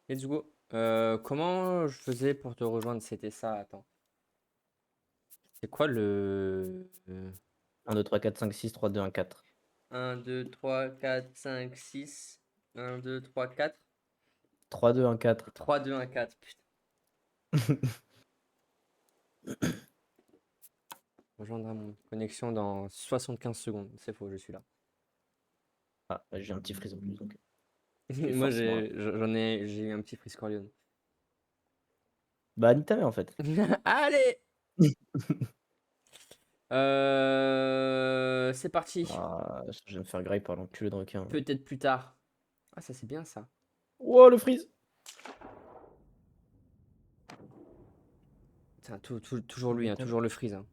Let's go. Comment je faisais pour te rejoindre? C'était ça, attends. C'est quoi le... 1, 2, 3, 4, 5, 6, 3, 2, 1, 4. 1, 2, 3, 4, 5, 6. 1, 2, 3, 4. 3, 2, 1, 4. 3, 2, 1, 4. Putain. Rejoindre à mon connexion dans 75 secondes. C'est faux, je suis là. Ah, j'ai un petit frisson en plus, donc je suis Moi, forcément là. j'ai eu un petit Friscorleone. Bah, nique ta mère en fait. Allez! C'est parti. Ah, je vais me faire graille par l'enculé de requin. Peut-être plus tard. Ah, ça c'est bien ça. Wow, le freeze! Putain, toujours lui, hein, Métal. toujours le freeze, hein.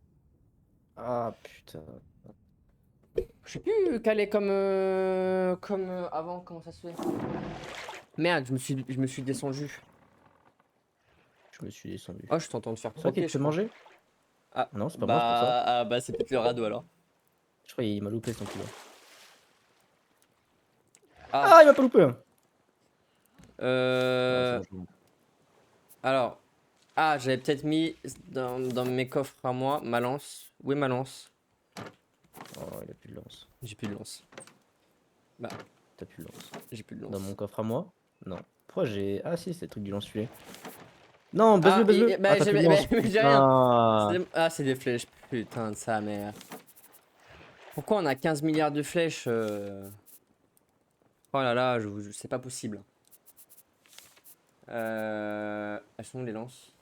Ah, putain. Je sais plus calé comme avant, comment ça se fait? Merde, je me suis descendu. Je me suis descendu. Oh, je t'entends te faire C'est toi qui croquer, te je fais crois. manger? Ah, Non, c'est pas moi, c'est pour ça. bah c'est peut-être le radeau alors. Je crois qu'il m'a loupé son enculé. Ah, Ah, il m'a pas loupé! Ouais, c'est euh, bon, je vois. alors, j'avais peut-être mis dans mes coffres à moi ma lance. Où est ma lance? Oh, il a plus de lance. J'ai plus de lance. Bah, T'as plus de lance. j'ai plus de Dans mon lance. coffre à moi? Non. Pourquoi j'ai. Ah, si, c'est le truc du lance-filet. Non, baise-le, Ah, baise-le! Ah, bah, t'as plus de lance, j'ai rien. putain! C'est des flèches, putain de sa mère. Pourquoi on a 15 milliards de flèches Oh là là, c'est pas possible. Elles sont où les lances?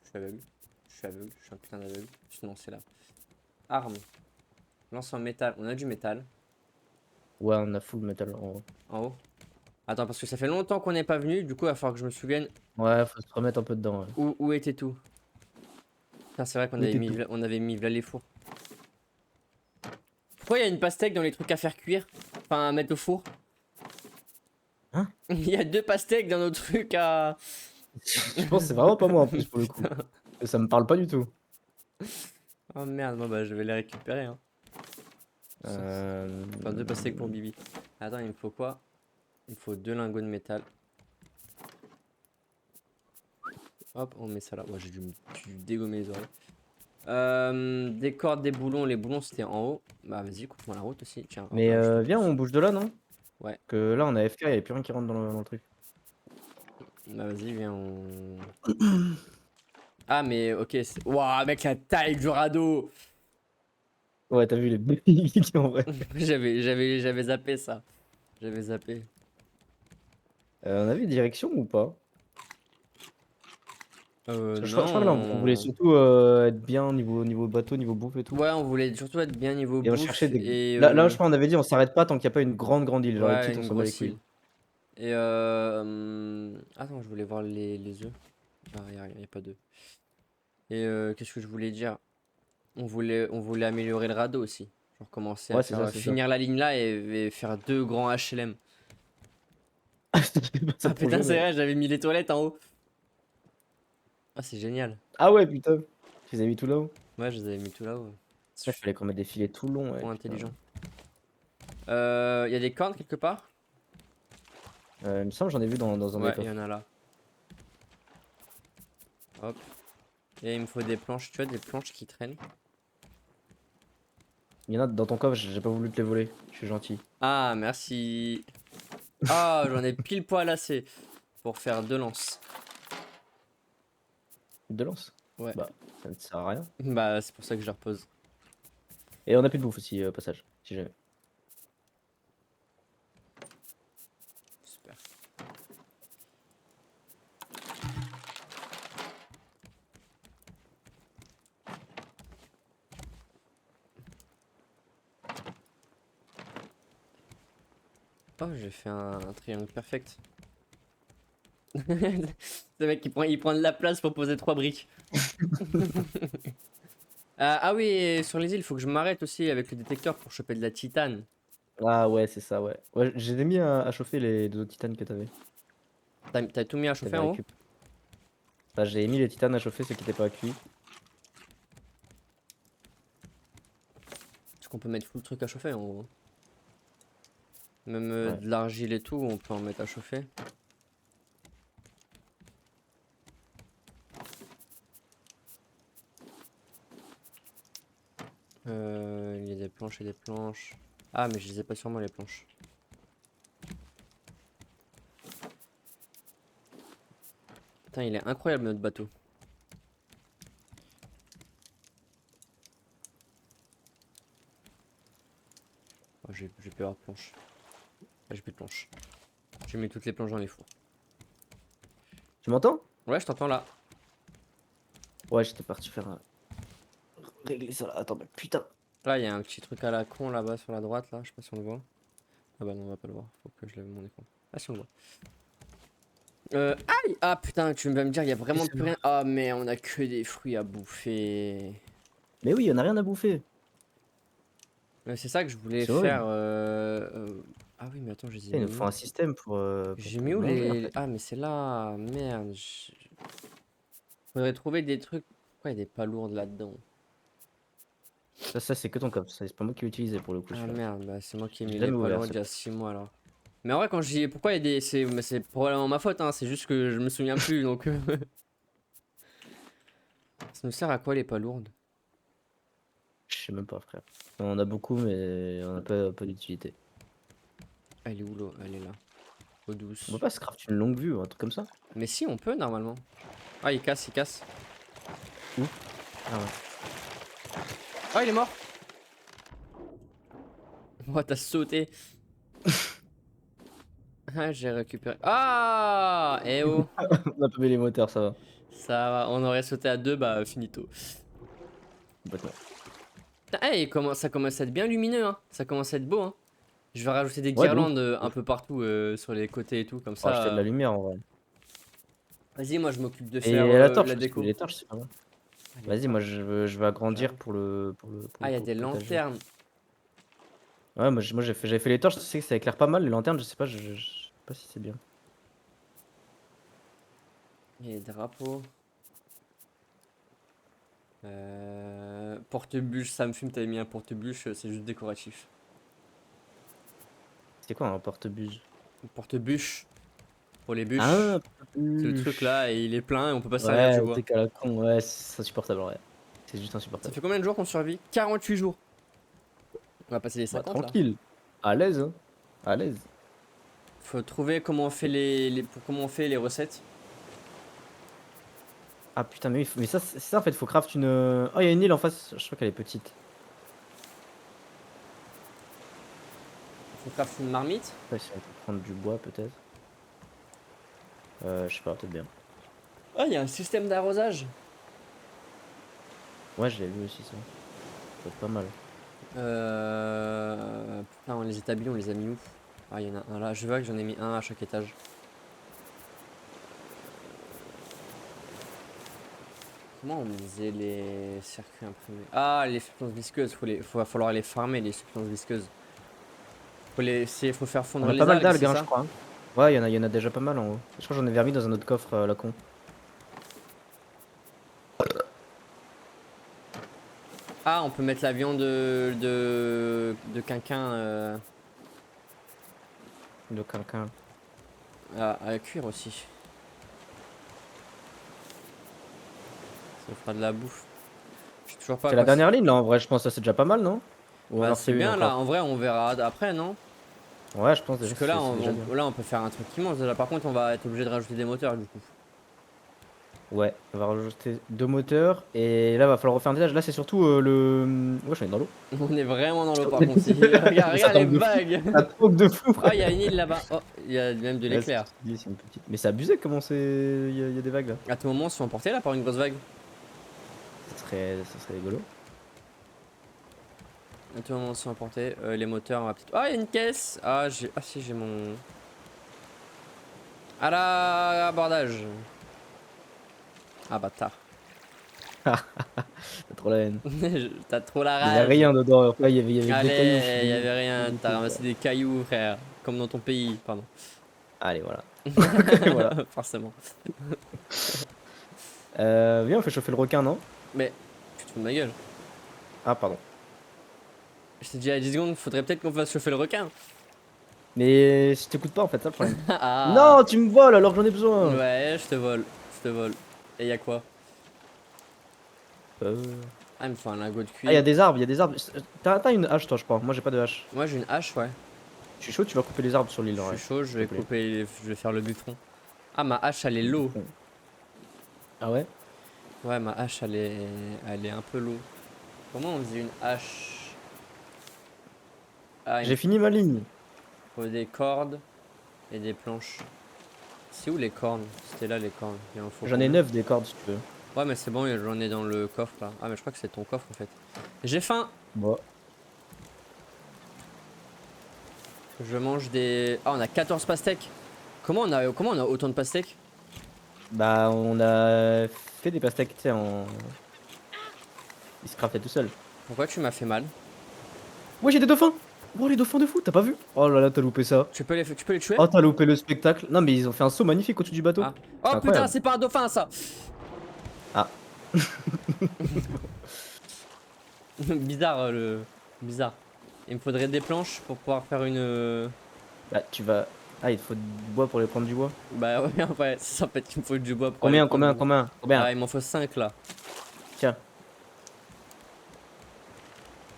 Je suis aveugle. Je suis aveugle. Je suis un putain d'aveugle. Sinon, c'est là. Arme. Lance en métal. On a du métal. Ouais, on a full metal en haut. En haut. Attends, parce que ça fait longtemps qu'on n'est pas venu. Du coup, il va falloir que je me souvienne Ouais, faut se remettre un peu dedans. Ouais. où était tout. Putain, c'est vrai qu'on Où avait était mis, tout? on avait mis là les fours. Pourquoi il y a une pastèque dans les trucs à faire cuire? Enfin, à mettre au four. Hein? Il y a deux pastèques dans nos trucs à. Je pense que c'est vraiment pas moi en plus pour le coup. Ça me parle pas du tout. Oh merde, bon, bah je vais les récupérer. Hein. Euh... Enfin, deux pastèques pour Bibi. Attends, il me faut quoi? Il me faut deux lingots de métal. Hop, on met ça là. Ouais, j'ai dû dégommer les oreilles. Des cordes, des boulons. Les boulons, c'était en haut. Bah, vas-y, coupe-moi la route aussi. Tiens, hop Mais là, je te viens, pousse. on bouge de là, non? Ouais, Que là, on a FK, il y a plus rien qui rentre dans le truc. bah, vas-y, viens, on. Ah, mais ok. Waouh, mec, la taille du radeau! Ouais, t'as vu les bénéfiques en vrai. J'avais zappé ça. J'avais zappé. On avait une direction ou pas? Parce que je crois que là, on voulait Non. surtout être bien niveau bateau, niveau bouffe et tout. Ouais, on voulait surtout être bien niveau Et on cherchait bouffe des. et Là, je crois on avait dit on s'arrête pas tant qu'il n'y a pas une grande île. Genre les ouais, petites, on une s'en bat les grosse couilles. île. Et attends, je voulais voir les œufs. Ah, y a pas d'œufs. Et qu'est-ce que je voulais dire? On voulait améliorer le radeau aussi. Genre commencer à Ouais, c'est ça, faire c'est ça. finir la ligne là et faire deux grands HLM. C'était pas ça Ah le putain, projet, c'est mais. vrai, j'avais mis les toilettes en haut. Ah, c'est génial. Ah ouais, putain. Tu les as mis tout là-haut? Ouais, je les avais mis tout là-haut. Je Ouais, suis fallait qu'on mette des filets tout longs, ouais, trop putain. intelligent. Y a des cordes quelque part? Il me semble j'en ai vu dans un des Ouais, il y en coffres. a là. Hop. Et il me faut des planches, tu vois, des planches qui traînent. Il y en a dans ton coffre, j'ai pas voulu te les voler. Je suis gentil. Ah, merci. Ah, j'en ai pile poil assez pour faire deux lances. De lance. Ouais. Bah, ça ne sert à rien. Bah, c'est pour ça que je les repose. Et on a plus de bouffe aussi, au passage, si jamais. Super. Oh, j'ai fait un triangle perfect. Ce mec, il prend de la place pour poser trois briques. Ah oui, et sur les îles, il faut que je m'arrête aussi avec le détecteur pour choper de la titane. Ah ouais, c'est ça, ouais. Ouais, j'ai mis à chauffer les deux autres titanes que t'avais. T'as tout mis à chauffer T'avais en haut? récup. Bah, j'ai mis les titanes à chauffer, ceux qui étaient pas cuits. Parce qu'on peut mettre full truc à chauffer en haut. Même Ouais. de l'argile et tout, on peut en mettre à chauffer. planches et des planches. Ah, mais je les ai pas sur moi les planches. Putain, il est incroyable notre bateau. Oh, j'ai plus avoir de planches. Ah, j'ai plus de planches. J'ai mis toutes les planches dans les fours. Tu m'entends? Ouais, je t'entends là. Ouais, j'étais parti faire régler ça là. Attends, mais putain. Là, il y a un petit truc à la con là-bas sur la droite là. Je sais pas si on le voit. Ah bah non, on va pas le voir. Faut que je lève mon écran. Ah, si on le voit. Aïe! Ah putain, tu vas me dire, il y a vraiment plus rien. Ah, mais on a que des fruits à bouffer. Mais oui, on a rien à bouffer. C'est ça que je voulais C'est horrible. faire. Ah oui, mais attends, je les ai Il nous mis faut où? un système J'ai pour mis où manger en les. fait. Ah, mais c'est là. Merde. Faudrait trouver des trucs. Pourquoi il y a des palourdes là-dedans? Ça c'est que ton coffre. C'est pas moi qui l'ai utilisé pour le coup Ah celui-là. merde, bah, c'est moi qui ai J'ai mis les jamais ouvert palourdes ce il y a coffre. 6 mois alors. Mais en vrai, quand je dis pourquoi il y a des. C'est probablement ma faute, hein. C'est juste que je me souviens plus donc. Ça nous sert à quoi les palourdes? Je sais même pas, frère. On en a beaucoup, mais on a pas d'utilité. Elle est où l'eau? Elle est là. Eau On peut douce. pas se craft une longue vue ou un truc comme ça? Mais si, on peut normalement. Ah, il casse, il casse. Où? Ah ouais. Ah, il est mort! Oh, t'as sauté. Ah, j'ai récupéré. Ah! Eh oh! On a pas mis les moteurs, ça va. Ça va, on aurait sauté à deux, bah finito. Complètement. Putain, hey, ça commence à être bien lumineux, hein. Ça commence à être beau, hein. Je vais rajouter des Ouais, de ouf. guirlandes un peu partout sur les côtés et tout, comme On va acheter de ça. la lumière en vrai. Vas-y, moi je m'occupe de faire Et la torche, la parce que déco. les torches c'est pas mal. Ah, les Vas-y, moi torches, je vais agrandir j'avoue. pour Ah, il y a le des potager. lanternes. Ouais, j'avais fait les torches, tu sais que ça éclaire pas mal, les lanternes, je sais pas, je sais pas si c'est bien. Il y a des drapeaux. Porte-bûche, ça me fume, t'avais mis un porte-bûche, c'est juste décoratif. C'est quoi un porte-buse? Porte-bûche, pour les Ah, bûches. C'est le truc porte-bûche. là et il est plein et on peut pas se servir Ouais, du le bois. truc à la con, ouais, c'est insupportable, ouais. C'est juste Ça insupportable. fait combien de jours qu'on survit? 48 jours. On va passer les Bah 50 là. tranquille, à l'aise, hein. À l'aise. Faut trouver comment on fait comment on fait les recettes. Ah putain, mais oui, mais ça, c'est ça en fait, faut craft une. Oh, il y a une île en face, je crois qu'elle est petite. Faut craft une marmite. Ouais, si on peut prendre du bois peut-être. Je sais pas, peut-être bien. Ah, il y a un système d'arrosage. Ouais, je l'ai vu aussi ça. Ça peut être pas mal. Putain, on les établit, on les a mis où? Ah, il y en a un là. Je vois que j'en ai mis un à chaque étage. Comment on disait les circuits imprimés? Ah, les substances visqueuses. Va falloir les farmer, les substances visqueuses. Faut faire On fondre a pas les mal algues, d'algues, c'est hein, je ça? crois, hein. Ouais, il y en a déjà pas mal en haut. Je crois que j'en ai remis dans un autre coffre, la con. Ah, on peut mettre la viande de quinquin De quelqu'un. à cuire aussi. Ça fera de la bouffe. Je sais toujours pas à C'est la quoi. dernière ligne là, en vrai, je pense que ça c'est déjà pas mal, non? Ou Bah, alors c'est c'est une bien là. encore? En vrai, on verra après, non? Ouais, je pense déjà Parce que que là, c'est déjà bien. là, on peut faire un truc immense. Déjà, par contre, on va être obligé de rajouter des moteurs du coup. Ouais, on va rajouter 2 moteurs et là va falloir refaire un étage. Là c'est surtout le. Ouais, je suis allé dans l'eau. On est vraiment dans l'eau par contre. Regarde, Ça regarde les tangue de fou. vagues. Ça tangue de fou, Ah, frère. il y a une île là-bas. Oh, il y a même de Ouais, c'est l'éclair. c'est une petite. Mais c'est abusé comment c'est. Il y a des vagues là. À tout moment, on se fait emporter là par une grosse vague. Ça serait rigolo. À tout moment, on se fait emporter. Les moteurs, on va peut-être. Ah, il y a une caisse. Ah, si, j'ai mon. Ah là, abordage. Ah, bâtard. T'as trop la haine. T'as trop la Il y avait rage. rien dedans. Ouais, il y avait que des cailloux. Allez, il y avait rien. T'as ramassé des cailloux, frère. Comme dans ton pays, pardon. Allez, voilà. Voilà. Forcément. Viens, on fait chauffer le requin, non? Mais, tu te fous de ma gueule. Ah, pardon. Je t'ai dit à 10 secondes, faudrait peut-être qu'on fasse chauffer le requin. Mais je t'écoute pas en fait, ça le problème. Ah. Non, tu me voles alors que j'en ai besoin. Ouais, je te vole. Je te vole. Et y'a quoi? Euh... Ah, il me faut un lingot de Ah, il y a cuivre. des arbres, il y a des arbres. T'as une hache, toi, je crois. Moi, j'ai pas de hache. Moi, j'ai une hache, ouais. Je suis chaud, tu vas couper les arbres sur l'île, Je suis ouais. chaud, je S'il te vais plaît. couper, je vais faire le bûcheron. Ah, ma hache, elle est Le low. bûcheron. Ah ouais? Ouais, ma hache, elle est un peu low. Comment on faisait une hache? Ah, il me J'ai fini ma ligne. faut des cordes et des planches. C'est où les cornes? C'était là les cornes. Il en faut J'en ai combien? 9 des cordes, si tu veux. Ouais, mais c'est bon, j'en ai dans le coffre là. Ah, mais je crois que c'est ton coffre en fait. J'ai faim! Bon. Je mange des. Ah, on a 14 pastèques! Comment on a autant de pastèques? Bah, on a fait des pastèques, tu sais, en. Il se craftait tout seul. Pourquoi tu m'as fait mal? Ouais, j'ai des dauphins! Oh, les dauphins de fou, t'as pas vu? Oh là là, t'as loupé ça. Tu peux les tuer? Oh, t'as loupé le spectacle. Non, mais ils ont fait un saut magnifique au-dessus du bateau. Ah. Oh C'est putain, incroyable. c'est pas un dauphin ça! Ah, Bizarre Bizarre. Il me faudrait des planches pour pouvoir faire une. bah, tu vas. Ah, il te faut du bois pour aller prendre du bois. Bah ouais, ouais, c'est ça en fait, il me faut du bois pour aller Combien, prendre du combien, bois. combien, combien? Ah, il m'en faut 5 là. Tiens,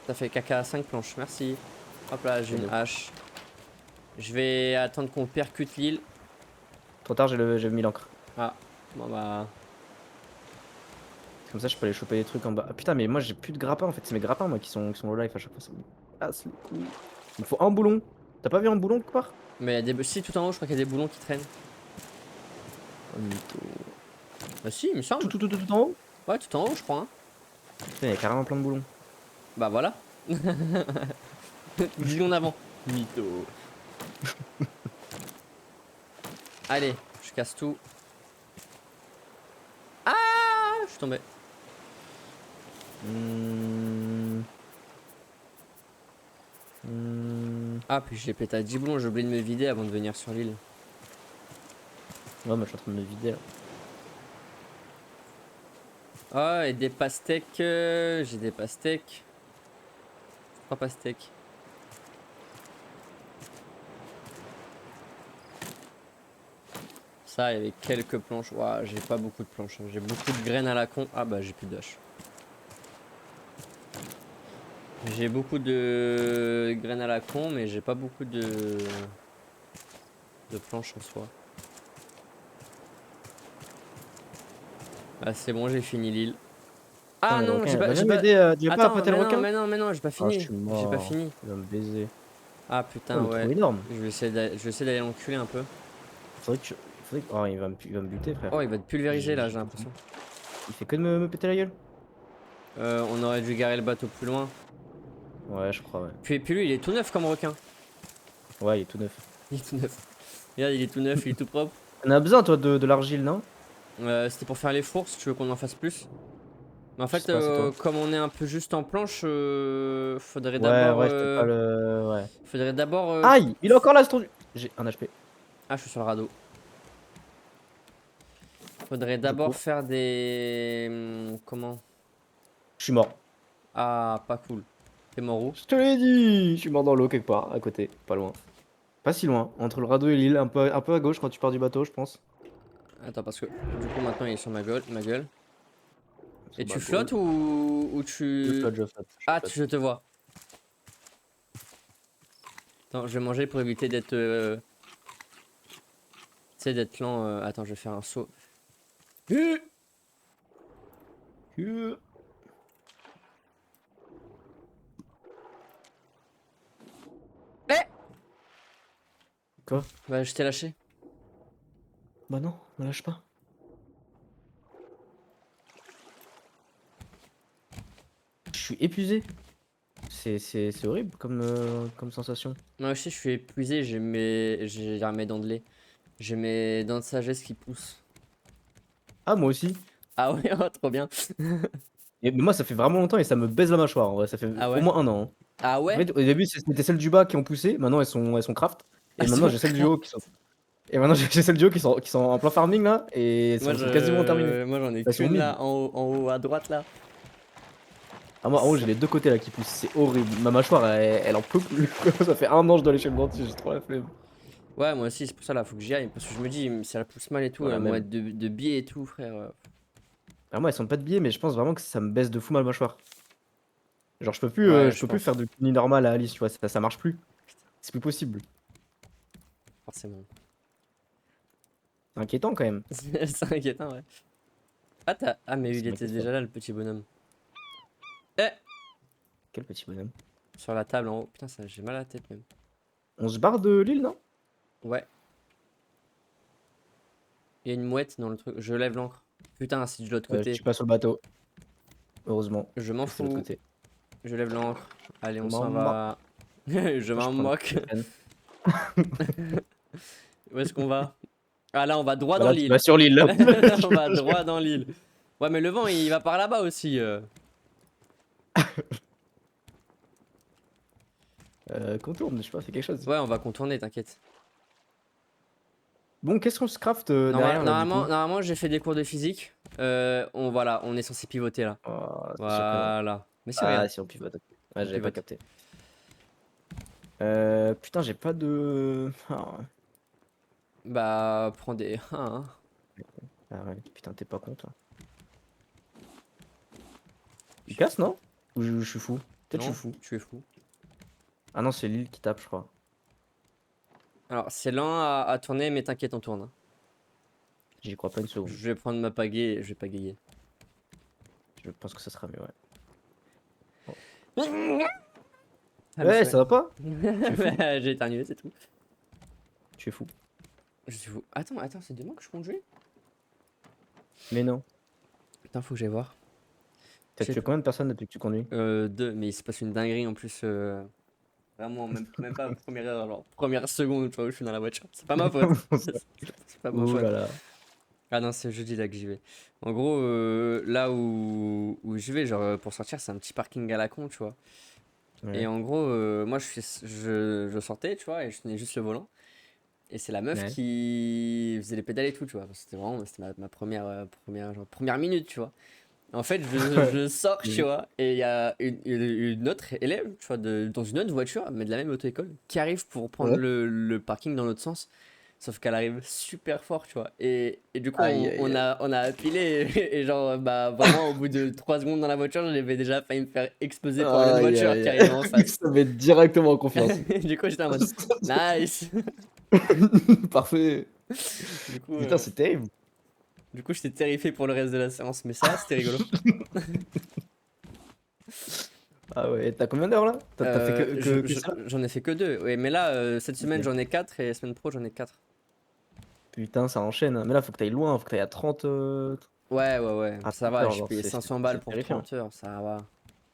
Ça fait caca à 5 planches, merci. Hop là, j'ai une cadeau. hache. Je vais attendre qu'on percute l'île. Trop tard, j'ai mis l'encre. Ah, bon bah. Comme ça, je peux aller choper des trucs en bas. Ah putain, mais moi j'ai plus de grappins en fait. C'est mes grappins, moi, qui sont low life à chaque fois. Ça me casse les couilles. Il me faut un boulon. T'as pas vu un boulon quelque part? Mais il y a des. Si, tout en haut, je crois qu'il y a des boulons qui traînent. Oh, mytho. Bah, si, il me semble. Tout en haut? Ouais, tout en haut, je crois. Hein. Putain, il y a carrément plein de boulons. Bah voilà. Dis-le en avant. Mytho. Allez, je casse tout. Ah, je suis tombé. Hmm. Ah, puis je l'ai pété à 10 boulons, j'ai oublié de me vider avant de venir sur l'île. Ouais, mais je suis en train de me vider là. Ah, et des pastèques. J'ai des pastèques. 3 pastèques. Ça, il y avait quelques planches. Ouah, j'ai pas beaucoup de planches. Hein. J'ai beaucoup de graines à la con. Ah bah, j'ai plus d'hache. J'ai beaucoup de graines à la con, mais j'ai pas beaucoup de planches en soi. Ah, c'est bon, j'ai fini l'île. Putain, Ah les non, requins, j'ai pas, va j'ai bien pas. m'aider. Tu veux pas Attends, apprêter le requin? mais non, j'ai pas Ah, je fini. suis J'ai pas mort. fini. Il va me baiser. Ah Oh, putain, il est trop ouais. énorme. Je vais essayer d'aller l'enculer un peu. Oh, il va me buter, frère. Oh, il va te pulvériser là, j'ai l'impression. Il fait que de me péter la gueule. On aurait dû garer le bateau plus loin. Ouais, je crois, ouais. Puis lui, il est tout neuf comme requin. Ouais, il est tout neuf. Il est tout neuf. Regarde, il est tout neuf, il est tout propre. On a besoin, toi, de l'argile, non? C'était pour faire les fours, si tu veux qu'on en fasse plus. Mais en Je sais fait, pas, c'est toi. comme on est un peu juste en planche, faudrait Ouais, d'abord. ouais, c'était pas le. Ouais. Faudrait d'abord. Aïe! Il est encore là, ce ton. J'ai un HP. Ah, je suis sur le radeau. Faudrait Du d'abord coup, faire des. Comment? je suis mort. Ah, pas cool. T'es mort où? Je te l'ai dit! Je suis mort dans l'eau quelque part, à côté, pas loin. Pas si loin, entre le radeau et l'île, un peu à gauche quand tu pars du bateau, je pense. Attends, parce que du coup, maintenant il est sur ma gueule. Et Bah, tu cool. flottes ou Je tu. flotte, je flotte. Ah, je te vois. Attends, je vais manger pour éviter d'être. Tu sais, d'être lent. Attends, je vais faire un saut. Eh! Quoi? Bah, je t'ai lâché. Bah non, me lâche pas. Je suis épuisé. C'est horrible comme sensation. Moi aussi, je suis épuisé. J'ai mes dents de lait. J'ai mes dents de sagesse qui poussent. Ah, moi aussi. Ah ouais, oh, trop bien. Mais moi, ça fait vraiment longtemps et ça me baise la mâchoire. En vrai, ça fait Ah au ouais? moins un an. Hein. Ah En ouais? fait, au début, c'était celles du bas qui ont poussé. Maintenant, elles sont craft. Ah, Et c'est maintenant, bon. j'ai celles du haut qui sont. Et maintenant, j'ai celles du haut qui sont en plein farming là. Et elles Moi, sont quasiment terminées. moi j'en ai Elles sont qu'une mid. là, en haut à droite là. Ah, moi, en haut, j'ai les deux côtés là qui poussent. C'est horrible. Ma mâchoire, elle en peut plus. Ça fait un an, je dois aller chez le dentiste. J'ai trop la flemme. Ouais, moi aussi, c'est pour ça là, faut que j'y aille. Parce que je me dis, si elle pousse mal et tout, Voilà, elles vont même. être de biais et tout, frère. Alors moi, elles sont pas de billets, mais je pense vraiment que ça me baisse de fou ma mâchoire. Genre, Ouais, je je peux plus pense. faire de nuit normale à Alice, tu vois, ça marche plus. C'est plus possible. Forcément. C'est inquiétant quand même. C'est inquiétant, ouais. Ah, mais il Ça était m'inquiète déjà fort. là, le petit bonhomme. Eh! Quel petit bonhomme. Sur la table en haut. Putain, ça, j'ai mal à la tête même. On se barre de l'île, non? Ouais. Il y a une mouette dans le truc. Je lève l'ancre. Putain, c'est de l'autre Je côté. suis pas sur le bateau. Heureusement. Je m'en C'est de l'autre fous. côté. Je lève l'ancre. Allez, Je on m'en s'en moque. va. Je Moi, je m'en prends le moque. téléphone. Où est-ce qu'on va? Ah là, on va droit Bah dans là, tu vas l'île. sur l'île, là. On va droit dans l'île. Ouais, mais le vent, il va par là-bas aussi. Contourne, je sais pas, c'est quelque chose. Ouais, on va contourner, t'inquiète. Bon, qu'est-ce qu'on se craft derrière, là, du coup? Normalement, j'ai fait des cours de physique. Voilà, on est censé pivoter là. Oh, c'est sûr que non. Voilà. Mais si, Ah, regarde, si, on pivote. Ouais, on j'avais pas pivote. capté. Putain, j'ai pas de... Ah, Bah, prends des. Hein. ouais, putain, t'es pas con, toi. Il casse, non? Ou je suis fou? Peut-être je Non, suis fou. tu es fou. Ah non, c'est l'île qui tape, je crois. Alors, c'est lent à tourner, mais t'inquiète, on tourne, hein. J'y crois pas une seconde. Je vais prendre ma pagaie et je vais pagayer. Je pense que ça sera mieux, ouais. Ah, le Ouais, soleil. ça va pas? Bah, j'ai éternué, c'est tout. Tu es fou. Je suis fou. Attends, c'est demain que je compte jouer? Mais non. Putain, faut que j'aille voir. T'as Je sais tué combien de personnes depuis que tu conduis? Deux, mais il se passe une dinguerie en plus. Vraiment, même pas première heure, genre première seconde, tu vois, où je suis dans la voiture. C'est pas ma faute. C'est pas ma Ouh faute. là là. Ah non, c'est jeudi là que j'y vais. En gros, là où je vais, genre pour sortir, c'est un petit parking à la con, tu vois. Et Ouais. en gros, moi je sortais, tu vois, et je tenais juste le volant. Et c'est la meuf Ouais. qui faisait les pédales et tout, tu vois. C'était ma première, première minute, tu vois. En fait, je sors, tu Oui. vois, et il y a une autre élève, tu vois, dans une autre voiture, mais de la même auto-école, qui arrive pour prendre Ouais. le parking dans l'autre sens. Sauf qu'elle arrive super fort, tu vois. Et du coup, Aïe, aïe, aïe. on a appelé, et genre, bah, vraiment, au bout de 3 secondes dans la voiture, j'avais déjà failli me faire exploser par une autre Aïe, voiture aïe, qui aïe. arrivait en face. Ça met directement en confiance. Du coup, j'étais en mode, nice. Parfait. Du coup, Putain, c'est terrible. j'étais terrifié pour le reste de la séance, mais ça, c'était rigolo. Ah ouais, t'as combien d'heures là? T'as fait que ça? J'en ai fait que deux. Ouais, mais là, cette semaine, Ok. j'en ai 4 et la semaine pro, j'en ai 4. Putain, ça enchaîne, hein. Mais là, faut que t'ailles loin, faut que t'ailles à 30, Ouais. à Ça 30 va, heures, j'ai genre, payé 500 balles c'est pour terrifiant. 30 heures, ça va.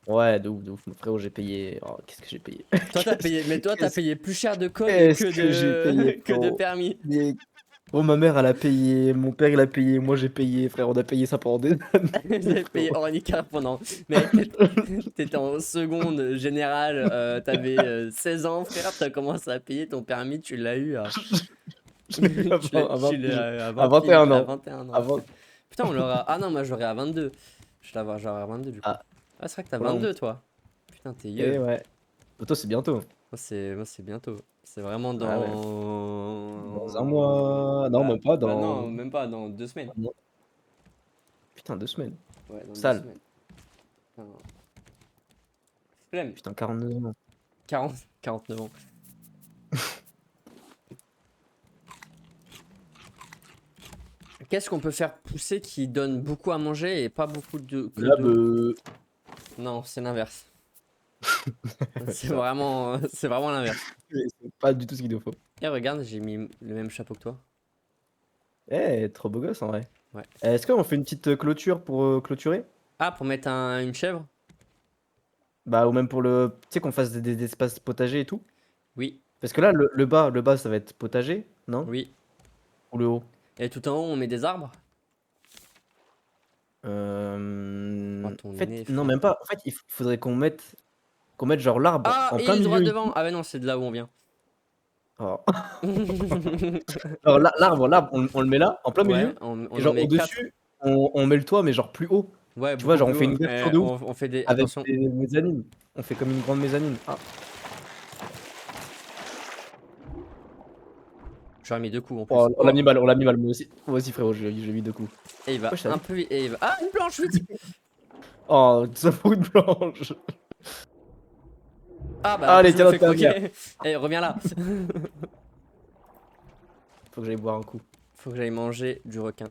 Ouais, de ouf, mon frérot, j'ai payé. Oh, qu'est-ce que j'ai payé? Toi, t'as payé, mais toi, t'as Qu'est-ce payé plus cher de code qu'est-ce que j'ai payé, que de frérot? permis. Mais oh, ma mère, elle a payé, mon père, il a payé, moi j'ai payé, frère, on a payé ça pendant des années, J'avais payé frérot. hors handicap pendant. Mec, t'étais en seconde générale, t'avais 16 ans, frère, t'as commencé à payer ton permis, tu l'as eu à. Je l'ai eu à Tu 20 l'as à à 20 piges, 21 à ans. 21 À ans, frère. 20 Putain, on l'aura. Ah non, moi j'aurais à 22. Je l'avoir genre à 22 du coup. Ah, Ah, c'est vrai que t'as pour la 22 honte. toi. Putain, t'es Eh yeuve. ouais. Toi, c'est bientôt. Moi, c'est bientôt. C'est vraiment Ah ouais. Dans un mois. Non, Bah, même pas, bah dans. non, même pas, dans 2 semaines. un mois. Putain, 2 semaines. Ouais, dans deux Sale. semaines. Putain, flemme. Putain, 42 ans. 49 ans. Qu'est-ce qu'on peut faire pousser qui donne beaucoup à manger et pas beaucoup que Là, d'eau? Non, c'est l'inverse. ça. C'est vraiment l'inverse. C'est pas du tout ce qu'il nous faut. Et regarde, j'ai mis le même chapeau que toi. Eh, trop beau gosse en vrai. Ouais. Est-ce qu'on fait une petite clôture pour clôturer? Ah, pour mettre une chèvre? Bah, ou même pour le. Tu sais, qu'on fasse des espaces potagers et tout? Oui, Parce que là, le bas, ça va être potager, non? oui. Ou le haut? Et tout en haut, on met des arbres? Oh, En ton nez, fait, non, frère. même pas. En fait, il faudrait qu'on mette genre l'arbre Ah, en et il plein est droit milieu devant. ici. Ah, ouais, non, c'est de là où on vient. Alors, alors l'arbre, on le met là, en plein Ouais, milieu. Et on en genre met 4. au-dessus, on met le toit, mais genre plus haut. Ouais, Tu vois, beaucoup genre on plus fait haut. une ouverture de ouf On fait des. avec Attention. des mezzanines. On fait comme une grande mezzanine. Ah, J'aurais mis 2 coups en plus. Oh, on l'a Oh, mis mal, on l'a mis mal. Moi aussi frérot, j'ai mis 2 coups. et il va Ouais, je savais. un peu vite. Et il va... Ah, une planche, vite! Oh, ça fout une planche. Ah, bah en plus, Allez, je me tiens dans fais ta mère. croquer. Eh, reviens là. Faut que j'aille boire un coup. Faut que j'aille manger du requin.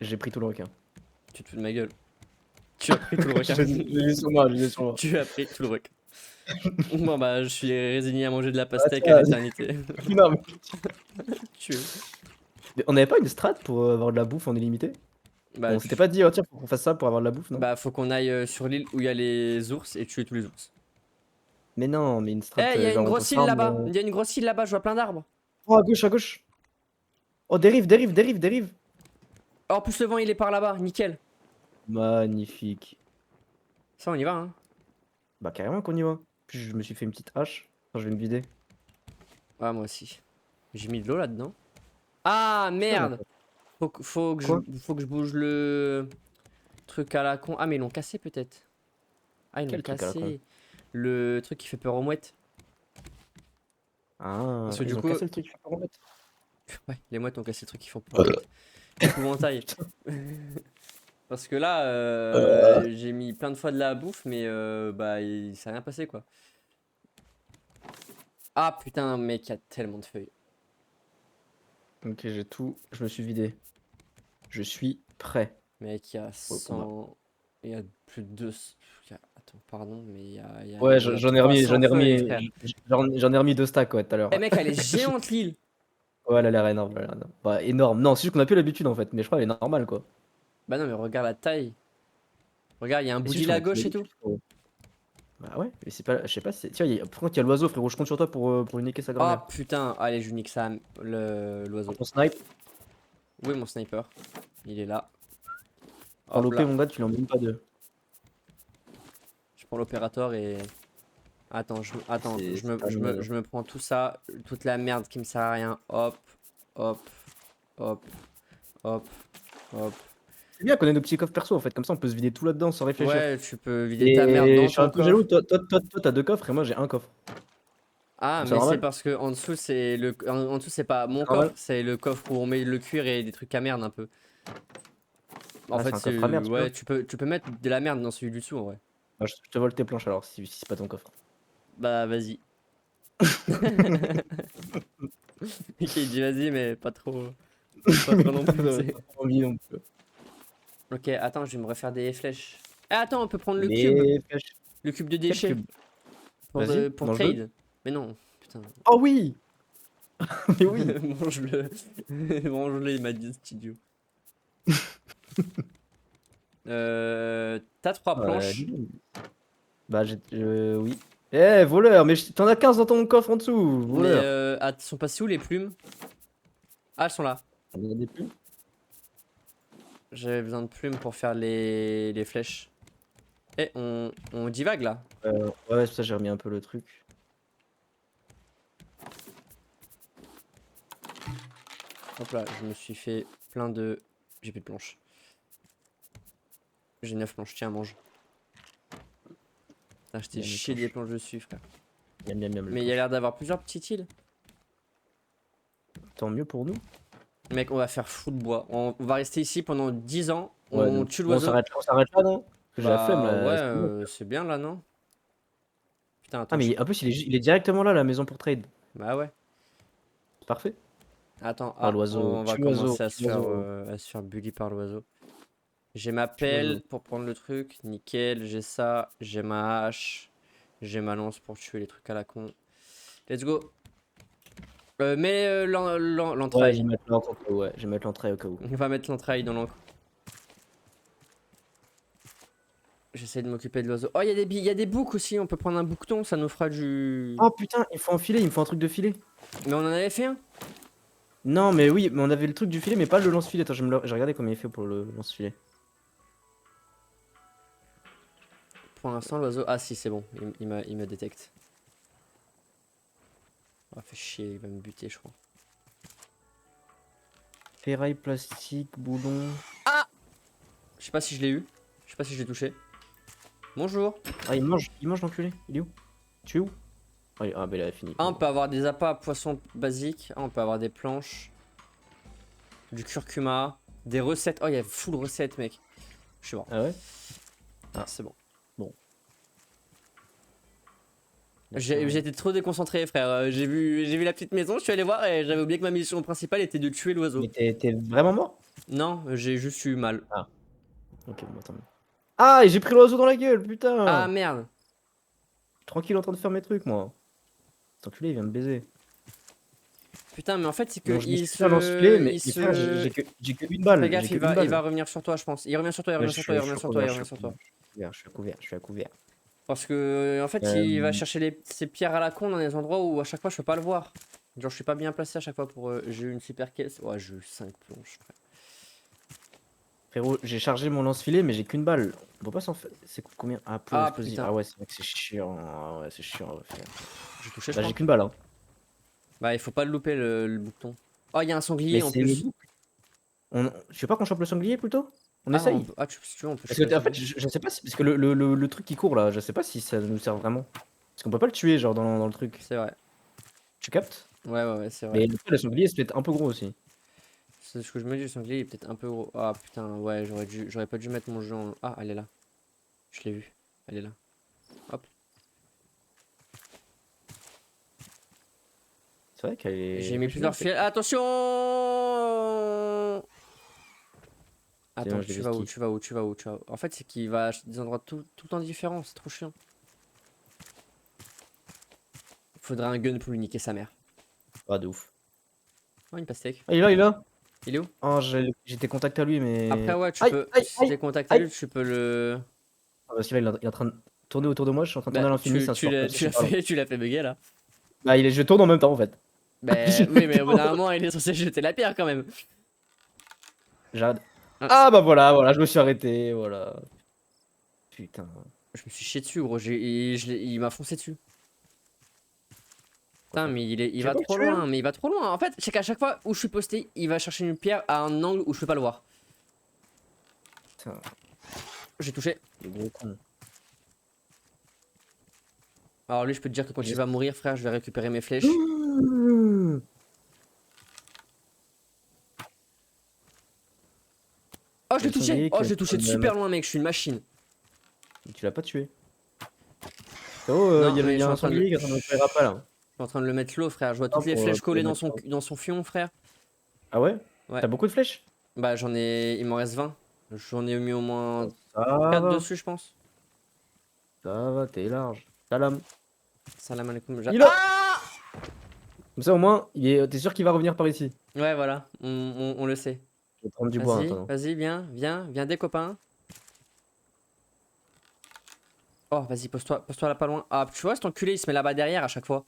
J'ai pris tout le requin. Tu te fous de ma gueule. Tu as pris tout le requin. Je l'ai sur moi, je l'ai sur moi. Tu as pris tout le requin. Bon, bah, je suis résigné à manger de la Ah, pastèque à tiens, l'éternité. non, mais... Tu... mais on avait pas une strat pour avoir de la bouffe en illimité? Bah, On s'était pas dit, oh tiens, faut qu'on fasse ça pour avoir de la bouffe, non? bah, faut qu'on aille sur l'île où il y a les ours et tuer tous les ours. Mais non, mais une strat, Eh, il y a une genre on grosse île farm, là-bas. Il y a une grosse île là-bas, je vois plein d'arbres. Oh, à gauche, à gauche. Oh, dérive, dérive, dérive, dérive. Oh, en plus, le vent il est par là-bas, nickel. Magnifique. Ça, on y va, hein. Bah, carrément qu'on y va. Puis je me suis fait une petite hache. Attends, je vais me vider. Ouais, moi aussi. J'ai mis de l'eau là-dedans. Ah, Putain, merde! Quoi? Faut que je bouge le truc à la con. Ah, mais ils l'ont cassé peut-être. Ah, ils l'ont Quel truc à la con? cassé. Le truc qui fait peur aux mouettes. Ah, Parce que du ils ont coup, cassé le truc, je peux pas remettre. ouais, les mouettes ont cassé le truc qui font peur aux mouettes. Épouvantail. Parce que là, j'ai mis plein de fois de la bouffe, mais bah, il s'est rien passé quoi. Ah putain, mec, il y a tellement de feuilles. Ok, j'ai tout. Je me suis vidé. Je suis prêt Mec, il y a pour le combat. 100. Il y a plus de 200. Attends, pardon, mais Ouais, il y a j'en ai remis, 300 feuilles, frère. j'en ai remis 2 stacks, ouais, tout à l'heure. Eh mec, elle est géante l'île. Ouais, elle a l'air énorme, elle a l'air énorme. Bah, énorme. Non, c'est juste qu'on a plus l'habitude en fait, mais je crois qu'elle est normale quoi. Bah non, mais regarde la taille. Regarde, il y a un Et bout c'est juste d'île qu'on à a plus gauche et tout. l'habitude, frérot. Bah ouais, mais c'est pas. Je sais pas si. Tiens, par contre, il y a l'oiseau, frérot. Je compte sur toi pour niquer sa Oh grand-mère. putain, allez, je nique ça, Prends l'oiseau. ton snipe. Où est mon sniper? Il est là. Prends Hop l'OP, là. mon gars, tu lui en mets pas deux. Je prends l'opérateur et. Attends, Terminé. je me prends tout ça, toute la merde qui me sert à rien. Hop, hop, hop, hop, hop. C'est bien qu'on ait nos petits coffres perso en fait, comme ça on peut se vider tout là-dedans sans réfléchir. Ouais, tu peux vider ta merde Et dans je suis un ton peu jaloux, coffre. toi t'as 2 coffres et moi j'ai un coffre. Ah, C'est mais c'est normal? parce que en dessous, c'est en dessous, c'est pas mon C'est normal? coffre, c'est le coffre où on met le cuir et des trucs à merde un peu. En Ah, c'est fait, un coffre à merde, tu vois. ouais, tu peux mettre de la merde dans celui du dessous en vrai. Bah, je te vole tes planches alors, si c'est pas ton coffre. Bah, vas-y. Ok, il dit vas-y, mais pas trop. Pas trop non plus, tu sais. Pas trop envie non plus. Ok, attends, je vais me refaire des flèches. Ah, attends, on peut prendre le cube. Les flèches. Le cube de Quel déchets. cube? Vas-y, Pour mange-le. trade. Mais non, putain. Oh oui! Mais oui! Mange-le. Mange-le, il m'a dit cet idiot. T'as 3 Ouais, planches. bah oui. Eh, voleur, mais t'en as 15 dans ton coffre en dessous, Mais voleur. sont passées où les plumes? Ah, elles sont là. Il y a des plumes? J'avais besoin de plumes pour faire les flèches. Eh, on divague là. Ouais, c'est pour ça que j'ai remis un peu le truc. Hop là, je me suis fait plein de... J'ai plus de planches. J'ai 9 planches, tiens, mange. Putain, je t'ai Miam, les chié des planches. planches dessus, frère. Miam, miam, miam, les Mais il y a planches. l'air d'avoir plusieurs petites îles. Tant mieux pour nous. Mec, on va faire fou de bois. On va rester ici pendant 10 ans. Ouais, On donc, tue bon, l'oiseau. on s'arrête là, non? Parce que j'ai la flemme Bah là. ouais, c'est bien là, non? Putain, Ah, attends, mais en plus, il est directement là, la maison pour trade. bah ouais. C'est parfait. Attends, Oh, ah, l'oiseau. on va Tue l'oiseau. commencer Tue l'oiseau. à se faire bully par l'oiseau. J'ai ma Tue l'oiseau. pelle pour prendre le truc, nickel, j'ai ça, j'ai ma hache, j'ai ma lance pour tuer les trucs à la con. Let's go. Mets Ouais, je vais l'entraille. mettre l'entraille, ouais. Je vais mettre l'entraille au cas où. On va mettre l'entraille dans l'encre. J'essaie de m'occuper de l'oiseau. Oh, il y a des boucs aussi, on peut prendre un bouqueton, ça nous fera du... Oh putain, il faut un filet, il me faut un truc de filet. Mais on en avait fait un. Non, mais oui, mais on avait le truc du filet, mais pas le lance-filet. Attends, j'ai regardé combien il fait pour le lance-filet. Pour l'instant, l'oiseau... Ah si, c'est bon, il me détecte. Oh, fait chier, il va me buter, je crois. Ferraille, plastique, boulon. Je sais pas si je l'ai eu. Je sais pas si je l'ai touché. Bonjour. Ah, il mange l'enculé. Il est où? Tu es où? Ah, bah, il a fini. Ah, on peut avoir des appâts à poissons basiques. Ah, on peut avoir des planches. Du curcuma. Des recettes. Oh, il y a full recettes, mec. Je sais pas. Ah ouais? Ah, C'est bon. bon. J'ai été trop déconcentré, frère. J'ai vu la petite maison, je suis allé voir et j'avais oublié que ma mission principale était de tuer l'oiseau. Mais t'es vraiment mort? Non, j'ai juste eu mal. Ah, ok, bon, attends. Ah, et j'ai pris l'oiseau dans la gueule, Ah putain! merde. Tranquille en train de faire mes trucs, moi. Cet enculé, il vient de baiser. Putain, mais en fait, c'est que Bon, je me suis fait un lance-filet, mais frère, j'ai que une balle. Fais gaffe, J'ai que il une va balle. revenir sur toi, je pense. Il revient sur toi, il Ouais, revient sur toi, il je revient suis sur toi, il à revient sur toi. couvert, je suis à couvert. Parce que, en fait, il va chercher ses pierres à la con dans des endroits où à chaque fois je peux pas le voir. Genre, je suis pas bien placé à chaque fois pour. J'ai eu une super caisse. Ouais, j'ai eu 5 planches, frère. Frérot, j'ai chargé mon lance-filet, mais j'ai qu'une balle. On peut pas s'en faire. C'est combien? Ah, peu Ah explosif. putain, Ah ouais, c'est vrai que c'est chiant. Ah ouais, c'est chiant à faire. j'ai touché, je Bah, crois. j'ai qu'une balle, hein. Bah, il faut pas le louper le bouton. Oh, il y a un sanglier Mais en c'est le plus. bout. Je sais pas qu'on chope le sanglier plutôt? On Ah, essaye? si tu veux, on peut Parce choper le que, en fait, sanglier. je sais pas si. Parce que le truc qui court là, je sais pas si ça nous sert vraiment. Parce qu'on peut pas le tuer, genre, dans le truc. C'est vrai. Tu captes? Ouais, c'est vrai. Mais le sanglier, c'est peut-être un peu gros aussi. C'est ce que je me dis, le sanglier il est peut-être un peu gros. Ah putain, ouais, j'aurais pas dû mettre mon jeu en. Ah, elle est là. Je l'ai vue. Elle est là. Hop. C'est vrai qu'elle est J'ai mis originale, plusieurs fils. Attention! c'est Attends, bon, je l'ai tu vu vas où? ski. Tu vas où? Tu vas où? Tu vas où? En fait, c'est qu'il va à des endroits tout le temps différents. C'est trop chiant. Faudrait un gun pour lui niquer sa mère. Ah, de ouf. Oh, une pastèque. Ah, il est là, il est là. Il est où? Oh, j'étais contacté à lui, Après, mais. ouais, tu Aïe, peux. aïe, Si aïe, t'es contact à aïe! lui, tu peux le. Ah bah celui-là, il est en train de tourner autour de moi, je suis en train de Bah, tourner à l'infini, ça sort comme si je sais pas, là. tu l'as fait bugger là. Bah, je tourne en même temps, en fait. Bah, oui, mais au bout d'un moment, il est censé jeter la pierre quand même. J'arrête. Ah, Ah, bah voilà, je me suis arrêté, voilà. Putain. je me suis chié dessus, gros. Il m'a foncé dessus. Quoi Putain, faire? mais il Tu vas va pas le trop tuer, là? loin. Mais il va trop loin. En fait, c'est qu'à chaque fois où je suis posté, il va chercher une pierre à un angle où je peux pas le voir. Putain, J'ai touché. le gros con. Alors lui, je peux te dire que quand il J'ai- va mourir, frère, je vais récupérer mes flèches. Mmh. Oh, je Il y a l'ai le touché. sanglier Oh, qui est je en l'ai train touché de de super mettre- loin, mec. Je suis une machine. Tu l'as pas tué. Oh, Non, mais il je y suis a en un train de le... sanglier qui est en train de me faire appel, là. Je suis en train de le mettre low, frère. Je vois Ah, toutes les flèches pour le collées mettre. dans son fion, frère. Ah ouais? Ouais. T'as beaucoup de flèches? Bah, j'en ai... Il m'en reste 20. J'en ai mis au moins Ça 4 va, dessus, je pense. t'es large. Salam. Salam alaikum. Il a. Ah! Comme ça, au moins, t'es sûr qu'il va revenir par ici. Ouais, voilà. On le sait. Je vais prendre du bois en Vas-y, attendant. vas-y, viens des copains. Oh, vas-y, pose-toi là pas loin. Ah, tu vois, cet enculé, il se met là-bas derrière à chaque fois.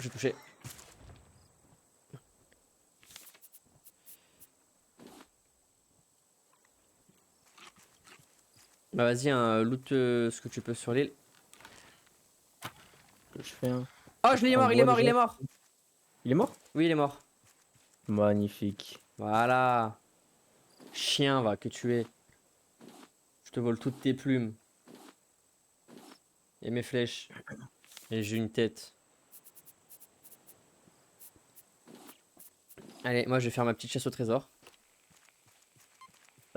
J'ai touché. Bah, vas-y, hein, loot ce que tu peux sur l'île. Que je fais un. Oh, Je prends le bois il déjà. est mort. Il est mort? Oui, il est mort. Magnifique. Voilà. Chien, va, que tu es. Je te vole toutes tes plumes. Et mes flèches. Et j'ai une tête. Allez, moi je vais faire ma petite chasse au trésor.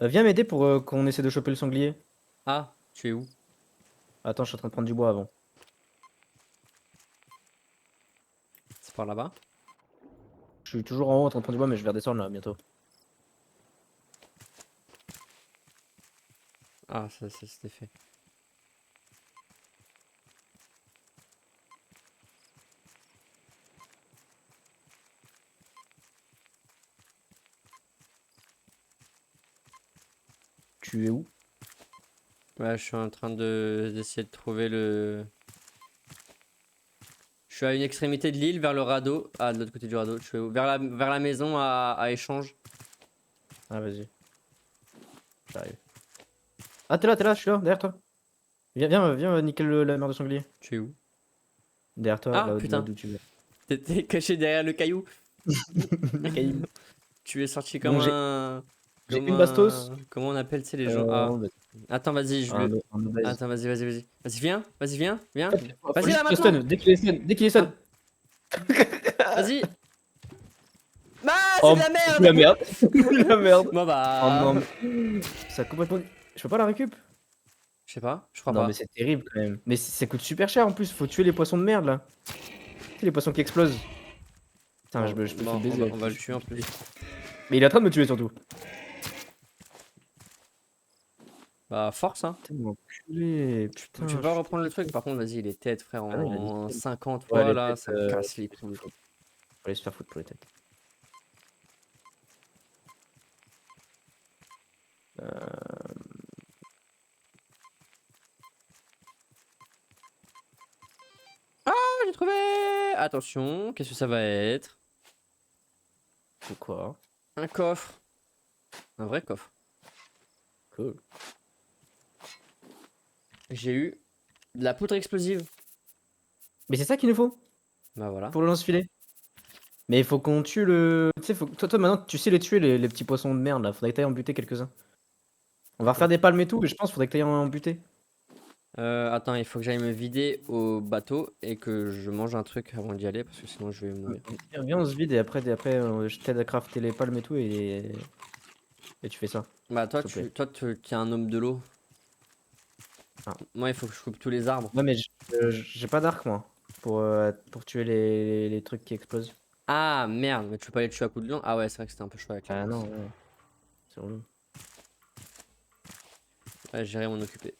Viens m'aider pour qu'on essaie de choper le sanglier. Ah, tu es où? Attends, je suis en train de prendre du bois avant. C'est par là-bas. Je suis toujours en haut en train de prendre du bois, mais je vais redescendre là bientôt. Ah, ça c'était fait. Tu es où? Ouais, je suis en train d'essayer de trouver le... Je suis à une extrémité de l'île vers le radeau. Ah, de l'autre côté du radeau. Je suis vers la maison à échange. Ah, vas-y. J'arrive. Ah, t'es là, je suis là, derrière toi. Viens niquer la mère de sanglier. Tu es où? Derrière toi, Ah, là putain. d'où tu veux. T'étais caché derrière le caillou. Le caillou. Tu es sorti Bon, comme un... J'ai une bastos. Comment on appelle, tu sais, les gens? Ah, Vas-y, attends, vas-y, je le. un obèse. Attends, vas-y. Vas-y, viens, viens. En fait, faut Vas-y, là, juste le maintenant! stun. Dès qu'il est stun. Ah, vas-y! Ah, c'est Oh, de la la merde! merde. La merde. Bon, Oh non, bah. mais ça a complètement. Je peux pas la récup? Je sais pas, je crois Non, mais pas. c'est terrible quand même. Mais ça coûte super cher en plus. Faut tuer les poissons de merde là. Tu sais, les poissons qui explosent. Putain, Bon, je me fais bon, baiser. on va le tuer en plus. Mais il est en train de me tuer surtout. Bah, force, hein. Putain, enculé. Tu Putain, peux je pas suis reprendre le truc, dégoûté. par contre, vas-y, les têtes, frère, Ah non, il a en dit. 50 Ouais, fois, les là, têtes, ça me casse les faut couilles. aller se faire foutre pour les têtes. Euh, Ah, j'ai trouvé! Attention, qu'est-ce que ça va être? C'est quoi? Un coffre. Un vrai coffre. Cool. J'ai eu de la poudre explosive. Mais c'est ça qu'il nous faut Bah voilà. pour le lance-filet. Mais il faut qu'on tue le. Tu sais, toi maintenant, tu sais les tuer, les petits poissons de merde là. Faudrait que t'ailles en buter quelques-uns. On va refaire des palmes et tout, mais je pense qu'il faudrait que t'ailles en buter. Attends, il faut que j'aille me vider au bateau et que je mange un truc avant d'y aller parce que sinon je vais mourir. Viens, on se vide et après je t'aide à crafter les palmes et tout et tu fais ça, Bah s'il te plaît. tu es un homme de l'eau. Ah. Moi, il faut que je coupe tous les arbres. Ouais, mais j'ai pas d'arc moi pour tuer les trucs qui explosent. Ah merde, mais tu peux pas les tuer à coups de lance. Ah ouais, c'est vrai que c'était un peu chaud avec la Ah non, lance. ouais. C'est relou. Ouais, j'irai m'en occuper.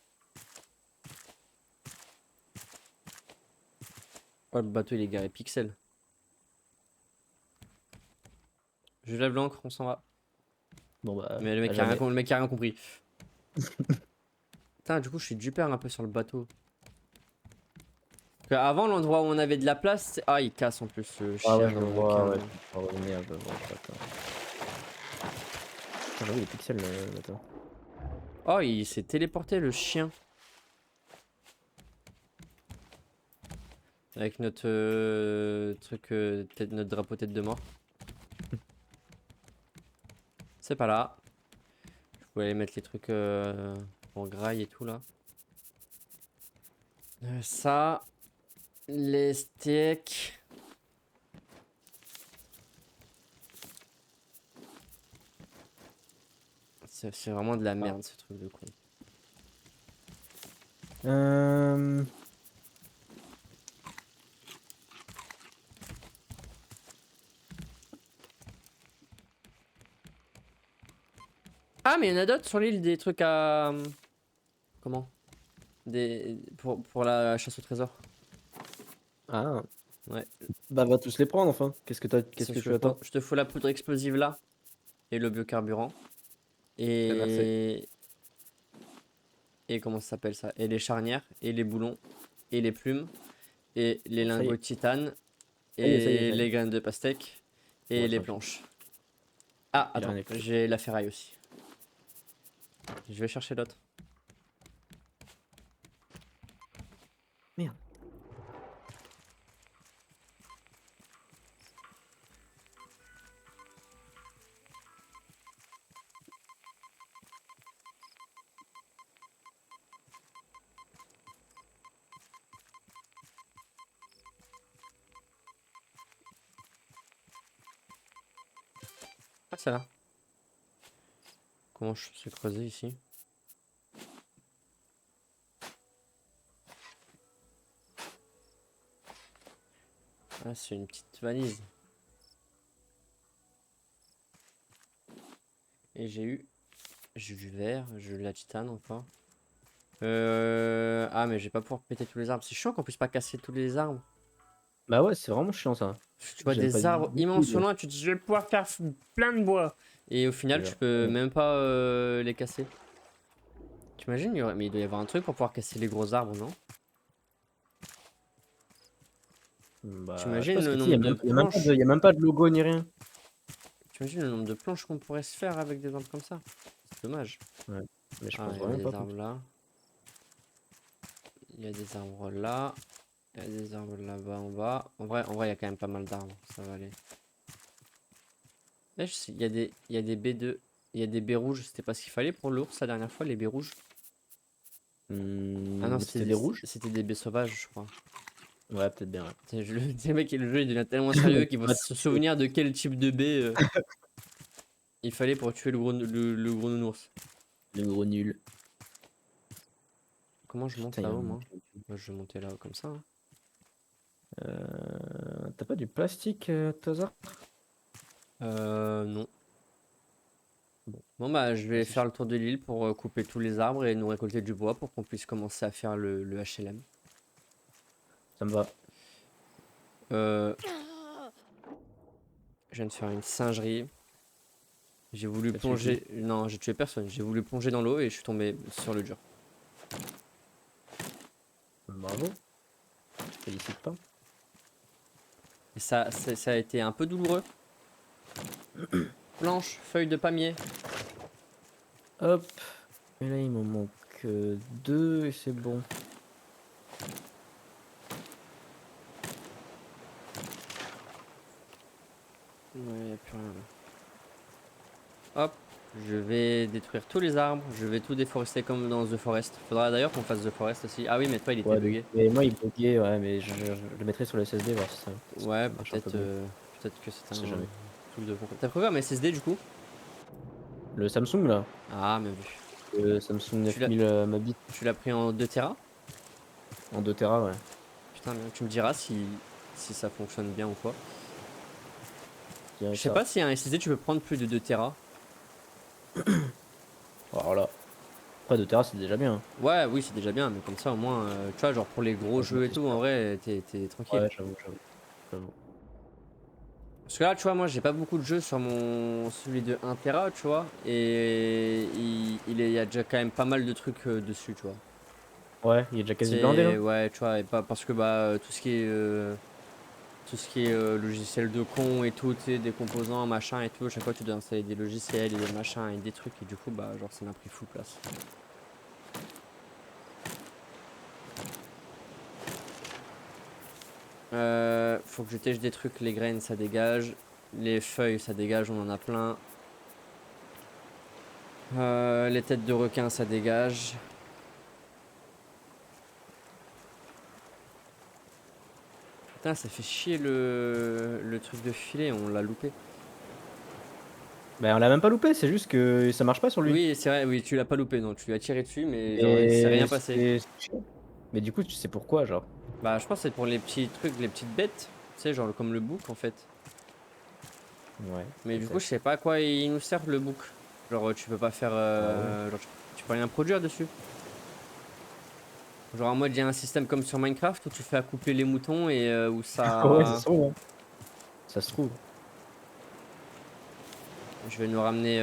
Oh, le bateau il est garé pixel. Je lève l'ancre, on s'en va. Bon bah, Mais à jamais. le mec a rien compris. Putain, du coup, je suis du père un peu sur le bateau. Parce que avant, l'endroit où on avait de la place, ah, il casse en plus ce Ah ouais, chien je de le vois, requin. ouais. Oh merde, je le vois, putain. Putain, j'avoue, les pixels, le bateau. Oh, il s'est téléporté le chien. Avec notre truc, notre drapeau tête de mort. C'est pas là. Je voulais aller mettre les trucs en graille et tout là. Ça, les steaks. C'est vraiment de la Ah. merde ce truc de con. Euh... Ah, mais il y en a d'autres sur l'île, des trucs à. Comment? Pour la chasse au trésor. Ah, Ouais. bah va tous les prendre enfin. C'est Qu'est-ce ce que que je tu veux attends? prendre. Je te fous la poudre explosive là. Et le biocarburant. Ah, merci. Et. Et comment ça s'appelle ça? Et les charnières. Et les boulons. Et les plumes. Et les Ça y lingots est, de titane. ça y est. Et les graines de pastèque. Bon, Et les tranquille. planches. Ah, Il a attends. rien écouté. J'ai la ferraille aussi. Je vais chercher l'autre. Merde. Ah, c'est là. Comment je suis creusé ici? Ah, c'est une petite valise. Et j'ai eu du verre, j'ai eu de la titane encore. Ah, mais je vais pas pouvoir péter tous les arbres. C'est chiant qu'on puisse pas casser tous les arbres. Bah ouais, c'est vraiment chiant ça. Tu vois J'aime pas des arbres du tout. immenses au loin, tu te dis je vais pouvoir faire plein de bois. Et au final, tu peux même pas les casser. T'imagines, mais il doit y avoir un truc pour pouvoir casser les gros arbres, non? Bah, je sais T'imagines pas ce le que tu sais, nombre de planches? y a même pas de logo ni rien. T'imagines le nombre de planches qu'on pourrait se faire avec des arbres comme ça? C'est dommage. Ouais, mais je Ah, pense il y a vraiment pas. des arbres là. Il y a des arbres là. Il y a des arbres là-bas en bas. En vrai, il y a quand même pas mal d'arbres. Ça va aller. Là, il y a des B2. Il y a des baies rouges, c'était pas ce qu'il fallait pour l'ours la dernière fois, les baies rouges. Ah non, C'était des rouges? c'était des baies sauvages, je crois. Ouais, peut-être bien, ouais. Le mec, le jeu il devient tellement sérieux qu'il faut Ouais, se souvenir de quel type de baie il fallait pour tuer le gros nounours. le gros nul. Comment je monte Putain, il y a là-haut, un moi? mec là-dessus. Moi, je vais monter là-haut comme ça, hein. T'as pas du plastique, tout hasard? Non. Bon, bah, je Ah, vais si, faire le tour de l'île pour couper tous les arbres et nous récolter du bois pour qu'on puisse commencer à faire le HLM. ça me va. Euh, je viens de faire une singerie. J'ai voulu T'as tué qui? plonger. Non, j'ai tué personne. J'ai voulu plonger dans l'eau et je suis tombé sur le dur. Bravo. Je te félicite pas. Et ça a été un peu douloureux. Planche, feuille de palmier. Hop. Et là, il m'en manque 2 et c'est bon. Ouais, y a plus rien là. Hop, je vais détruire tous les arbres. Je vais tout déforester comme dans The Forest. Faudra d'ailleurs qu'on fasse The Forest aussi. Ah oui, mais toi, il était Ouais, bugué. mais moi, il buguait, ouais, mais je le mettrai sur le SSD, voir si ça Ouais, marche un peu mieux. peut-être que c'était On sait un jamais. truc de. T'as pris quoi, mais SSD du coup? Le Samsung, là. Ah, bien vu. Le Samsung Tu l'as 9000 Mabit tu l'as pris en 2 Tera? en 2 Tera, ouais. Putain, bien. Tu me diras si ça fonctionne bien ou quoi. Je dirais Je sais ça. pas si un SSD tu peux prendre plus de 2 Tera. Alors là. Après, 2 Tera, c'est déjà bien. Ouais, oui, c'est déjà bien, mais comme ça au moins, tu vois, genre pour les gros Moi, je me jeux et teste tout, en pas. vrai, t'es tranquille. Ouais, j'avoue. Parce que là, tu vois, moi j'ai pas beaucoup de jeux sur celui de 1 Tera, tu vois, et il y a déjà quand même pas mal de trucs dessus, tu vois. Ouais, il est déjà quasi blindé, là. C'est, ouais, tu vois, et pas parce que bah tout ce qui est logiciel de con et tout, tu sais, des composants, machin et tout, à chaque fois tu dois installer des logiciels et des machins et des trucs, et du coup, bah, genre, ça m'a pris full place. Faut que je tèche des trucs, les graines ça dégage, les feuilles ça dégage, on en a plein. Les têtes de requin ça dégage. Putain, ça fait chier le truc de filet, on l'a loupé. Bah, on l'a même pas loupé, c'est juste que ça marche pas sur lui. Oui, c'est vrai, oui, tu l'as pas loupé, non, tu lui as tiré dessus, mais genre, il s'est Et rien passé. c'est chiant. Mais du coup, tu sais pourquoi, genre. Bah, je pense que c'est pour les petits trucs, les petites bêtes, tu sais, genre comme le bouc en fait. Ouais, Mais du coup, je peut-être. sais pas à quoi il nous sert le bouc. Genre, tu peux pas faire. Ah ouais. Genre, tu peux rien produire dessus. Genre, en mode, il y a un système comme sur Minecraft où tu fais accoupler les moutons et où Ouais, ça ça. se trouve, hein. Ça se trouve. Je vais nous ramener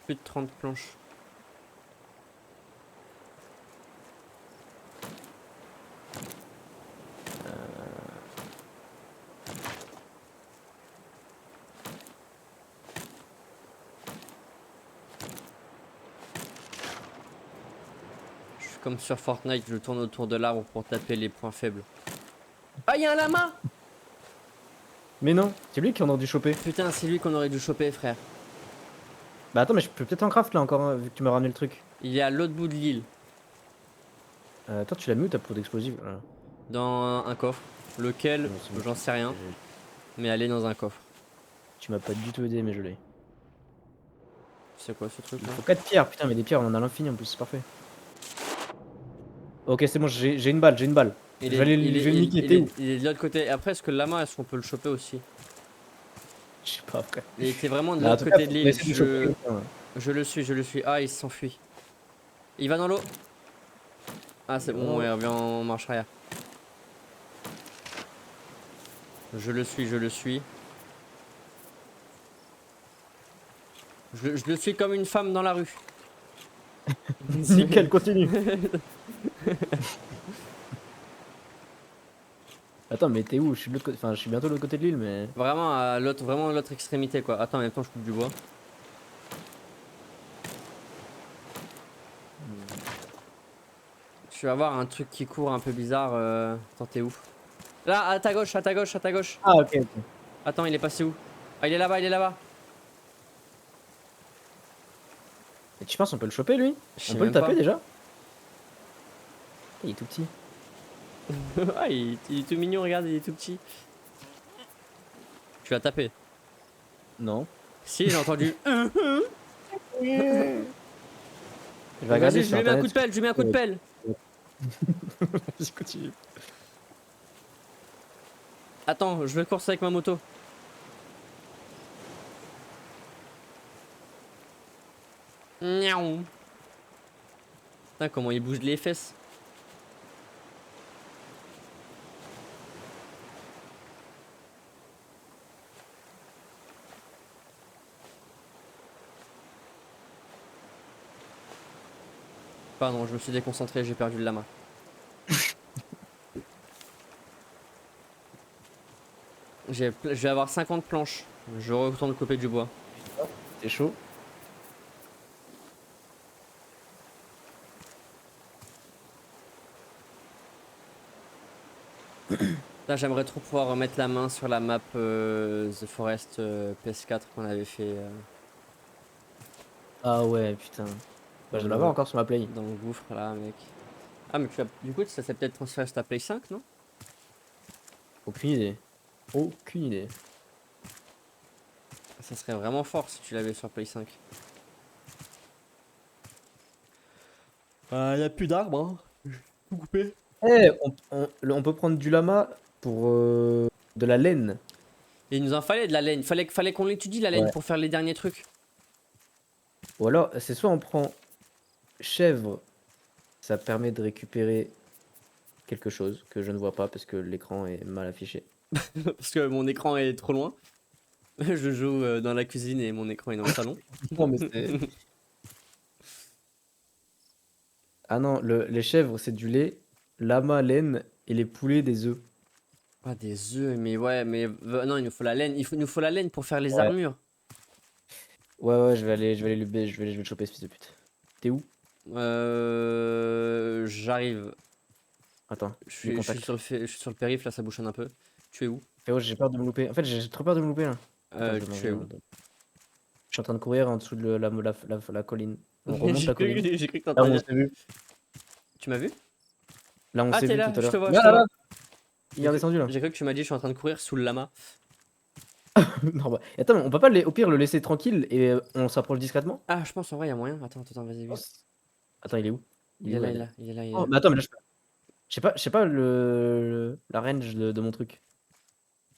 plus de 30 planches. Je suis comme sur Fortnite, je tourne autour de l'arbre pour taper les points faibles. Ah, il y a un lama! Mais non, c'est lui qui en a dû choper. Putain, c'est lui qu'on aurait dû choper, frère. Bah attends, mais je peux peut-être en craft là encore, hein, vu que tu m'as ramené le truc. Il est à l'autre bout de l'île, Toi, tu l'as mis ou t'as pour d'explosifs? Voilà. dans un coffre. Lequel, Non, c'est bon, j'en sais rien, j'ai- mais elle est dans un coffre. tu m'as pas du tout aidé, mais je l'ai. C'est quoi ce truc Il là? faut 4 pierres, putain, mais des pierres, on en a l'infini en plus, c'est parfait. Ok, c'est bon, j'ai une balle, j'ai une balle. Je vais aller, je vais le niquer, t'es où? Il est de l'autre côté. Après, est-ce que le lama, est-ce qu'on peut le choper aussi? Je sais pas, frère. Il était vraiment de Bah, en l'autre tout cas, côté faut de qu'on l'île. essaie de choper quelqu'un, ouais. Je le suis, je le suis. Ah, il s'enfuit. Il va dans l'eau. Ah, c'est Il va bon, dans ouais, l'eau. revient en marche arrière. Je le suis, je le suis. Je le suis comme une femme dans la rue. Nickel, continue. Attends, mais t'es où? Je suis de l'autre côté, enfin, je suis bientôt de l'autre côté de l'île, mais. Vraiment à l'autre, vraiment à l'autre extrémité, quoi. Attends, en même temps, je coupe du bois. Tu vas voir un truc qui court un peu bizarre. Attends, t'es où? Là, à ta gauche, à ta gauche, à ta gauche. Ah, ok, ok. Attends, il est passé où? Ah, il est là-bas, il est là-bas. Et tu penses on peut le choper lui? Je On sais peut le même taper pas. déjà? Il est tout petit. Ah, il est tout mignon, regarde, il est tout petit. Tu l'as tapé. Non. Si, j'ai entendu. Je vais regarder Vas-y, je sur lui mets un coup internet. de pelle, je lui mets un coup de pelle. Vas-y, continue. Attends, je vais courser avec ma moto. Miaou. Putain, comment il bouge les fesses. Pardon, je me suis déconcentré, j'ai perdu le lama. Je vais avoir 50 planches. Je retourne couper du bois. C'est chaud. Là, j'aimerais trop pouvoir remettre la main sur la map The Forest PS4 qu'on avait fait Ah ouais, putain. Bah, je dois l'avoir encore sur ma play. dans le gouffre là, mec. Ah, mais du coup, ça s'est peut-être transféré sur ta Play 5, non? Aucune idée. Aucune idée. Ça serait vraiment fort si tu l'avais sur Play 5. Y a plus d'arbres, hein. Tout coupé. Eh, on peut prendre du lama pour de la laine. Et il nous en fallait de la laine. Fallait qu'on l'étudie la laine Ouais. pour faire les derniers trucs. Ou alors, c'est soit on prend chèvre, ça permet de récupérer quelque chose que je ne vois pas parce que l'écran est mal affiché. Parce que mon écran est trop loin. Je joue dans la cuisine et mon écran est dans le salon. Non, mais c'est- Ah non, les chèvres, c'est du lait, lama, laine et les poulets, des œufs. Ah, des œufs, mais ouais, mais non, il nous faut la laine. Il nous faut la laine pour faire les Ouais. armures. Ouais, je vais le choper, ce fils de pute. T'es où? J'arrive. Attends, Je les suis contacts. sur je suis sur le périph', là, ça bouchonne un peu. Tu es où? Frérot, j'ai peur de me louper. En fait, j'ai trop peur de me louper là. Attends, je vais Tu manger es dans où? le dos. Je suis en train de courir en dessous de la colline. On remonte la colline. J'ai cru que Là où t'entendais. on s'est vu. Tu m'as vu? Là, on Ah, s'est t'es vu là, tout à je te l'heure. vois, je Là, te là, là. vois. Il est redescendu là. J'ai cru que tu m'as dit je suis en train de courir sous le lama. Non, bah. Attends, on peut pas au pire le laisser tranquille et on s'approche discrètement? Ah, je pense en vrai, il y a moyen. Attends, vas-y, Oh, vite. attends, il est où? Il est là, il est là, il est là, il est Oh, là. mais attends, mais là, je sais pas la range de mon truc.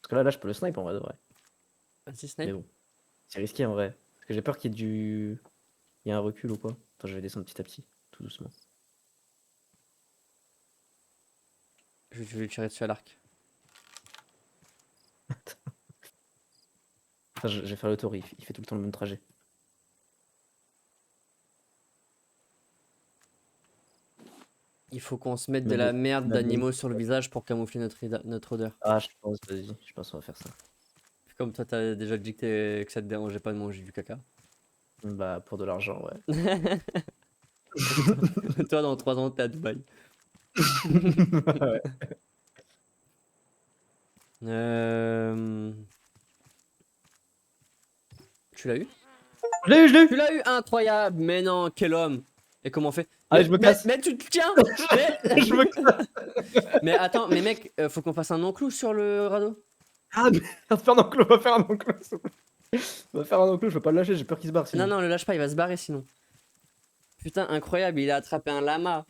Parce que là, je peux le snipe en vrai de vrai. Vas-y, Mais snipe. bon, c'est risqué en vrai. Parce que j'ai peur qu'il y ait il y a un recul ou quoi. Attends, je vais descendre petit à petit, tout doucement. Je vais lui tirer dessus à l'arc. Attends, je vais faire le tour, il fait tout le temps le même trajet. Il faut qu'on se mette de Mais la merde mais bon. d'animaux sur le visage pour camoufler notre odeur. Ah, je pense, vas-y, je pense qu'on va faire ça. Comme toi, t'as déjà dit que ça te dérangeait pas de manger du caca. Bah, pour de l'argent, ouais. Toi, dans 3 ans, t'es à Dubaï. Ouais. Euh... Tu l'as eu? Je l'ai eu, je l'ai eu! Tu l'as eu, incroyable! Mais non, quel homme! Et comment on fait? Allez, je me casse. Mais tu te tiens! mais... Je me casse! mais attends, mais mec, faut qu'on fasse un enclou sur le radeau? Ah, mais on va faire un enclos, on va faire un enclos. On va faire un enclos, je veux pas le lâcher, j'ai peur qu'il se barre sinon. Non, le lâche pas, il va se barrer sinon. Putain, incroyable, il a attrapé un lama.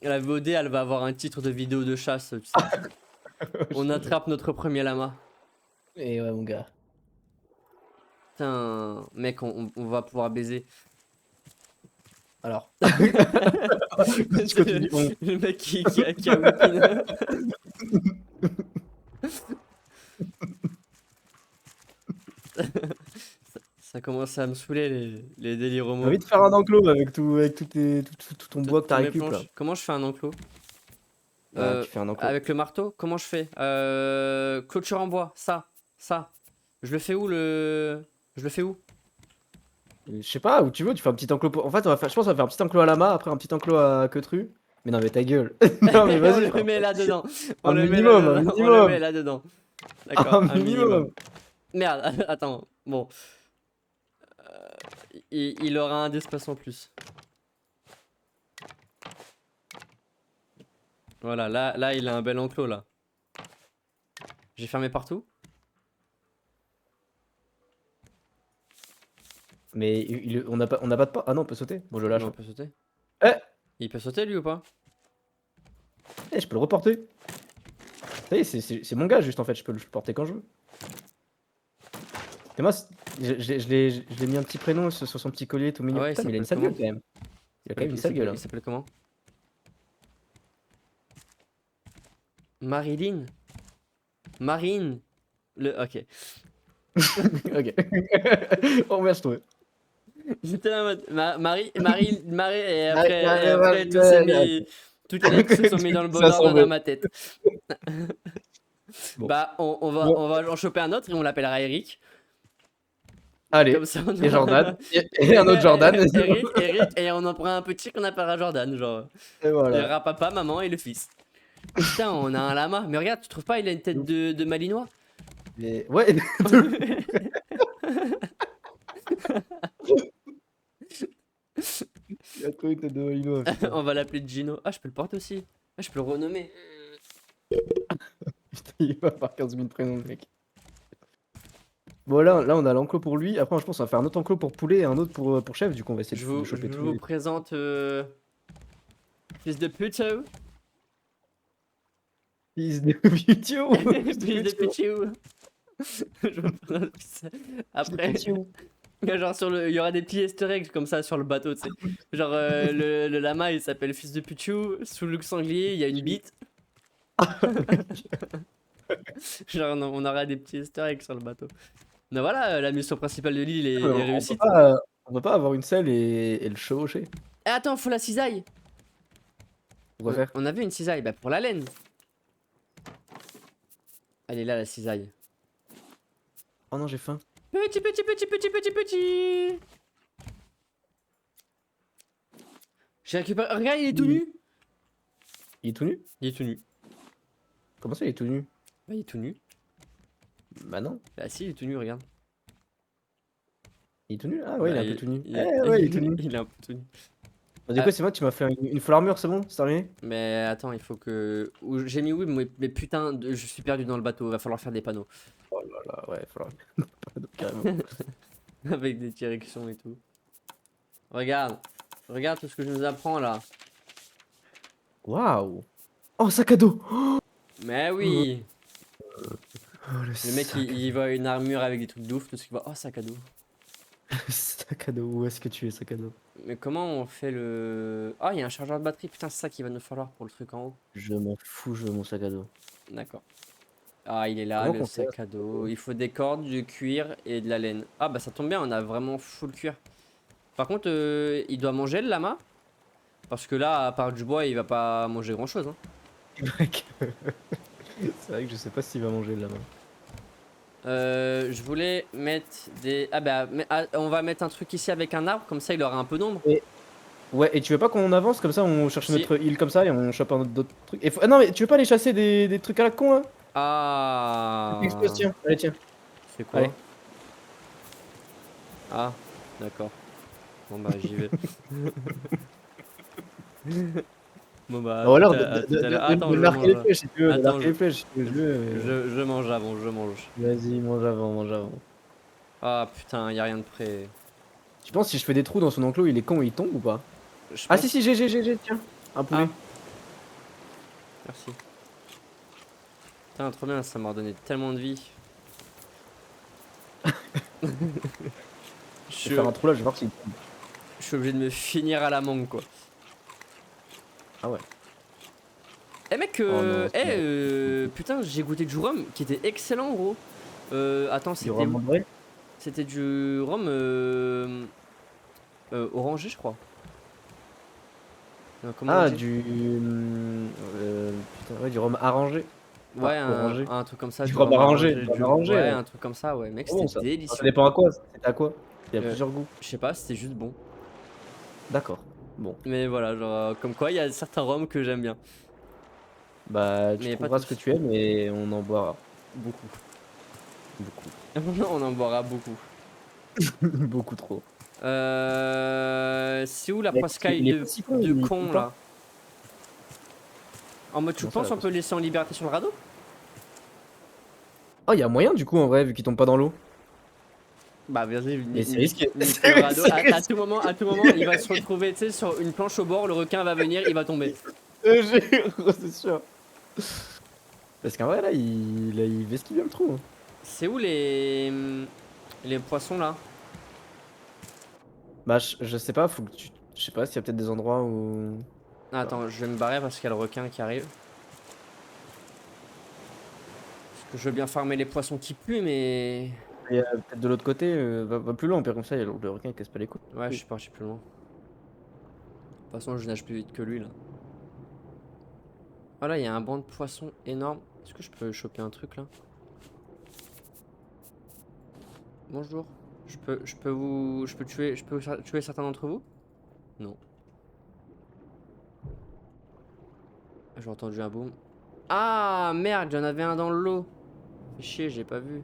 La VOD, elle va avoir un titre de vidéo de chasse, tu sais. On attrape notre premier lama. Et ouais, mon gars. Putain, mec, on va pouvoir baiser. Alors. C'est le mec qui a whipping. Ça commence à me saouler les délires J'ai homo. envie de faire un enclos avec tout ton bois que t'as Toutes mes récup là. planches. Comment je fais un enclos? Bah, tu fais un enclos. Avec le marteau, comment je fais? Clôture en bois, ça. Je le fais où le. Je le fais où? Je sais pas, où tu veux, tu fais un petit enclos. En fait, je pense qu'on va faire un petit enclos à lama, après un petit enclos à queutru. Mais non, mais ta gueule. Non, mais On vas-y. le met là-dedans. Un minimum, un On le minimum. met là-dedans. D'accord, Un un minimum. minimum. Merde, attends. Bon. il aura un d'espace en plus. Voilà, là, il a un bel enclos, là. J'ai fermé partout. Mais on n'a pas de pas. Ah non, on peut sauter. Bon, je lâche. Non, on peut sauter. Eh, Il peut sauter, lui, ou pas? je peux le reporter. Ça y est, c'est mon gars, juste en fait. Je peux le porter quand je veux. Et moi, je l'ai mis un petit prénom sur son petit collier tout mignon. Ah ouais, Putain, mais il a une s'appelle sale gueule comment? quand même. Il a quand même une Il sale gueule. s'appelle il s'appelle comment? Marilyn? Marine? Ok. Ok. On remercie toi. J'étais là en mode Marie, et après toutes les lettres se sont mis dans le bon Ça ordre semble. dans ma tête. Bon. Bah, Bon. on va en choper un autre et on l'appellera Eric. Allez. Comme ça, on Et aura- Jordan. Et un autre Jordan. Eric, et on en prend un petit qu'on appellera Jordan, genre. Et Il y voilà. aura papa, maman et le fils. Putain, on a un lama. Mais regarde, tu trouves pas, il a une tête de malinois? Mais ouais. Il a trouvé une tête de Malinois, putain. On va l'appeler Gino. Ah, je peux le porter aussi. Ah, je peux le renommer. Putain, il va faire 15 000 prénoms, le mec. Bon, là, on a l'enclos pour lui. Après, je pense qu'on va faire un autre enclos pour poulet et un autre pour chef. Du coup, on va essayer Je de vous, choper je tous vous les. présente fils de pute. Fils de Putio. Fils de pute. Je vous présente fils- Après, genre il y aura des petits easter eggs comme ça sur le bateau, tu sais. Genre le lama il s'appelle fils de Pichou, sous le sanglier il y a une bite. Genre on aura des petits easter eggs sur le bateau. Donc voilà, la mission principale de l'île est réussie. On peut pas avoir une selle et le chevaucher. Eh attends, faut la cisaille. Pourquoi faire? On avait une cisaille, bah pour la laine. Elle est là la cisaille. Oh non, j'ai faim. Petit. J'ai récupéré. Regarde, il est tout nu. Il est tout nu? Il est tout nu. Comment ça, il est tout nu? Bah il est tout nu. Bah non. Bah si, il est tout nu, regarde. Il est tout nu? Ah ouais, Bah, il est un peu tout nu. il- Ouais, il est tout nu. Il est un peu tout nu. Bah, du coup, c'est moi, tu m'as fait une full armure, c'est bon? C'est terminé? Mais attends, il faut que. J'ai mis oui, mais putain, je suis perdu dans le bateau. Va falloir faire des panneaux. Oh là là, ouais, faudra. Carrément. Avec des directions et tout. Regarde. Regarde tout ce que je nous apprends là. Waouh! Oh, sac à dos! Mais oui. Oh, Le mec, il voit une armure avec des trucs de ouf. Tout ce qu'il voit. Oh, sac à dos. Sac à dos, où est-ce que tu es, sac à dos? Mais comment on fait le. Ah, il y a un chargeur de batterie. Putain, c'est ça qu'il va nous falloir pour le truc en haut. Je m'en fous, je veux mon sac à dos. D'accord. Ah, il est là, Comment le qu'on fait? sac à dos. Il faut des cordes, du cuir et de la laine. Ah, bah ça tombe bien, on a vraiment full cuir. Par contre, il doit manger le lama. Parce que là, à part du bois, il va pas manger grand chose. Hein. C'est vrai que je sais pas s'il va manger là-bas. Je voulais mettre des. Ah, bah, on va mettre un truc ici avec un arbre, comme ça il aura un peu d'ombre. Ouais, et tu veux pas qu'on avance comme ça, on cherche Si. notre île comme ça et on chope un autre d'autres trucs. Ah non, mais tu veux pas aller chasser des trucs à la con là? Ah. Explose, tiens, allez, tiens. C'est quoi? Allez. Ah, d'accord. Bon bah j'y vais. Bon bah. Ou alors, à tout à l'heure. Attends, de je marquer les mange. flèches si tu veux, de Attends, marquer les flèches si tu veux. Je mange avant, je mange. Vas-y, mange avant, mange avant. Ah putain, y a rien de prêt. Tu penses si je fais des trous dans son enclos, il est con, il tombe ou pas? Je Ah pense- si, j'ai, tiens. Un poulet. Merci. Putain, trop bien, ça m'a redonné tellement de vie. Je Je vais faire un trou là, je vais voir s'il tombe. je suis obligé de me finir à la mangue quoi. Ah ouais. Eh mec, non, c'est putain, j'ai goûté du rhum qui était excellent gros. Attends, Du rhum en vrai? c'était du rhum orangé je crois. Comment on Ah, dit putain, ouais, du rhum arrangé. Ouais, orangé. un truc comme ça. Du rhum arrangé, du rhum arrangé, Ouais, ouais. un truc comme ça, ouais. Mec, Bon, c'était ça délicieux. dépend à quoi. C'était à quoi? Il y a Euh, plusieurs goûts. Je sais pas, c'était juste bon. D'accord. Bon. Mais voilà, genre, comme quoi, il y a certains rhums que j'aime bien. Bah, tu Mais pas trouveras ce que tous. tu aimes et on en boira Beaucoup. beaucoup. On en boira beaucoup. Beaucoup trop. C'est où la Mec, poiscaille il est pas si con, de il con tombe là? pas. En mode, tu Comment ça, penses la on peut poiscaille? laisser en liberté sur le radeau? Oh, il y a moyen du coup en vrai, vu qu'il tombe pas dans l'eau. Bah vas-y, Mais c'est risqué. nique le radeau. C'est À risqué. à tout moment, il va se retrouver, tu sais, sur une planche au bord, le requin va venir, il va tomber. Je te jure, c'est sûr. Parce qu'en vrai, là, il vesquille bien le trou, hein. C'est où les poissons là? Bah, je sais pas, faut que tu. Je sais pas s'il y a peut-être des endroits où. Ah, attends, je vais me barrer parce qu'il y a le requin qui arrive. Parce que je veux bien farmer les poissons qui puent, mais... Il y a peut-être de l'autre côté, va plus loin, pire comme ça, il y a le requin qui casse pas les couilles. Ouais, je suis parti plus loin. De toute façon, je nage plus vite que lui là. Ah là, il y a un banc de poissons énorme. Est-ce que je peux choper un truc là? Bonjour. Je peux tuer certains d'entre vous? Non. J'ai entendu un boom. Ah merde, j'en avais un dans l'eau. Fais chier, j'ai pas vu.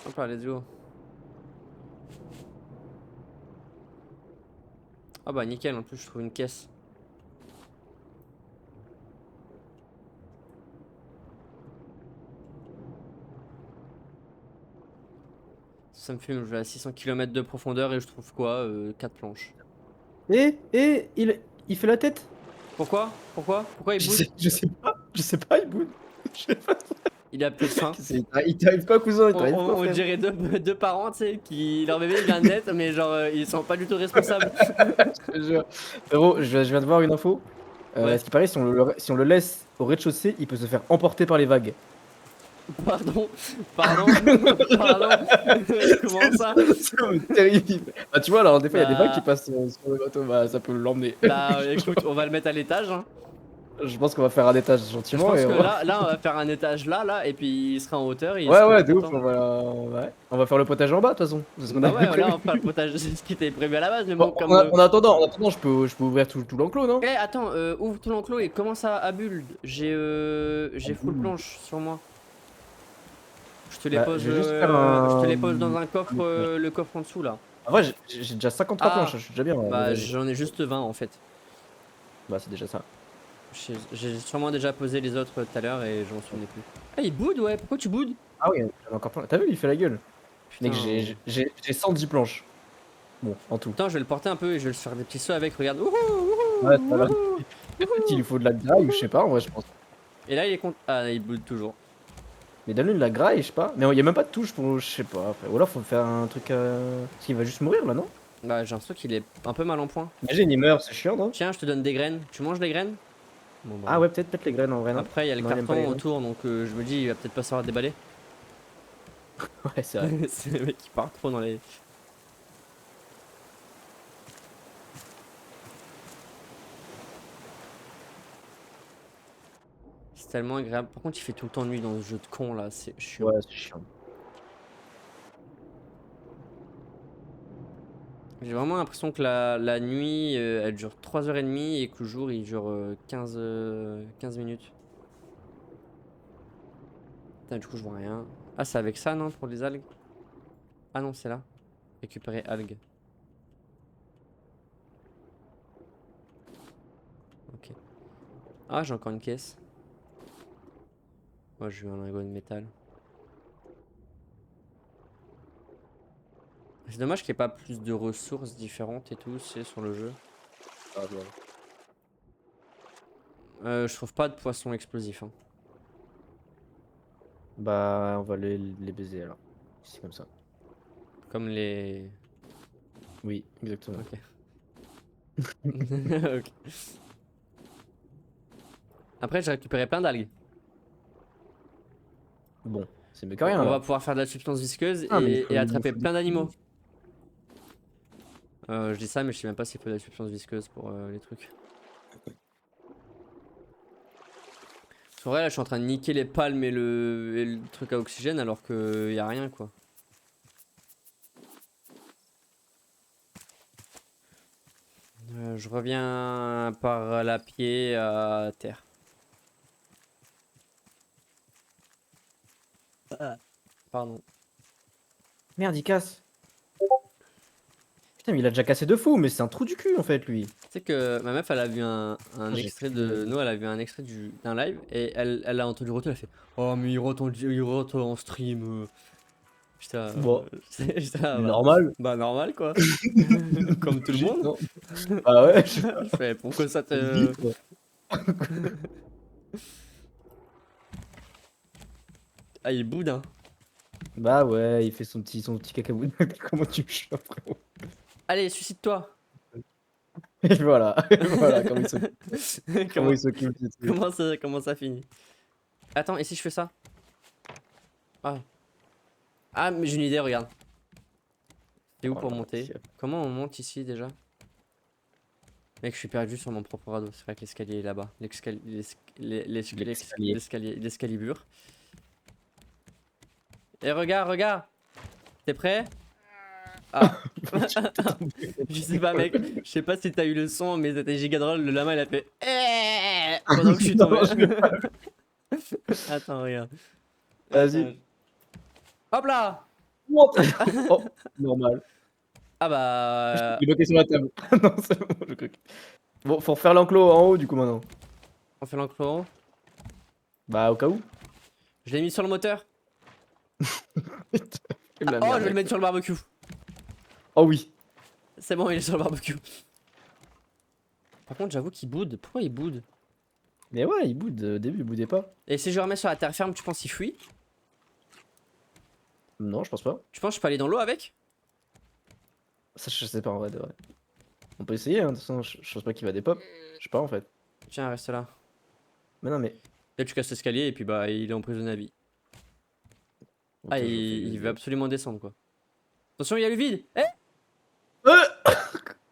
Hop là, let's go. Ah bah nickel, en plus je trouve une caisse. Ça me fume, je vais à 600 km de profondeur et je trouve quoi? 4 planches. Il fait la tête. Pourquoi? Pourquoi il boude? Je sais pas, il boude. Je sais pas. Il a peut-être faim. Il t'arrive pas, cousin, il t'arrive pas, On frère. dirait deux parents, tu sais, qui leur bébé il vient de naître, mais genre ils sont pas du tout responsables. Je te jure. Frérot, je viens de voir une info. À Ouais, ce qui paraît, si on le laisse au rez-de-chaussée, il peut se faire emporter par les vagues. pardon, pardon, pardon. Comment ça? C'est terrible. Bah, tu vois, alors, des fois, il y a des vagues qui Bah, passent sur le bateau, bah, ça peut l'emmener. bah écoute, on va le mettre à l'étage, hein. Je pense qu'on va faire un étage Je gentiment pense et que on va... là, on va faire un étage là, et puis il sera en hauteur et il Ouais, sera ouais, tout de ouf, content. on va faire le potage en bas, de toute façon. C'est ce qu'on Bah avait ouais, là prévu. on fera le potage, c'est ce qui était prévu à la base, mais Bon, bon, comme. en attendant, je peux ouvrir tout l'enclos, non? Eh, attends, ouvre tout l'enclos et commence à build. J'ai full planche sur moi. Bah, je vais juste faire Je te les un... pose dans un coffre, un étage. le coffre en dessous là. En vrai, j'ai déjà 53 planches, Ah, je suis déjà bien, mais bah vas-y. j'en ai juste 20 en fait. Bah, c'est déjà ça. J'ai sûrement déjà posé les autres tout à l'heure et j'en souvenais plus. Ah, il boude, ouais, pourquoi tu boudes? Ah oui, j'en ai encore plein. T'as vu, il fait la gueule. Mec, Putain. j'ai 110 planches. Bon, en tout. Putain, je vais le porter un peu et je vais le faire des petits sauts avec, regarde. Wouhou, Ouais, wouhou, ça va. wouhou, Peut-être qu'il wouhou. lui faut de la graille ou je sais pas, en vrai, je pense. Et là, il est content. Ah, il boude toujours. Mais donne-lui de la graille, je sais pas. Mais il y a même pas de touche pour. Je sais pas. Après. Ou alors faut faire un truc. Parce qu'il va juste mourir là, non? Bah, j'ai l'impression qu'il est un peu mal en point. Imagine, il meurt, c'est chiant, non? Tiens, je te donne des graines. Tu manges les graines? Bon, Ah bah. ouais, peut-être les graines en vrai, non? Après, il y a le Non, il aime pas les carton graines. autour, donc je me dis, il va peut-être pas savoir déballer. Ouais, c'est vrai. C'est le mec qui part trop dans les. C'est tellement agréable. Par contre, il fait tout le temps nuit dans ce jeu de con là, c'est chiant. Ouais, c'est chiant. J'ai vraiment l'impression que la nuit elle dure 3h30 et que le jour il dure 15 minutes. Putain, du coup, je vois rien. Ah, c'est avec ça, non, pour les algues? Ah non, c'est là. Récupérer algues. Ok. Ah, j'ai encore une caisse. Moi, j'ai eu un lingot de métal. C'est dommage qu'il n'y ait pas plus de ressources différentes et tout, c'est sur le jeu. Ah, ouais. Je trouve pas de poisson explosif, hein. Bah, on va les baiser alors. C'est comme ça. Comme les. Oui, exactement. Ok. Ok. Après, j'ai récupéré plein d'algues. Bon, c'est mieux que rien On va alors. pouvoir faire de la substance visqueuse Ah, mais et il nous attraper faut du plein d'animaux. coup. Je dis ça, mais je sais même pas s'il faut de la substance visqueuse pour les trucs. En vrai, là, je suis en train de niquer les palmes et le truc à oxygène alors que y a rien, quoi. Je reviens par la pied à terre. Pardon. Merde, il casse. Putain, mais il a déjà cassé 2 fois, mais c'est un trou du cul en fait, lui. Tu sais que ma meuf, elle a vu un Ah, j'ai extrait plus de. de- Nous, elle a vu un extrait d'un live et elle a entendu retour, elle a fait oh, mais il rentre en stream. J'étais là, Bon, j'étais là, normal. bah normal quoi. Comme tout le Logique, monde. non? Bah ouais, je Je fais pourquoi ça vite, te. quoi. Ah, il boude, hein. Bah ouais, il fait son petit cacabout. Comment tu me chopes, frérot? Allez, suicide-toi. Et voilà, voilà comment il s'occupe. Comment comment, il s'occupe du truc. comment ça finit? Attends, et si je fais ça? Ah. Ah, mais j'ai une idée, regarde. C'est où Oh pour là, monter? Comment on monte ici déjà? Mec, je suis perdu sur mon propre radeau. C'est vrai que l'escalier est là-bas. L'escalier. L'escalibur. Et regarde, regarde. T'es prêt? Ah. Je sais pas, mec. Je sais pas si t'as eu le son, mais c'était giga drôle. Le lama, il a fait pendant que je suis tombé. Non, je l'ai pas. Attends, regarde. Vas-y. Attends. Hop là! Monte. Oh, normal. Ah bah. J'ai bloqué sur la table. Non, c'est bon, je crois que- Bon, faut refaire l'enclos en haut du coup maintenant. On fait l'enclos. Bah au cas où. Je l'ai mis sur le moteur. Fais de Ah, la oh, merde, je vais le mec. mettre sur le barbecue. Oh oui. C'est bon, il est sur le barbecue. Par contre, j'avoue qu'il boude. Pourquoi il boude? Mais ouais, il boude au début, il boudait pas. Et si je le remets sur la terre ferme, tu penses qu'il fuit? Non, je pense pas. Tu penses que je peux aller dans l'eau avec? Ça, je sais pas en vrai de vrai. On peut essayer, hein. De toute façon, je pense pas qu'il va des pop. Je sais pas en fait. Tiens, reste là. Mais non, mais. Là, tu casses l'escalier et puis bah, il est emprisonné à vie. Ah, Attends, je fais il juste. veut absolument descendre quoi. Attention, il y a le vide! Eh!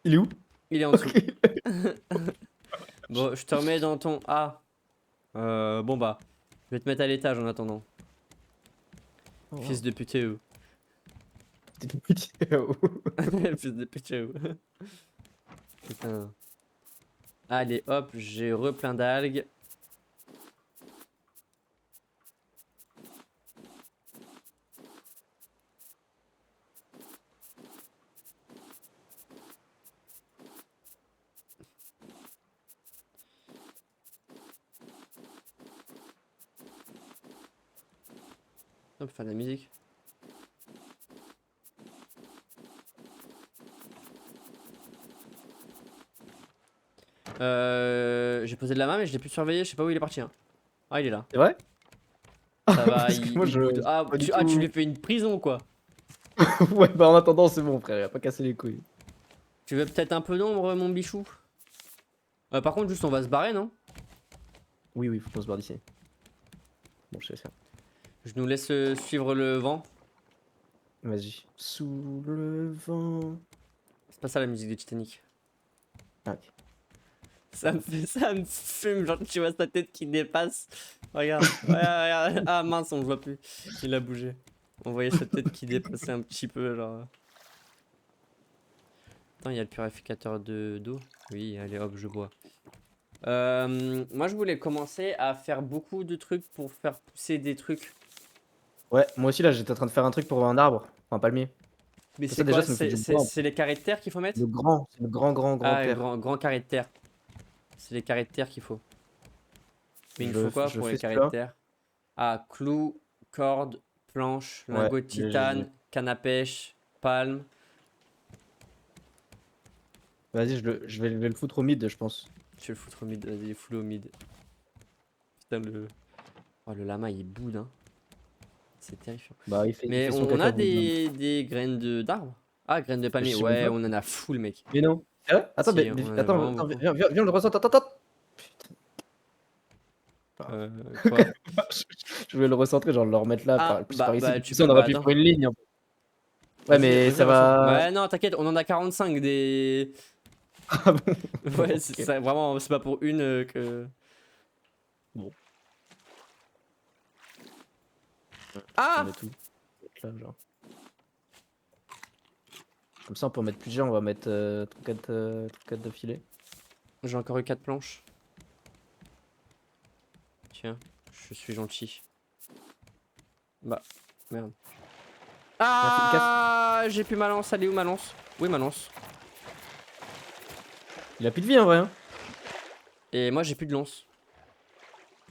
Il est où? Il est en dessous. Ok. Bon, je te remets dans ton. Ah! Bon bah, je vais te mettre à l'étage en attendant. Oh, wow. Fils de putain. T'es tout petit. Oh. Fils de putain. Putain. Allez, hop, j'ai plein d'algues. On peut faire de la musique. J'ai posé de la main, mais je l'ai plus surveillé. Je sais pas où il est parti. Hein. Ah, il est là. C'est vrai? Ça va, Parce que moi, il je. boude. Ah, Pas du tu tout. lui fais une prison quoi. Ouais, bah en attendant, c'est bon, frère. Il a pas cassé les couilles. Tu veux peut-être un peu d'ombre, mon bichou? Par contre, juste on va se barrer, non? Oui, oui, faut qu'on se barre d'ici. Bon, je sais faire. Je nous laisse suivre le vent. Vas-y. Sous le vent. C'est pas ça la musique de Titanic. Ah, ok. Ça me fume, genre tu vois sa tête qui dépasse. Regarde, regarde. Ah mince, on le voit plus. Il a bougé. On voyait sa tête qui dépassait un petit peu, genre. Attends, il y a le purificateur d'eau. Oui, allez hop, je bois. Moi, je voulais commencer à faire beaucoup de trucs pour faire pousser des trucs. Ouais, moi aussi, là, j'étais en train de faire un truc pour un arbre. Enfin, un palmier. Mais Ça, c'est déjà, quoi? ça me fait du bois. C'est les carrés de terre qu'il faut mettre? Le grand, c'est le grand Ah, terre. grand carré de terre. C'est les carrés de terre qu'il faut. Mais il Je, faut quoi je pour fais les carrés de celui-là. terre? Ah, clous, cordes, planches, Ouais, lingots de titane, canne à pêche, palme. vas-y, je vais le foutre au mid, je pense. Je vais le foutre au mid, vas-y, fous-le au mid. Putain, le. Oh, le lama, il boude, hein. C'est terrifiant. Bah, il Mais fait son on a caca bout de lame. des graines d'arbre. Ah, graines de Je palmier. sais même Ouais, pas. on en a full, mec. Mais non. C'est vrai? Attends, Si, on en a attends, vraiment attends, beaucoup. viens, on le ressent. Attends, attends. Quoi? Je vais le recentrer, genre le remettre là, Ah, plus par ici. bah, Comme tu ça, peux. on aurait Bah, pu attends. faire une ligne. Ouais, mais Vas-y, ça ressens. va. Bah, non, t'inquiète, on en a 45 des. Ah bon? Ouais, Bon, c'est ok. ça, vraiment, c'est pas pour une que. Bon, on Ah! met tout. Là, genre. Comme ça, on peut en mettre plusieurs. On va mettre 4 de filet. J'ai encore eu 4 planches. Tiens, je suis gentil. Bah, merde. Merci, il casse. Ah, j'ai plus ma lance. Elle est où ma lance? Oui, ma lance. Il a plus de vie en vrai. Hein. Et moi, j'ai plus de lance.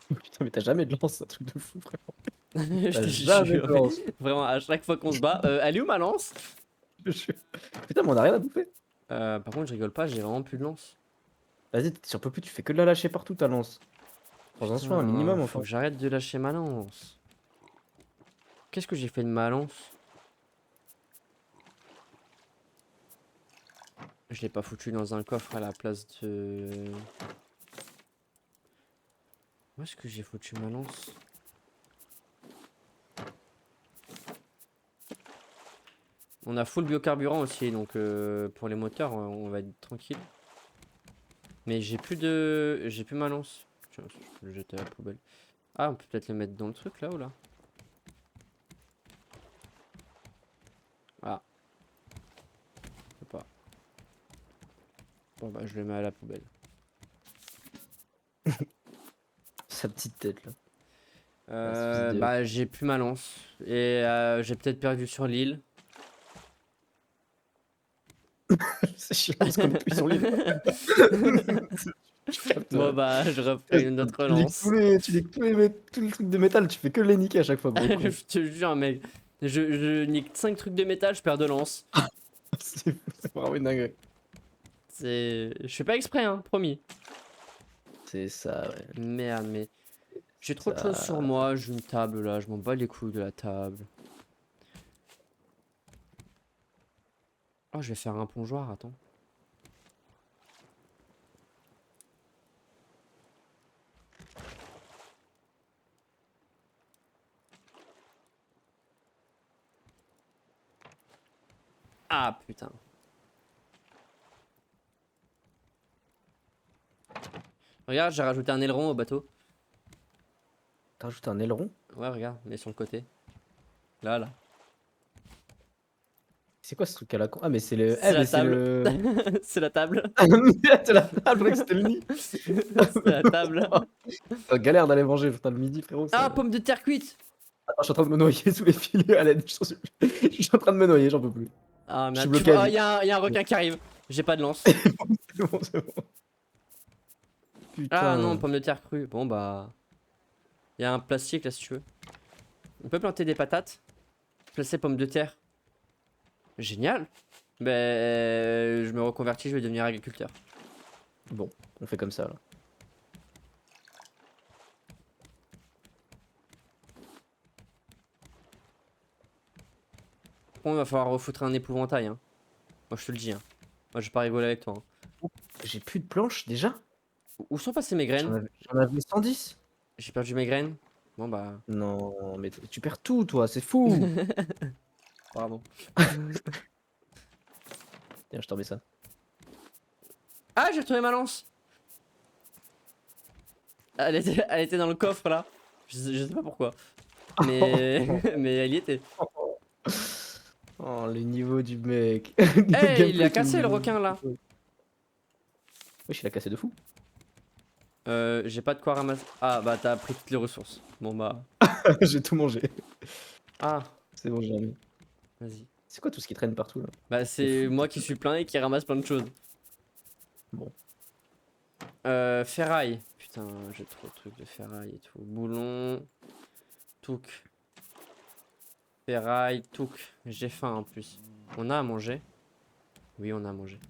Putain, mais t'as jamais de lance, c'est un truc de fou, vraiment. Je T'as te jamais jure, de mais lance. vraiment, à chaque fois qu'on se bat, elle est où ma lance? Je te jure. Putain, mais on a rien à bouffer. Par contre, je rigole pas, j'ai vraiment plus de lance. Vas-y, si on peut plus, tu fais que de la lâcher partout ta lance. Prends-en soin, un Putain, minimum faut enfin. que j'arrête de lâcher ma lance. Qu'est-ce que j'ai fait de ma lance? Je l'ai pas foutu dans un coffre à la place de... Où est-ce que j'ai foutu ma lance? On a full biocarburant aussi, donc pour les moteurs, on va être tranquille. Mais j'ai plus de... J'ai plus ma lance. Tiens, je peux le jeter à la poubelle. Ah, on peut peut-être le mettre dans le truc là ou là? Ah, je sais pas. Bon bah je le mets à la poubelle. Sa petite tête là. Ah, ce fils de... Bah j'ai plus ma lance. Et j'ai peut-être perdu sur l'île. C'est chiant parce qu'on est plus sur l'île. Bon bah je referai une autre lance. Tu niques tous les trucs de métal, tu fais que les niquer à chaque fois, gros con. Je te jure mec. Je nique 5 trucs de métal, je perds de lance. C'est fou, c'est vraiment une dinguerie. Je fais pas exprès hein, promis. C'est ça, ouais. Merde mais... J'ai trop de choses sur Ça... moi, j'ai une table là, je m'en bats les couilles de la table. Oh je vais faire un plongeoir, attends. Ah putain. Regarde, j'ai rajouté un aileron au bateau. T'as rajouté un aileron? Ouais, regarde, mais sur le côté. Là, là. C'est quoi ce truc à la con? Ah, mais c'est le... C'est Eh, la mais c'est table. le... C'est la table. Ah, c'est la table, je croyais que c'était le nid. C'est la table. Galère d'aller manger, putain, le midi, frérot. Ah, pomme de terre cuite. Attends, je suis en train de me noyer sous les filets à l'aide. Je suis en train de me noyer, j'en peux plus. Ah Je suis merde, tu bloqué vois, à ah, vie. y a un requin qui arrive. J'ai pas de lance. C'est bon, c'est bon. Ah non, Putain. pomme de terre crue. Bon bah... Y a un plastique là si tu veux. On peut planter des patates. Placer pommes de terre. Génial. Ben, je me reconvertis, je vais devenir agriculteur. Bon, on fait comme ça, là. Bon, il va falloir refoutre un épouvantail. Hein. Moi, je te le dis. Hein. Moi, je vais pas rigoler avec toi. Hein. J'ai plus de planches, déjà? Où sont passées mes graines? J'en avais 110. J'ai perdu mes graines. Bon, bah. Non, mais tu perds tout, toi, c'est fou. Pardon. Tiens, je t'en mets ça. Ah, j'ai retrouvé ma lance. Elle était dans le coffre là. Je sais pas pourquoi. Mais, mais elle y était. Oh, le niveau du mec. Eh, il a cassé le requin là. Wesh, il a cassé de fou. J'ai pas de quoi ramasser. Ah, bah t'as pris toutes les ressources. Bon, bah. J'ai tout mangé. Ah, C'est bon, j'ai remis. vas-y. C'est quoi tout ce qui traîne partout là? Bah, c'est fou. moi qui suis plein et qui ramasse plein de choses. Bon. Ferraille. Putain, j'ai trop de trucs de ferraille et tout. Boulon. Touk. Ferraille, touk. J'ai faim en plus. On a à manger? Oui, on a à manger.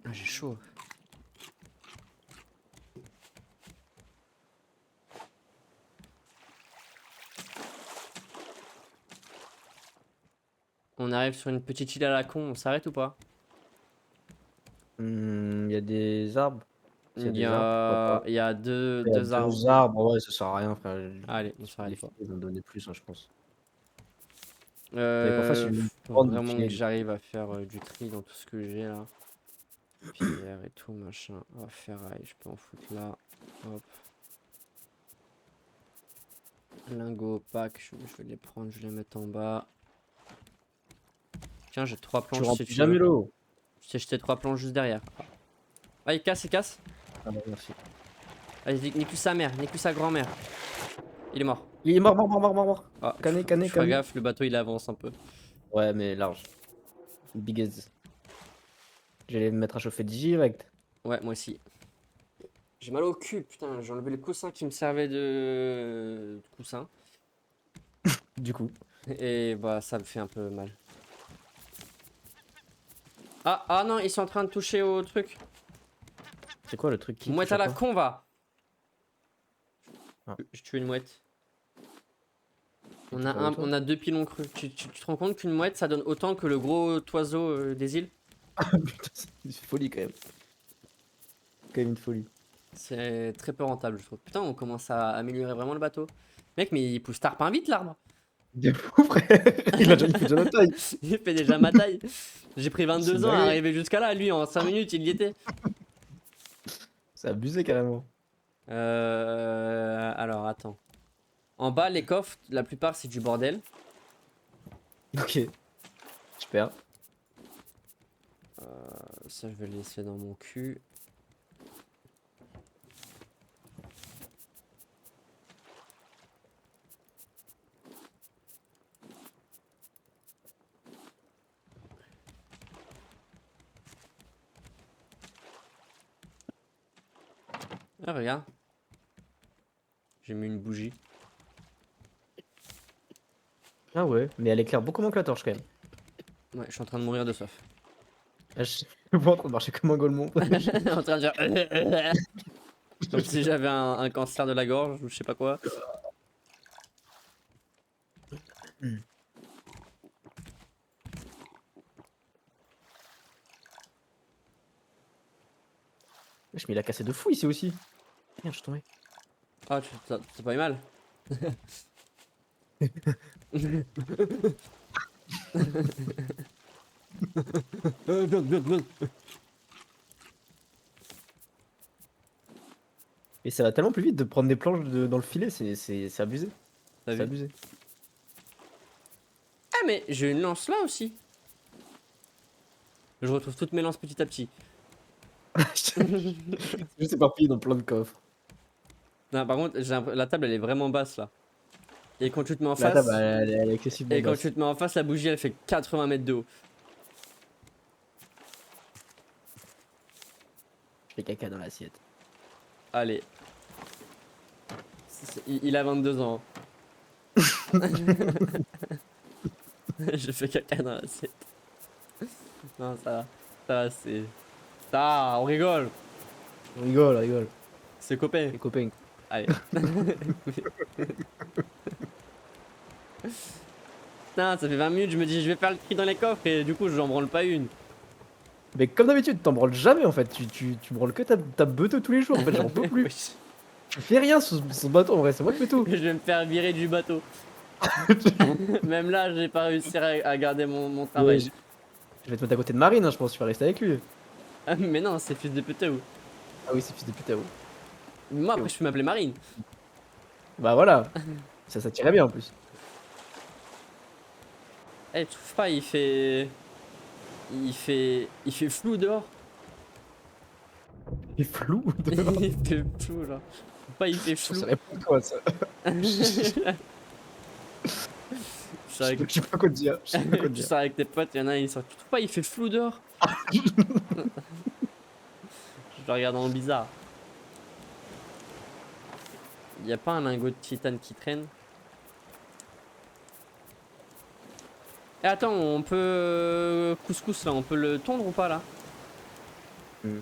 Ah, j'ai chaud. On arrive sur une petite île à la con, on s'arrête ou pas? Il y a des arbres. S'il y a Il y des arbres, pourquoi a, pas. il y a deux, Il y a deux arbres. deux arbres, ouais, ça sert à rien, frère. Allez, on Les s'arrête pas. filets vont donner plus, hein, je pense. Fallait qu'on fasse une Faut bande de vraiment que filets. j'arrive à faire du tri dans tout ce que j'ai là. Pierre et tout, machin. Ah, ferraille, je peux en foutre là. Hop. Lingots opaques, je vais les prendre, je vais les mettre en bas. Tiens, j'ai 3 Tu planches si remplis tu jamais veux. l'eau. Je t'ai jeté 3 planches juste derrière. Ah, il casse, il casse. Ah bah merci. Allez, nique sa mère, nique sa grand-mère. Il est mort. Il est mort, mort, mort, mort, mort, mort. Ah, Cané, je cané, ferai cané. gaffe, le bateau il avance un peu. Ouais, mais large. Big as. J'allais me mettre à chauffer direct. Ouais, moi aussi. J'ai mal au cul, putain, j'ai enlevé le coussin qui me servait de coussin. Du coup. Et bah, ça me fait un peu mal. Ah, ah non, ils sont en train de toucher au truc. C'est quoi le truc qui Mouette touche à à la quoi? con, va. Ah, Je tue une mouette. c'était pas le toit? On a 2 pilons crus. Tu te rends compte qu'une mouette, ça donne autant que le gros oiseau des îles? Putain, c'est une folie quand même. Quand même une folie. C'est très peu rentable, je trouve. Putain, on commence à améliorer vraiment le bateau. Mec, mais il pousse tarpin vite, l'arbre. De fou, frère. Il fait déjà notre taille. Il fait déjà ma taille. J'ai pris C'est 22 une ans à dinguerie. arriver jusqu'à là. Lui, en 5 minutes, il y était. C'est abusé carrément. Alors, attends. En bas, les coffres, la plupart, c'est du bordel. Ok. Super. Ça, je vais le laisser dans mon cul. Ah, regarde. J'ai mis une bougie. Ah ouais, mais elle éclaire beaucoup moins que la torche quand même. Ouais, je suis en train de mourir de soif. Ah, je suis pas en train de marcher comme un golemon. En train de faire. Comme si j'avais un cancer de la gorge ou je sais pas quoi. Wesh, mais il a cassé de fou ici aussi. Merde, je suis tombé. Ah, t'as pas eu mal? Et ça va tellement plus vite de prendre des planches dans le filet, c'est abusé. T'as C'est vu? abusé. Ah, mais j'ai une lance là aussi. Je retrouve toutes mes lances petit à petit. C'est juste éparpillé dans plein de coffres. Non, par contre, la table elle est vraiment basse là. Et quand tu te mets en La table, face, elle est excessivement et quand tu basse. te mets en face, la bougie elle fait 80 mètres de haut. Je fais caca dans l'assiette. Allez. Il a 22 ans. Je fais caca dans l'assiette. Non, ça va. Ça va, c'est. Ça va, on rigole. On rigole, on rigole. C'est copain. Les copains. Allez. Putain, ça fait 20 minutes, je me dis je vais faire le tri dans les coffres et du coup j'en branle pas une. Mais comme d'habitude, t'en branles jamais en fait. Tu branles que ta beute tous les jours. En fait, j'en peux plus. Wesh. Tu fais rien sur ce bateau en vrai, c'est moi qui fais tout. Je vais me faire virer du bateau. Même là, j'ai pas réussi à garder mon Ouais, travail. je vais te mettre à côté de Marine, hein, je pense que tu vas rester avec lui. Ah, mais non, c'est fils de pute ou. Ah oui, c'est fils de pute, oui. Moi après, je peux m'appeler Marine. Bah voilà. Ça tirait bien en plus. Eh, tu trouves pas, il fait. Il fait flou dehors. Il est flou dehors. Il fait flou, genre. Pas, il fait Ça flou. serait pour quoi ça? Je sors avec, Je sais pas quoi te dire. Je sais pas quoi te tu dire. sors avec tes potes, y'en a un, il sort. Tu trouves pas, il fait flou dehors. Je le regarde en bizarre. Y a pas un lingot de titane qui traîne? Eh, attends, on peut. Couscous là, on peut le tondre ou pas là?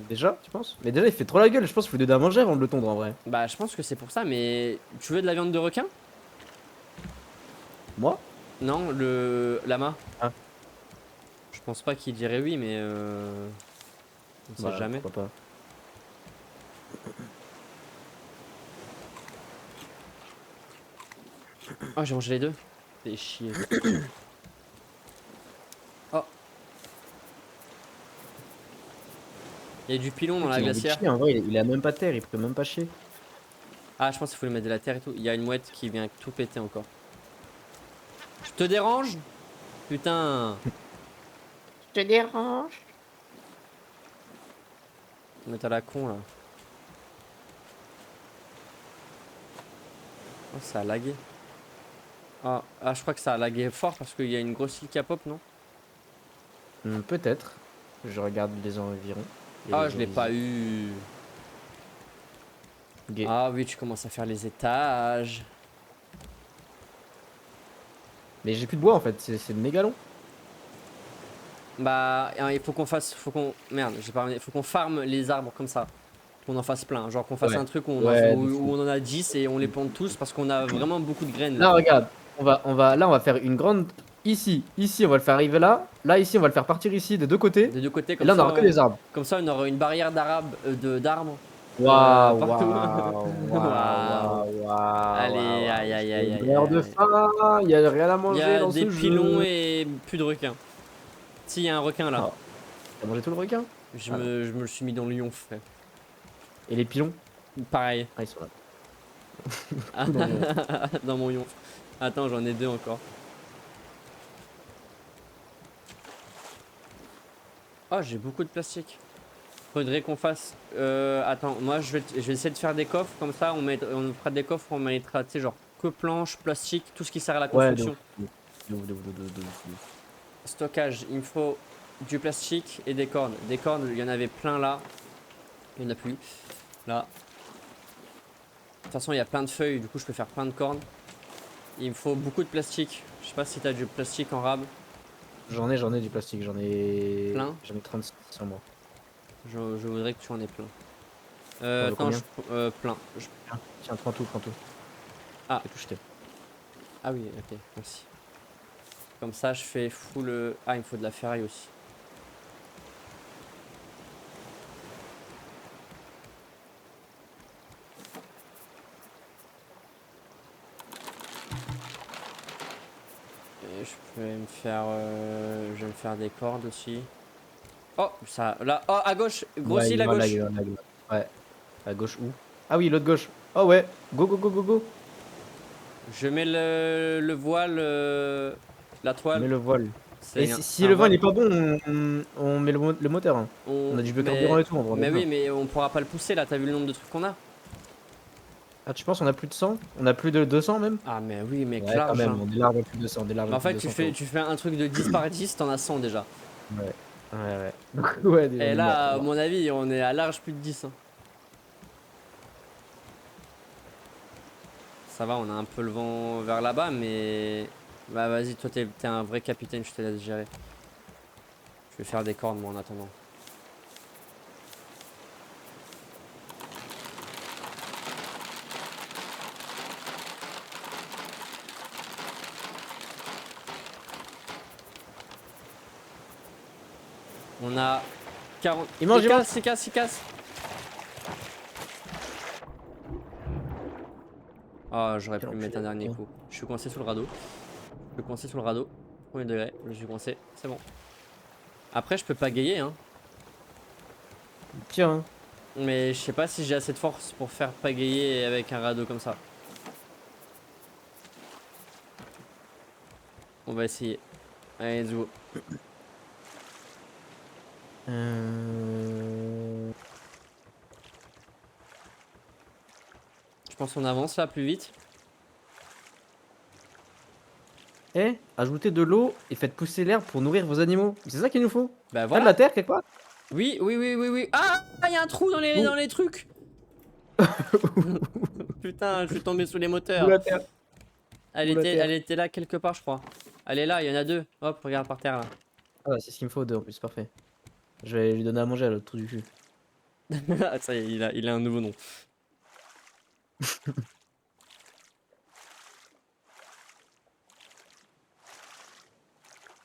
Déjà, tu penses? Mais déjà, il fait trop la gueule. Je pense qu'il faut lui donner à manger avant de le tondre en vrai. Bah, je pense que c'est pour ça, mais. Tu veux de la viande de requin? Moi? Non, le lama. Ah. Je pense pas qu'il dirait oui, mais on sait Bah, jamais. pourquoi pas. Oh, j'ai mangé les deux. T'es chier. Oh. Il y a du pilon dans la Il a envie de glacière. chier, en vrai, il a même pas terre, il peut même pas chier. Ah, je pense qu'il faut lui mettre de la terre et tout. Il y a une mouette qui vient tout péter encore. Je te dérange? Putain. Je te dérange. Mais t'as la con là. Oh, ça a lagué. Ah, je crois que ça a lagué fort parce qu'il y a une grosse île qui a pop, non? Peut-être. Je regarde les environs et Ah, les je l'ai pas horizons. eu. Gay. Ah oui, tu commences à faire les étages. Mais j'ai plus de bois en fait, c'est méga long. Bah, il faut qu'on fasse. Merde, j'ai pas. Il faut qu'on farme les arbres comme ça. Qu'on en fasse plein. Genre qu'on fasse Ouais. un truc où Ouais, de où fou. on en a 10 et on les plante tous parce qu'on a vraiment beaucoup de graines là. Là, regarde, là, on va faire une grande. Ici, on va le faire arriver là. Là, ici, on va le faire partir ici des deux côtés. Des deux côtés, Et là, on n'aura que des arbres. comme ça on aura une barrière d'arbres Waouh, partout. waouh, waouh, Waouh. waouh, waouh, waouh, Allez, aïe waouh. aïe aïe J'ai aïe meurt de aïe. faim. Il y a rien à Il y manger a dans des ce pilons jeu. et plus de requins. Si, il y a un requin là. Ah, t'as mangé tout le requin? Ah non. Je me le suis mis dans le lion, frère. Et les pilons? Pareil. Ah, ils sont là. Dans mon- Dans mon lion. Attends, j'en ai deux encore. Oh, j'ai beaucoup de plastique. Faudrait qu'on fasse. Attends, moi je vais essayer de faire des coffres comme ça. On fera des coffres, on mettra, tu sais, genre que planches, plastique, tout ce qui sert à la Ouais, de ouf. construction. De ouf, de ouf, de ouf, de ouf, de ouf, de ouf. Stockage, il me faut du plastique et des cordes. Des cordes, il y en avait plein là. Il n'y en a plus. Là. De toute façon, il y a plein de feuilles, du coup, je peux faire plein de cordes. Il me faut beaucoup de plastique. Je sais pas si t'as du plastique en rab. J'en ai du plastique, Plein. j'en ai 36 sur moi. Je voudrais que tu en aies plein. T'en veux Attends, combien? plein. Tiens, prends tout, prends tout. Ah, Et tout jeter. ah oui, ok, merci. Comme ça, je fais full. Ah, il me faut de la ferraille aussi. Et je vais me faire des cordes aussi. Oh, ça, là, oh, à gauche, Ouais, grossis il y la aura un lag, il gauche. y aura un lag, là. Ouais. À gauche où? Ah oui, l'autre gauche. Oh ouais. Go, go, go, go, go. Je mets le voile, la On toile. met le voile. Et C'est si un le voile voile. n'est pas bon, on met le moteur, hein. On a du biocarburant et tout, on va Mais bien. oui, mais on pourra pas le pousser là. T'as vu le nombre de trucs qu'on a? Ah, tu penses on a plus de 100? On a plus de 200 même? Ah, mais oui, mec, Ouais, quand large, même, hein. on est large à plus de 200, on est large Mais à en plus de fait, 200, frérot. tu fais un truc de 10 par 10, t'en as 100 déjà. Ouais, ouais, ouais. Donc, ouais, on Et est mort, on là, est à mort. mon avis, on est à large plus de 10, hein. Ça va, on a un peu le vent vers là-bas, mais. Bah, vas-y, toi, t'es un vrai capitaine, je te laisse gérer. Je vais faire des cordes, moi, en attendant. On a 40. Il mange, il mange. Il casse. Oh, j'aurais Quel pu mettre un enculé. dernier Tiens. coup. Je suis coincé sous le radeau. Je suis coincé sous le radeau. Premier degré, je suis coincé. C'est bon. Après, je peux pagayer, hein. Tiens. Mais je sais pas si j'ai assez de force pour faire pagayer avec un radeau comme ça. On va essayer. Allez, let's go. Euh... Je pense qu'on avance là plus vite. Eh, ajoutez de l'eau et faites pousser l'herbe pour nourrir vos animaux. C'est ça qu'il nous faut. Bah T'as de voilà. la terre quelque part? Oui, oui, oui, oui, oui. Ah, il y a un trou Où? dans les trucs. Putain, je suis tombé sous les Où moteurs. la terre? Où la terre? Elle était là quelque part, je crois. Elle est là, il y en a deux. Hop, regarde par terre là. Ah, c'est ce qu'il me faut deux en plus, parfait. Je vais lui donner à manger à l'autre trou du cul. Ah, ça y est, il a un nouveau nom.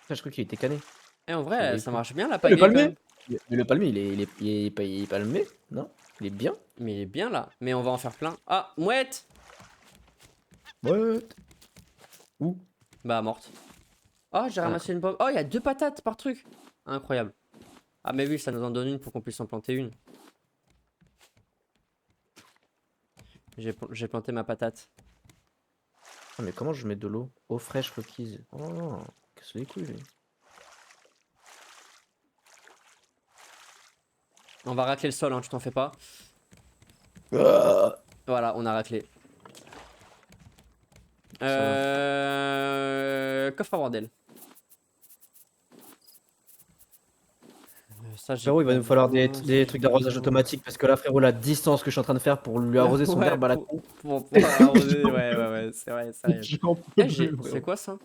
Ah, je crois qu'il était cané. Eh, en Je m'en vrai, bats les ça couilles. marche bien la Ah, le pagaie quand même. palmier! Mais le palmier, il est palmé, non? Il est bien? Mais il est bien là. Mais on va en faire plein. Ah, mouette! What? Où? Bah, morte. Oh, j'ai Ah, ramassé une pomme. Oh, il y a deux patates par truc. Incroyable. Ah, mais oui, ça nous en donne une pour qu'on puisse en planter une. J'ai planté ma patate. ah, mais comment je mets de l'eau? Eau fraîche requise. Oh, casse les couilles, lui. On va racler le sol, hein, tu t'en fais pas. Ah, Voilà, on a raclé. Coffre à bordel. Ça, j'ai Frérot, il va pas nous falloir besoin. Ça, des j'ai trucs pas d'arrosage besoin. automatique parce que là, frérot, la distance que je suis en train de faire pour lui arroser son Ouais, herbe à la con. pour arroser. Ouais, c'est vrai, c'est vrai. J'en peux Eh, plus, c'est frérot. quoi ça?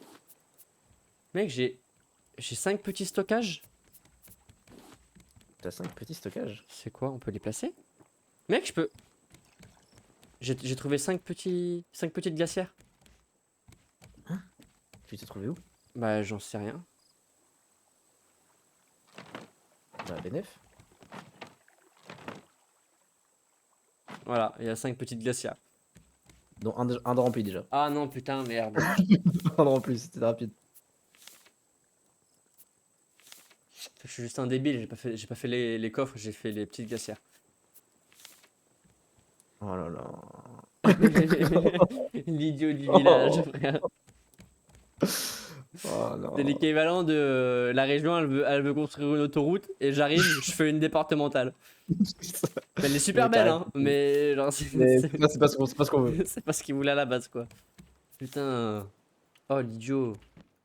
Mec, j'ai 5 petits stockages. T'as 5 petits stockages. C'est quoi? On peut les placer? Mec, je peux. J'ai trouvé 5 petites glacières. Tu t'es trouvé où? Bah, j'en sais rien. Bah, bénef. Voilà, il y a 5 petites glacières. Donc un de rempli déjà. Ah non, putain, merde. Un de rempli, c'était rapide. Je suis juste un débile, j'ai pas fait les coffres, j'ai fait les petites glacières. Oh là là. L'idiot du village, Oh, frère. oh C'est non. l'équivalent de la région, elle veut construire une autoroute et j'arrive, je fais une départementale. Elle est super Mais belle, carrément. hein, mais genre, Mais c'est pas ce qu'on veut. c'est pas ce qu'il voulait à la base, quoi. Putain. Oh, l'idiot.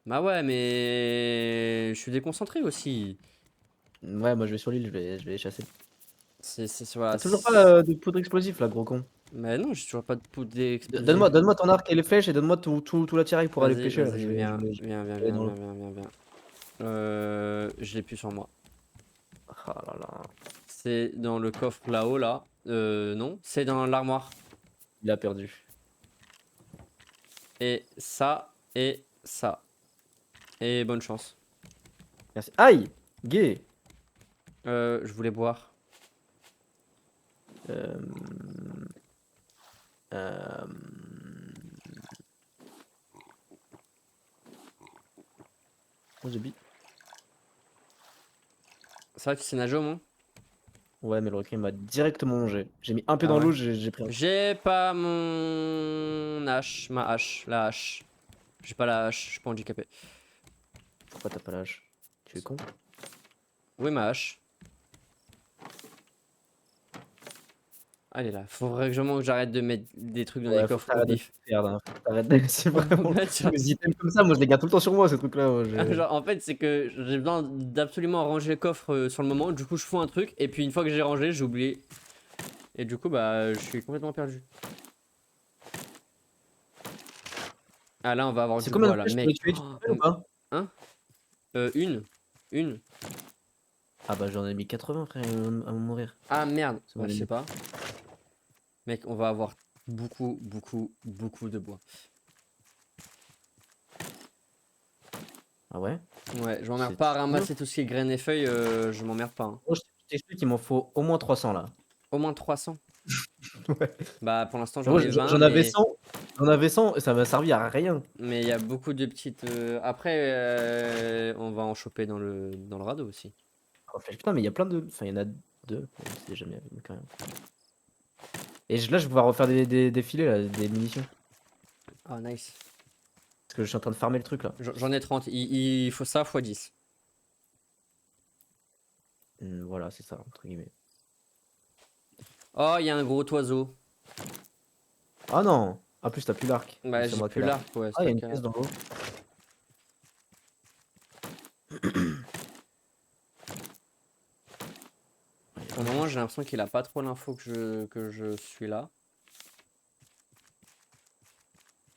Bah ouais, mais je suis déconcentré aussi. Ouais, moi je vais sur l'île, je vais les chasser. Voilà. T'as toujours pas de poudre explosive là, gros con. Mais non, j'ai toujours pas de poudre Donne-moi, explosive. donne-moi ton arc et les flèches et donne-moi tout l'attirail pour aller pêcher là. Vas-y, viens, viens, viens, Je vais viens, dans viens, l'eau. viens, viens, viens. Je l'ai plus sur moi. Ah là là. C'est dans le coffre là-haut, là. Non, c'est dans l'armoire. Il a perdu. Et ça, et ça. Et bonne chance. Merci. Aïe! Gay! Je voulais boire. Euh... Euh... Oh, j'ai bi. C'est vrai que tu sais nager au moins? Ouais, mais le requin m'a directement mangé. J'ai mis un pied Ah dans ouais. l'eau, j'ai pris un. J'ai pas ma hache, la hache. J'ai pas la hache, je suis pas handicapé. Pourquoi t'as pas l'âge? Tu es con? Oui, ma hache. Elle est là. Faudrait que j'arrête de mettre des trucs dans les Ouais, faut que coffres au t'arrêtes de te pif. perdre. Hein. Faut que t'arrêtes de... C'est vraiment. Genre, Les items comme ça, moi je les garde tout le temps sur moi, ces trucs-là. Moi, genre, en fait, c'est que j'ai besoin d'absolument ranger le coffre sur le moment. Du coup, je fous un truc. Et puis, une fois que j'ai rangé, j'ai oublié. Et du coup, bah, je suis complètement perdu. Ah, là, on va avoir C'est du combien bois, de là, flèches pour les mec. tuer? Tu te rappelles ou pas? Hein? Une. Une. Ah bah j'en ai mis 80, frère, à mourir. Ah, merde. C'est Bah, mon je sais limite. pas. Mec, on va avoir beaucoup de bois. Ah ouais? Ouais, je m'emmerde C'est pas à bien. ramasser tout ce qui est graines et feuilles, je m'emmerde pas, hein. Moi, je t'explique qu'il m'en faut au moins 300 là. Au moins 300. Ouais. Bah, pour l'instant, j'en Moi, ai 20, j'en avais 100. J'en avais 100 et ça m'a servi à rien. mais il y a beaucoup de petites. Après, on va en choper dans le radeau aussi. Oh, putain, mais il y a plein de. Enfin, il y en a deux. C'est déjà bien, mais quand même. Et là, je vais pouvoir refaire des filets, là, des munitions. Ah, nice. Parce que je suis en train de farmer le truc là. J'en ai 30. Il faut ça x 10. Voilà, c'est ça, entre guillemets. Oh, il y a un gros oiseau. Ah non! En plus, t'as plus l'arc. Bah, C'est j'ai moi qui plus ai l'arc. l'arc, ouais. Ah, C'est il y a toi une qui as pièce l'arc. dans l'eau. Pour le moment, j'ai l'impression qu'il a pas trop l'info que je suis là.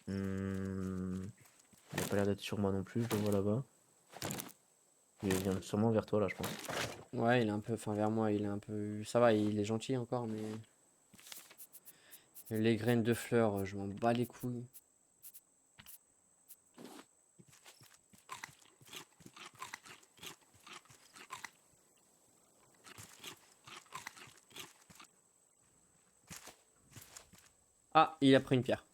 Il a pas l'air d'être sur moi non plus, je le vois là-bas. Il vient sûrement vers toi là, je pense. Ouais, il est un peu. Enfin, vers moi, il est un peu. Ça va, il est gentil encore, mais. Les graines de fleurs, je m'en bats les couilles. Ah, il a pris une pierre.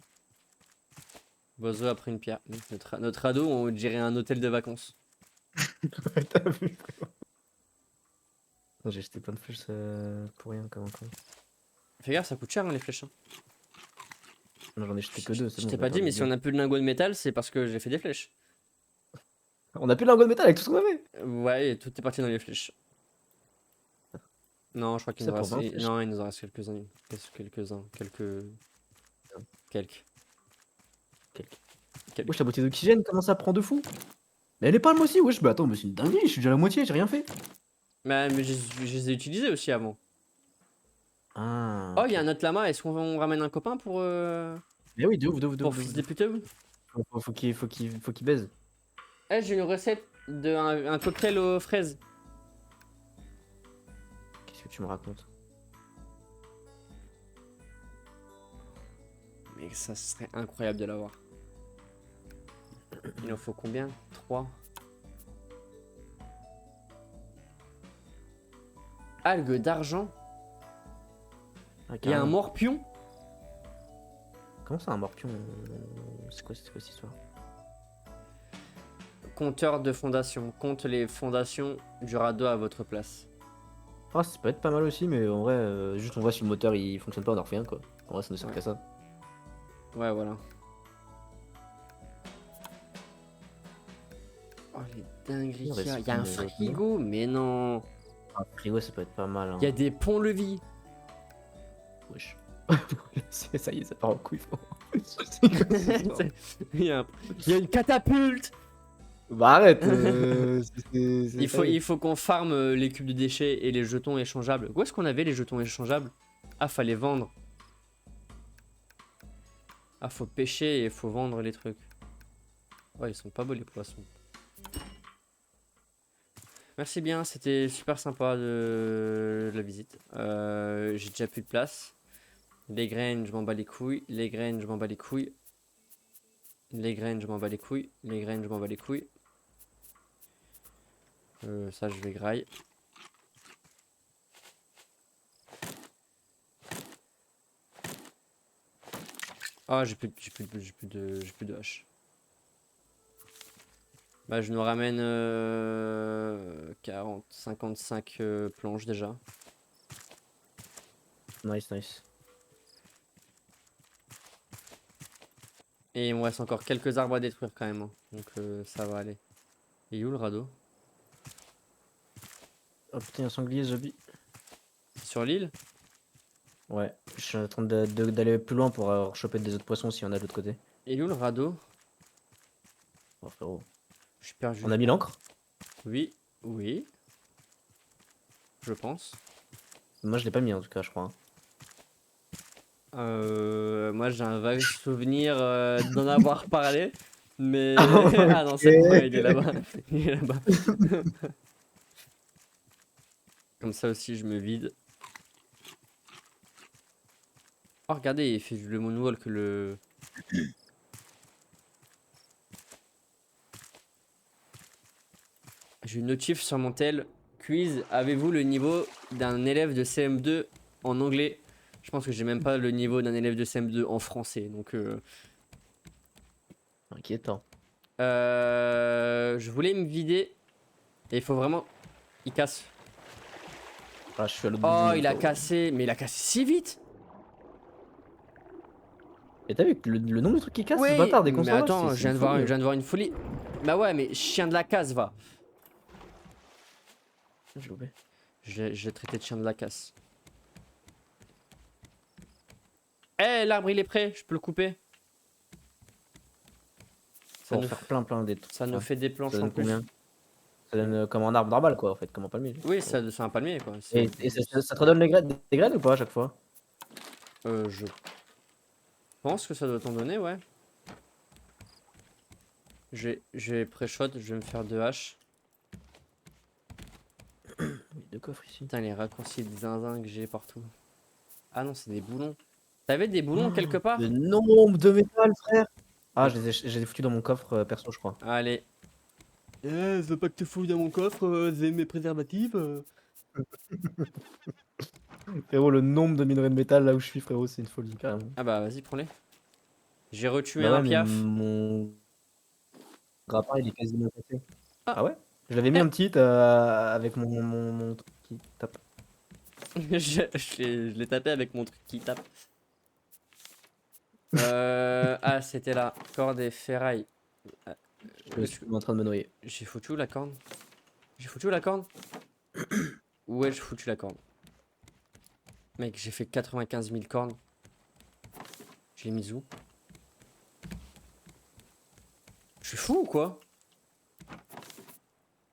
Bozo a pris une pierre. Notre radeau, on dirait un hôtel de vacances. Ouais, t'as vu? J'ai jeté plein de flèches pour rien comme un con. Fais gaffe, ça coûte cher, hein, les flèches, hein. Non, j'en ai jeté que deux, c'est Je bon, t'ai je vais pas dit, faire mais du si bien. on a plus de lingots de métal, c'est parce que j'ai fait des flèches. On a plus de lingots de métal avec tout ce qu'on avait! Ouais, et tout est parti dans les flèches. Non, je crois qu'il Ça nous pour reste. 20 flèches. Non, il nous en reste quelques-uns. Quelques. Quelques. Quelques. Wesh, la bouteille d'oxygène, comment ça prend de fou? Mais elle est pas moi aussi, wesh. Bah attends, mais c'est une dinguerie, je suis déjà à la moitié, j'ai rien fait. Mais je les ai utilisés aussi avant. Ah, Oh, il y ok. a un autre lama. Est-ce qu'on ramène un copain Mais oui, de ouf, de ouf, de pour ouf, de fils ouf. de pute? Faut qu'il baise. Eh, j'ai une recette un cocktail aux fraises. Qu'est-ce que tu me racontes? Mais ça serait incroyable de l'avoir. Il en faut combien? 3. Algues d'argent. Ah, Il y a un carrément. morpion. Comment ça, un morpion? C'est quoi cette histoire? Compteur de fondation. Compte les fondations du radeau à votre place. Ah, ça peut être pas mal aussi, mais en vrai, juste on voit si le moteur il fonctionne pas, on en refait un quoi. En vrai, ça ne sert Ouais. qu'à ça. Ouais, voilà. Oh, les dingueries Il qu'il y a. reste Il y a un une- frigo, mais non. Un frigo, ça peut être pas mal. Hein. Il y a des ponts-levis. Wesh. Ça y est, ça part en couille, frérot. Il y a une catapulte. Bah arrête Il faut qu'on farme les cubes de déchets et les jetons échangeables. Où est-ce qu'on avait les jetons échangeables? Ah, fallait vendre. Ah, faut pêcher et faut vendre les trucs. Oh, ils sont pas beaux les poissons. Merci bien, c'était super sympa de la visite. J'ai déjà plus de place. Les graines, je m'en bats les couilles. Les graines, je m'en bats les couilles. Les graines, je m'en bats les couilles. Les graines, je m'en bats les couilles. Ça, je vais graille. Ah, j'ai plus de hache. Bah, je nous ramène 40, 55 planches déjà. Nice, nice. Et il me reste encore quelques arbres à détruire quand même, hein. Donc ça va aller. Et où le radeau? Oh putain, un sanglier zombie. C'est sur l'île? Ouais, je suis en train d'aller plus loin pour choper des autres poissons s'il y en a de l'autre côté. Et où le radeau? Oh frérot. Je suis perdu. On a mis l'ancre? Oui, oui, je pense. Moi je l'ai pas mis en tout cas, je crois. Hein. Moi j'ai un vague souvenir d'en avoir parlé. Mais. Ok. Ah non, c'est bon, il est là-bas. Il est là-bas. Comme ça aussi, je me vide. Oh, regardez, il fait le moonwalk, le. J'ai une notif sur mon tel. Quiz, avez-vous le niveau d'un élève de CM2 en anglais? Je pense que j'ai même pas le niveau d'un élève de CM2 en français. Donc, Inquiétant. je voulais me vider. Et il faut vraiment. Il casse. Ah, je suis à l'autre bout du Oh, monde. il a Frérot. cassé. Mais il a cassé si vite! Et t'as vu que le nombre de trucs qui cassent, ce Oui, bâtard, dès qu'on mais s'en va, attends, c'est je viens une de voir, folie. je viens de voir une folie. Bah ouais, mais chien de la casse, va. J'ai loupé. Je l'ai traité de chien de la casse. Eh, l'arbre il est prêt, je peux le couper. Ça Pour nous, faire plein des trucs. ça nous fait des Ça planches en donne plus. combien? Ça donne comme un arbre normal quoi, en fait, comme un palmier. Oui, c'est un palmier quoi. Et ça te redonne des graines ou pas à chaque fois? Je pense que ça doit t'en donner, ouais. J'ai pré-shot, je vais me faire 2 haches. Oui, deux coffres ici. Putain, les raccourcis de zinzin que j'ai partout. Ah non, c'est des boulons. T'avais des boulons quelque part? Le nombre de métal, frère! Ah, Attends. je les ai foutus dans mon coffre perso, je crois. Allez. Eh, je veux pas que tu fouilles dans mon coffre, c'est mes préservatifs. Frérot, le nombre de minerais de métal là où je suis, frérot, c'est une folie, carrément. Ah bah vas-y, prends-les. J'ai retué Bah un ouais, mais piaf. mon grappin, il est quasiment cassé. Ah. Ah ouais? Je l'avais mis Eh. un petit avec mon truc qui tape. Je l'ai tapé avec mon truc qui tape. Ah, c'était là. Corde et ferraille. Ah, Je suis en train de me noyer. j'ai foutu où la corne? J'ai foutu où la corne? Où ai-je foutu la corne? Mec, j'ai fait 95 000 cornes. Je l'ai mise où? suis fou ou quoi?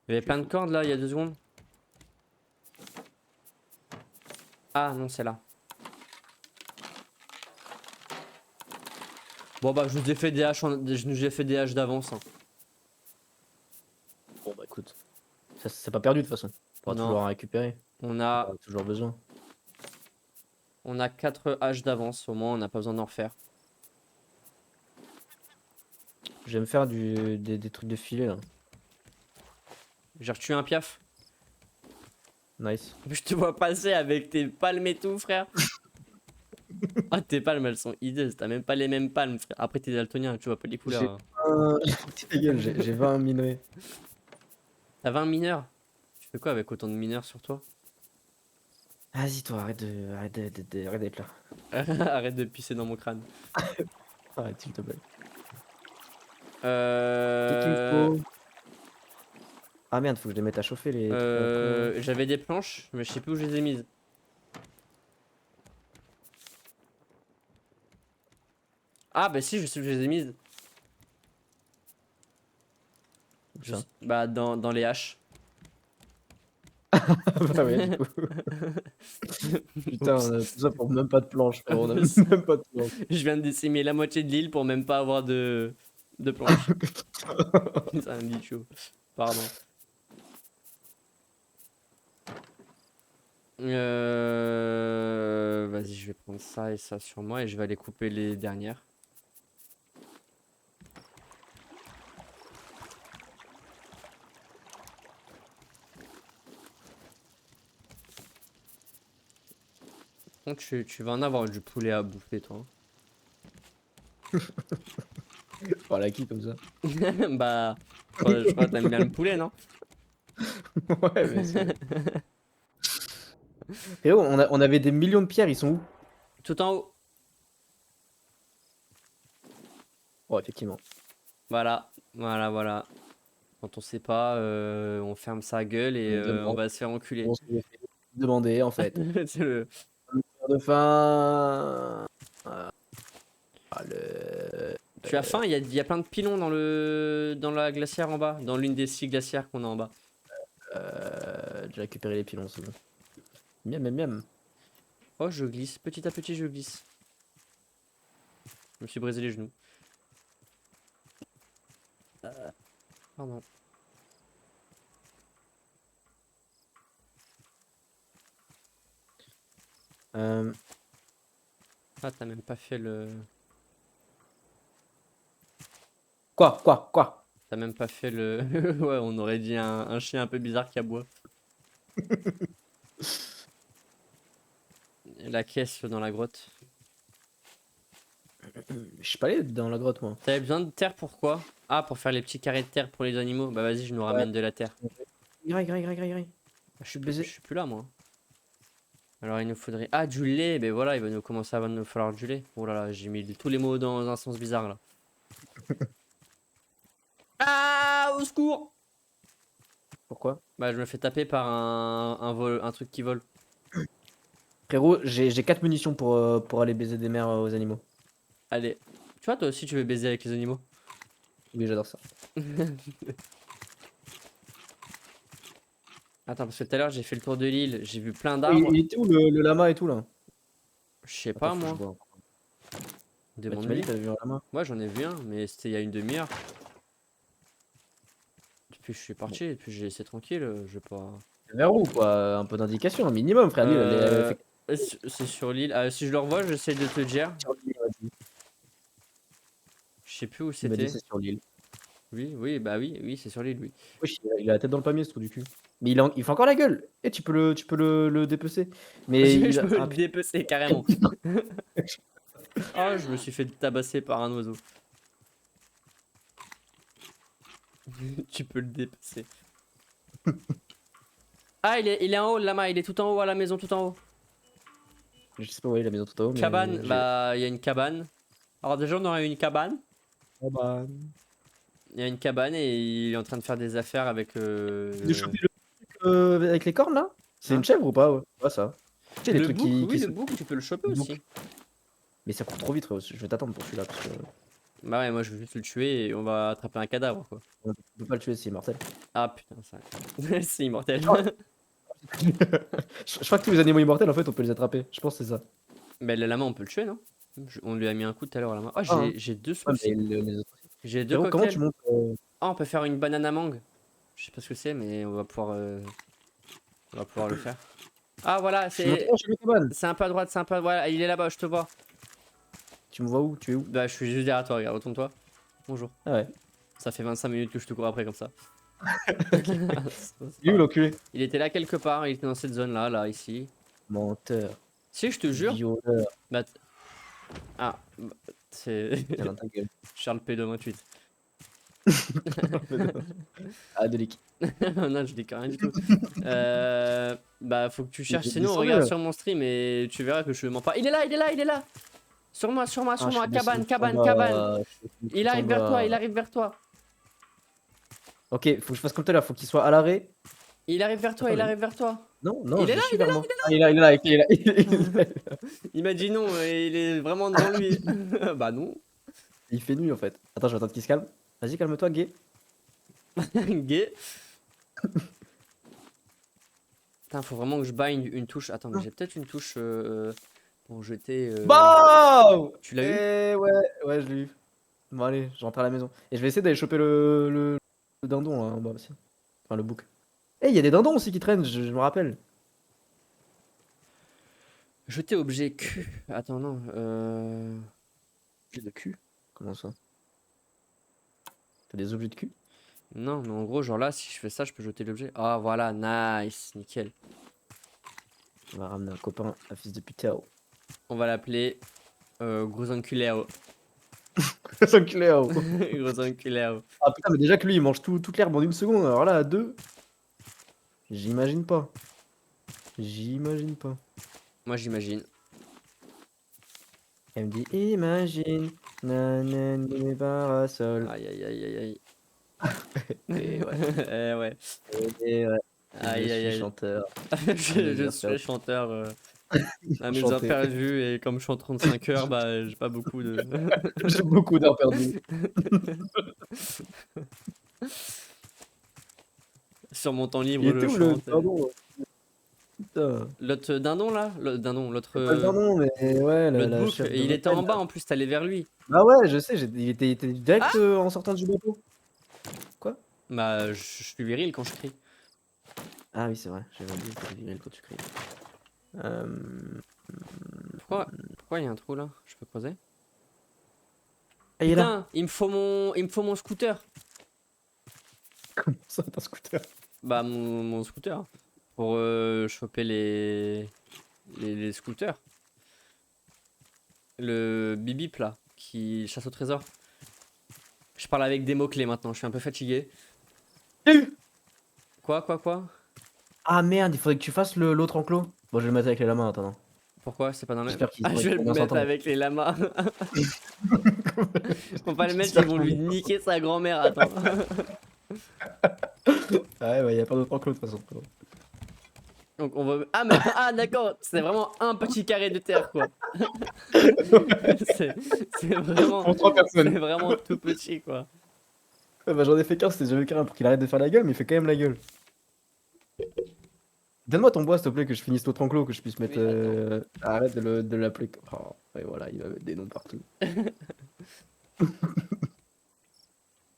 Il y avait plein de cordes là il y a 2 secondes. Ah non, c'est là. Bon bah je nous ai fait des haches, je nous ai fait des haches d'avance. Hein. Bon bah écoute, ça c'est pas perdu de toute façon. On pourra Non, toujours en récupérer. on On a aura toujours besoin. 4 haches d'avance, au moins on n'a pas besoin d'en refaire. J'aime faire des trucs de filet là. J'ai retué un piaf. Nice. Je te vois passer avec tes palmes et tout, frère. Ah, tes palmes, elles sont hideuses. T'as même pas les mêmes palmes, frère. Après, t'es daltonien, tu vois pas les couleurs. J'ai Hein. ta gueule, j'ai 20 minerais. T'as 20 mineurs. Tu fais quoi avec autant de mineurs sur toi? Vas-y toi, arrête d'être là. Arrête de pisser dans mon crâne. Arrête s'il te plaît. Qu'est-ce qu'il me Euh... faut? Ah merde, faut que je les mette à chauffer les trucs à la con, là. J'avais des planches, mais je sais plus où je les ai mises. Ah, bah si, je sais où je les ai mises. Ça. Bah, dans les haches. Bah ouais, du coup. Putain, on a tout ça pour même pas de planche, frérot. On a même pas de planche. Je viens de décimer la moitié de l'île pour même pas avoir de planches. C'est un bichot. Pardon. Vas-y, je vais prendre ça et ça sur moi et je vais aller couper les dernières. Bon, tu vas en avoir du poulet à bouffer, toi. Voilà qui comme ça. Bah, je crois que t'aimes bien le poulet, non? Ouais, mais c'est. Frérot, on avait des millions de pierres, ils sont où? Tout en haut. Oh, effectivement. Voilà, voilà. Quand on sait pas, on ferme sa gueule et On on demande. va se faire enculer. On se fait demander en fait. C'est le- De faim. Ah, le. Tu as faim? Il y a plein de pilons dans la glacière en bas, dans l'une des 6 glacières qu'on a en bas. J'ai récupéré les pilons, c'est bon. Miam, miam, miam. Oh, je glisse, petit à petit, je glisse. Je me suis brisé les genoux. Pardon. Ah, t'as même pas fait le. Quoi? T'as même pas fait le. Ouais, on aurait dit un chien un peu bizarre qui aboie. La caisse dans la grotte. Je suis pas allé dans la grotte, moi. T'avais besoin de terre pourquoi? Ah, pour faire les petits carrés de terre pour les animaux. Bah vas-y, je nous ramène de la terre. Graille. Je suis baisé. suis plus là, moi. Alors il nous faudrait. Ah, du lait. Ben voilà, il va nous commencer à nous falloir du lait. Oh là là, j'ai mis tous les mots dans un sens bizarre là. Ah, au secours! Pourquoi? Bah, je me fais taper par un truc qui vole. Frérot, j'ai 4 munitions pour aller baiser des mères aux animaux. Allez. Tu vois, toi aussi, tu veux baiser avec les animaux? Oui, j'adore ça. Attends, parce que tout à l'heure, j'ai fait le tour de l'île. J'ai vu plein Il, d'arbres. il était où le lama et tout là? Je sais Attends, pas, faut que je moi. vois. Bah, tu m'as dit Demande-lui. que t'avais vu un lama. Ouais, j'en ai vu un, mais c'était il y a une demi-heure. Depuis que je suis parti, et puis j'ai laissé tranquille, je vais pas. Vers où quoi? Un peu d'indication, un minimum, frère. Lui, elle Euh, fait c'est sur l'île. Ah, si je le revois, j'essaie de te dire. sur l'île, il m'a dit. Je sais plus où Il m'a dit c'était. c'est sur l'île. Oui, c'est sur l'île, oui. Wesh, il a la tête dans le palmier, ce trou du cul. Mais il fait encore la gueule. Et tu peux le dépecer. Mais Je il a. peux le Ah, putain. dépecer carrément. Ah, je me suis fait tabasser par un oiseau. Tu peux le dépecer. Ah, il est en haut, le lama, il est tout en haut à la maison, tout en haut. Je sais pas où est la maison tout en haut, mais. Cabane, bah, il y a une cabane. Alors, déjà, on aurait eu une cabane. Oh bah. Il y a une cabane et il est en train de faire des affaires avec. De choper le truc avec les cornes là? C'est Hein? une chèvre ou pas? Ouais, pas ça. Tu sais, les Le trucs bouc, oui, qui le se. bouc, tu peux le choper Le bouc. aussi. Mais ça court trop vite, frérot. Je vais t'attendre pour celui-là. Parce que. Bah ouais, moi je veux juste le tuer et on va attraper un cadavre quoi. On peut pas le tuer, c'est immortel. Ah putain, c'est immortel. Je crois que tous les animaux immortels, en fait, on peut les attraper. Je pense que c'est ça. Mais le lama, on peut le tuer, non? On lui a mis un coup tout à l'heure, la main. Oh, Ah, hein. j'ai deux Ouais, mais smoothies. les autres aussi. J'ai deux Frérot, comment tu cocktails. montes Ah, on peut faire une banana mangue. Je sais pas ce que c'est, mais on va pouvoir le faire. Ah, voilà, Je suis monté là, chez cabane. c'est un peu à droite, c'est un peu à... Voilà, il est là-bas, je te vois. Tu me vois où? Tu es où? Bah, je suis juste derrière toi, regarde, retourne-toi. Bonjour. Ah ouais. Ça fait 25 minutes que je te cours après comme ça. Il est où l'enculé? Il était là quelque part, il était dans cette zone-là, là, ici. Menteur. Si, je te jure. Violeur. Bah, ah, c'est Tiens, dans ta gueule. Charles P228. Ah, Delic. Non, je dis rien du tout. Bah, faut que tu cherches. Il Sinon, descendu, regarde là. sur mon stream et tu verras que je mens pas. Il est là, il est là, il est là. Sur moi, sur moi, sur Ah, je moi. suis Cabane, descendu cabane, tout en cabane. bas, je suis descendu Il tout en arrive vers toi, bas. il arrive vers toi. Ok, faut que je fasse comme tout à l'heure, faut qu'il soit à l'arrêt. Il arrive vers toi, Attends, il mais arrive vers toi. non, non, Il est je là, suis il est vers là, moi. Ah, il est là, il est là, il est là. Il m'a dit non, il est vraiment devant lui. Bah non. Il fait nuit en fait. Attends, je vais attendre qu'il se calme. Vas-y, calme-toi, gay. Gay. Putain, faut vraiment que je buy une touche. Attends, mais j'ai peut-être une touche pour jeter. BAM! Tu l'as eu? Eh ouais, ouais, je l'ai eu. Bon, allez, je rentre à la maison. Et je vais essayer d'aller choper le dindon là en bas aussi. Enfin, le bouc. Eh, il y a des dindons aussi qui traînent, je me rappelle. Jeter objet Q. Attends, non. J'ai de cul. Comment ça? T'as des objets de cul? Non, mais en gros, genre là, si je fais ça, je peux jeter l'objet. Ah, voilà, nice, nickel. On va ramener un copain, un fils de putain. On va l'appeler gros enculé. C'est enculé, oh. Gros enculé. Ah putain, mais déjà que lui il mange toute l'herbe en une seconde, alors là à deux. J'imagine pas. J'imagine pas. Moi, j'imagine. Elle me dit imagine. Nanan mes parasols. Aïe, aïe, aïe, aïe, aïe. Et ouais. Eh ouais. Et ouais. Aïe, Je aïe, suis aïe. chanteur. Je suis chanteur à mes heures Chanter. perdues et comme je suis en 35 heures, bah j'ai pas beaucoup de. J'ai beaucoup d'heures perdues. Sur mon temps Il libre, je était où le chante. dindon? Putain. L'autre dindon là? Le dindon, l'autre. C'est pas le dindon, mais ouais, L'autre la bouc, chef de et il était en montagne, bas là. en plus, t'allais vers lui. Bah ouais, je sais, il était direct en sortant du bateau. Quoi? Bah, je suis viril quand je crie. Ah oui, c'est vrai, j'avais oublié que t'étais viril quand tu cries. Pourquoi il y a un trou là? Je peux creuser? Ah, il est là. Putain, il me faut mon scooter. Comment ça, t'as un scooter? Bah, mon scooter. Pour choper les scooters. Le bibip là, qui chasse au trésor. Je parle avec des mots-clés maintenant, je suis un peu fatigué. Quoi? Ah merde, il faudrait que tu fasses l'autre enclos. Bon, je vais le mettre avec les lamas, attends. Pourquoi? C'est pas dans le. J'espère qu'ils Ah, je vais le vont bien mettre s'entendre. avec les lamas. On va le mettre, ils vont lui niquer sa grand-mère, attends. Ouais, bah, y a pas d'autre enclos de toute façon. Donc on va. Ah, mais ah, d'accord, c'est vraiment un petit carré de terre quoi. C'est vraiment. Pour 3 C'est personnes. vraiment tout petit quoi. Ouais, bah, j'en ai fait qu'un, c'était jamais qu'un pour qu'il arrête de faire la gueule, mais il fait quand même la gueule. Donne-moi ton bois, s'il te plaît, que je finisse l'autre enclos, que je puisse mettre. Oui, Arrête de l'appeler. Oh, et voilà, il va mettre des noms partout.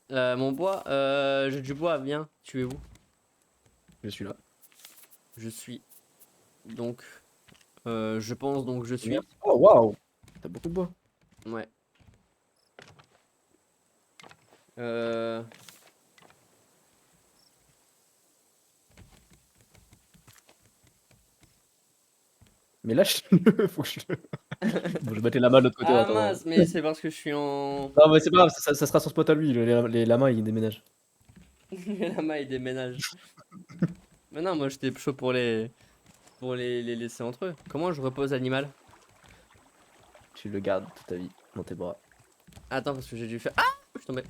Mon bois, j'ai du bois, viens, tu es où? Je suis là. Je suis. Donc. Je pense donc je suis. Oh waouh! T'as beaucoup de bois. Ouais. Mais lâche-le, faut que je le. Bon, je vais mettre les lamas de l'autre côté. Ah Attends. mince, mais c'est parce que je suis en. Non, mais c'est pas grave, ça sera son spot à lui. Les lamas, ils déménagent. La maille déménage. Mais non, moi j'étais chaud pour les laisser entre eux. Comment je repose l'animal? Tu le gardes toute ta vie dans tes bras. Attends, parce que j'ai dû faire. Ah! Je suis tombé.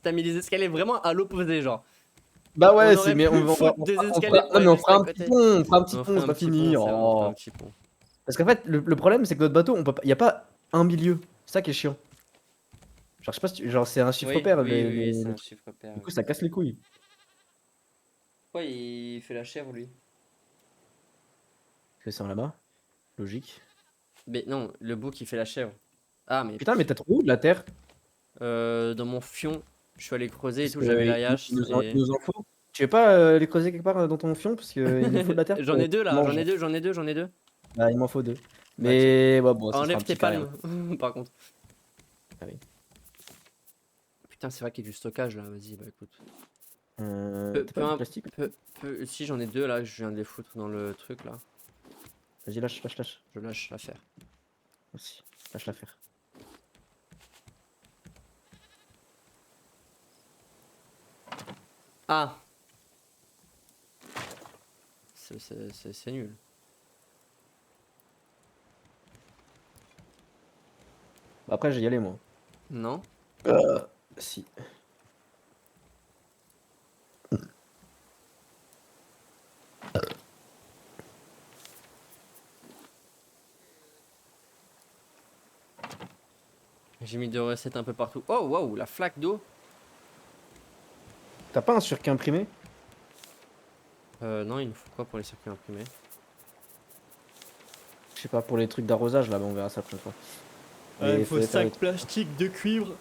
T'as mis des escaliers vraiment à l'opposé, genre. Bah ouais, On aurait mais pu on va. foutre des escaliers pour Non, mais on aller fera un juste à petit côté. pont, on fera un petit On pont, ferait c'est pas un petit fini. pont, c'est vrai, on ferait Oh. un petit pont. Parce qu'en fait, le problème, c'est que notre bateau, il n'y a pas un milieu. C'est ça qui est chiant. Genre, je sais pas si genre, c'est un chiffre Oui, pair, oui, oui, oui, c'est le un truc. chiffre pair. Du Oui. coup, ça casse les couilles. Pourquoi il fait la chèvre, lui? Parce que c'est en là-bas. Logique. Mais non, le bouc, il fait la chèvre. Ah, mais Putain, mais t'as trouvé où de la terre? dans mon fion, je suis allé creuser et Parce tout, que j'avais la il hache il et... nous en faut. Tu veux pas les creuser quelque part dans ton fion? Parce qu'il nous faut de la terre J'en pour ai deux là, mange. j'en ai deux. Bah, il m'en faut 2. Bah tiens, Mais ouais, bon, ça sera enlève un tes petit carré, hein. palmes, par contre. Ah oui. Putain, c'est vrai qu'il y a du stockage là, vas-y, bah écoute. T'as pas du plastique? Si j'en ai deux là, je viens de les foutre dans le truc là. Vas-y, lâche, lâche, lâche. Je lâche l'affaire. Aussi. Lâche l'affaire. Ah! C'est nul. Bah, après, j'ai y aller, moi. Non? Si. J'ai mis deux recettes un peu partout. Oh waouh, la flaque d'eau! T'as pas un circuit imprimé? Non, il nous faut quoi pour les circuits imprimés? Je sais pas, pour les trucs d'arrosage, là, bah, on verra ça la prochaine fois. Il Mais me il faut faudrait faire 5 les trucs. plastiques de cuivre.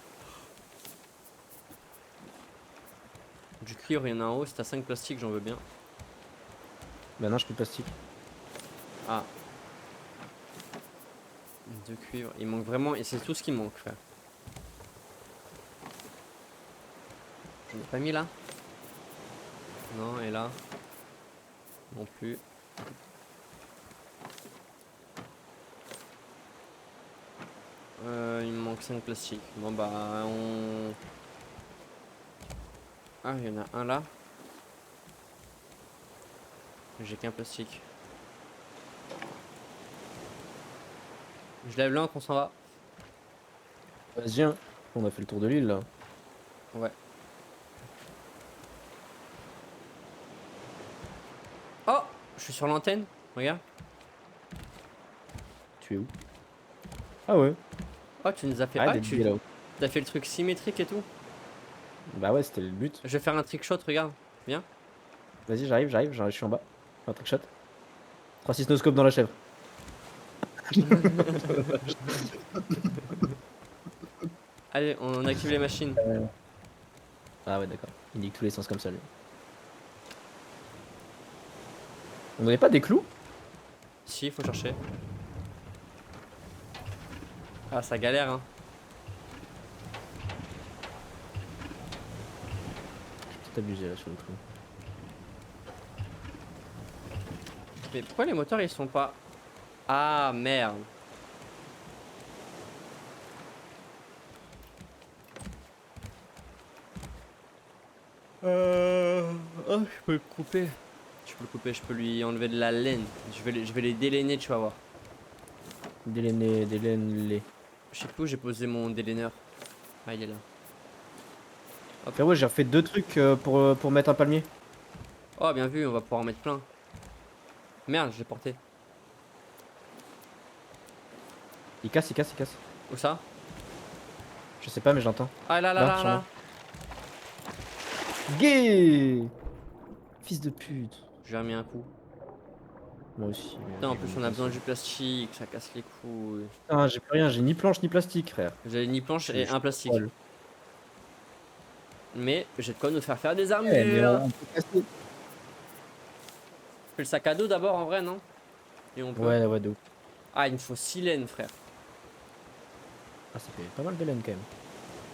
Du cuivre, il y en a en haut, si t'as 5 plastiques, j'en veux bien. Bah, non, je peux plastique. Ah. De cuivre. Il manque vraiment, et c'est tout ce qui manque, frère. J'en ai pas mis là? Non, et là? Non plus. Il me manque 5 plastiques. Bon bah on... Ah, il y en a un là. J'ai qu'un plastique. Je lève l'encre, on s'en va. Vas-y, hein. On a fait le tour de l'île, là. Ouais. Oh! Je suis sur l'antenne. Regarde. Tu es où? Ah ouais. Oh, tu nous as fait... Arrête Ah, d'être tu bugué là-haut. as fait le truc symétrique et tout. Bah ouais, c'était le but. Je vais faire un trick shot, regarde. Viens. Vas-y, j'arrive, je suis en bas. Un trickshot. 3-6 no-scope dans la chèvre. Allez, on active les machines. Ah ouais, d'accord. Il nique tous les sens comme ça, lui. On n'avait pas des clous? Si, faut chercher. Ah, ça galère, hein. J'ai peut-être abusé là sur le clou. Mais pourquoi les moteurs ils sont pas... Ah merde. Oh, je peux le couper. Je peux le couper, je peux lui enlever de la laine. Je vais les délainer, tu vas voir. Délaine-les. Je sais plus où j'ai posé mon délaineur. Ah, il est là. Frérot, j'ai refait 2 trucs pour mettre un palmier. Oh, bien vu, on va pouvoir en mettre plein. Merde, je l'ai porté. Il casse, il casse, il casse. Où ça? Je sais pas, mais j'entends. Ah, là, là, Là, là, j'en ai. là. Gay! Fils de pute. J'ai remis un coup. Moi aussi. Putain, en plus, on a besoin du plastique, ça casse les couilles. Ah, j'ai plus rien, j'ai ni planche ni plastique, frère. J'avais ni planche et Je un suis plastique. poil. Mais j'ai de quoi nous faire des Eh, mais armures. on peut casser. Fais le sac à dos d'abord en vrai, non? Et on peut. Ouais, ouais, de ouf. Ah, il me faut 6 laines, frère. Ah, ça fait pas mal de laine quand même.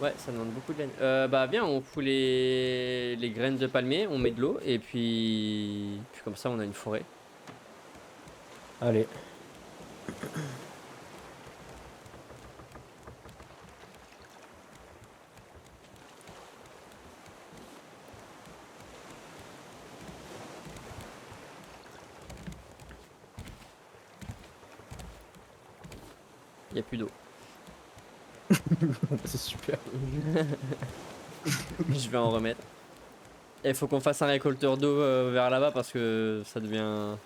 Ouais, ça demande beaucoup de laine. Bah, viens, on fout les graines de palmier, on met de l'eau et puis comme ça, on a une forêt. Allez. Il y a plus d'eau. C'est super. Je vais en remettre. Et il faut qu'on fasse un récolteur d'eau vers là-bas parce que ça devient.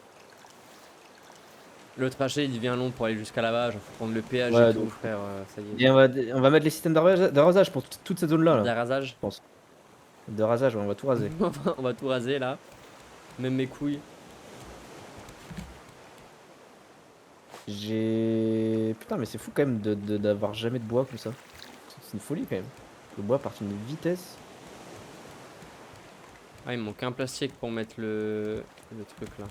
Le trajet il devient long pour aller jusqu'à là-bas, genre faut prendre le péage et Ouais, tout, donc. frère, ça y est. Et on va mettre les systèmes d'arrosage pour toute cette zone-là, là, je D'arrasage. pense. De rasage, ouais, on va tout raser. On va tout raser là. Même mes couilles. Putain, mais c'est fou quand même d'avoir jamais de bois comme ça. C'est une folie quand même. Le bois part d'une vitesse. Ah, il me manque un plastique pour mettre le truc là.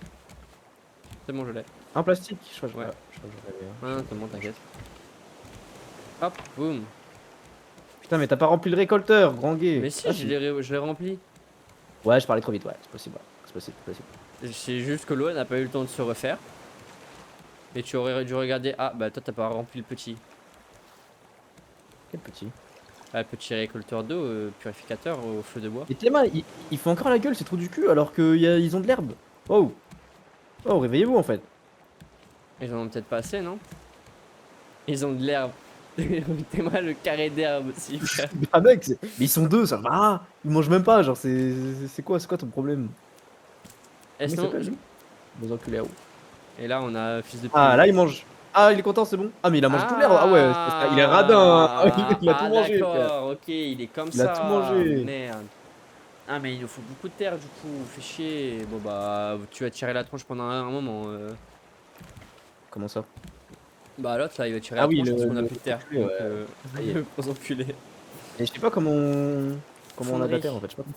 C'est bon, je l'ai. Un plastique, je crois, Ouais. je crois que j'en avais un. Ah, non, c'est bon, t'inquiète. Hop, boum. Putain, mais t'as pas rempli le récolteur, grand gay. Mais si, Ah, je l'ai rempli. Ouais, je parlais trop vite, ouais, c'est possible, ouais. C'est possible, c'est possible. C'est juste que l'eau n'a pas eu le temps de se refaire. Et tu aurais dû regarder. Ah, bah toi, t'as pas rempli le petit. Quel petit. Ah, le petit récolteur d'eau, purificateur au feu de bois. Et Théma, il fait encore la gueule, c'est trop du cul, alors qu'ils ont de l'herbe. Oh. Oh, réveillez-vous en fait. Ils en ont peut-être pas assez, non? Ils ont de l'herbe. Mettez-moi le carré d'herbe aussi, frère. Ah mec, mais ils sont deux, ça va. Ils mangent même pas, genre c'est quoi ton problème? Et Comment il sinon, s'appelle lui? Vos enculés à haut. et là, on a fils de Ah pute. là il mange. Ah il est content, c'est bon. Ah mais il a mangé tout l'herbe. Ah ouais, il est radin, hein. Il a tout mangé, frère. D'accord, ok, il est comme Il a tout ça. mangé. Merde. Ah, mais il nous faut beaucoup de terre du coup, fait chier. Bon, bah, tu vas tirer la tronche pendant un moment. Comment ça? Bah, l'autre là, il va tirer Ah la oui, tronche parce le qu'on a plus de terre. enculé, Donc, ouais. Ça y est. gros enculé. Et je sais pas comment on a de la Fonderie. terre en fait, je sais pas.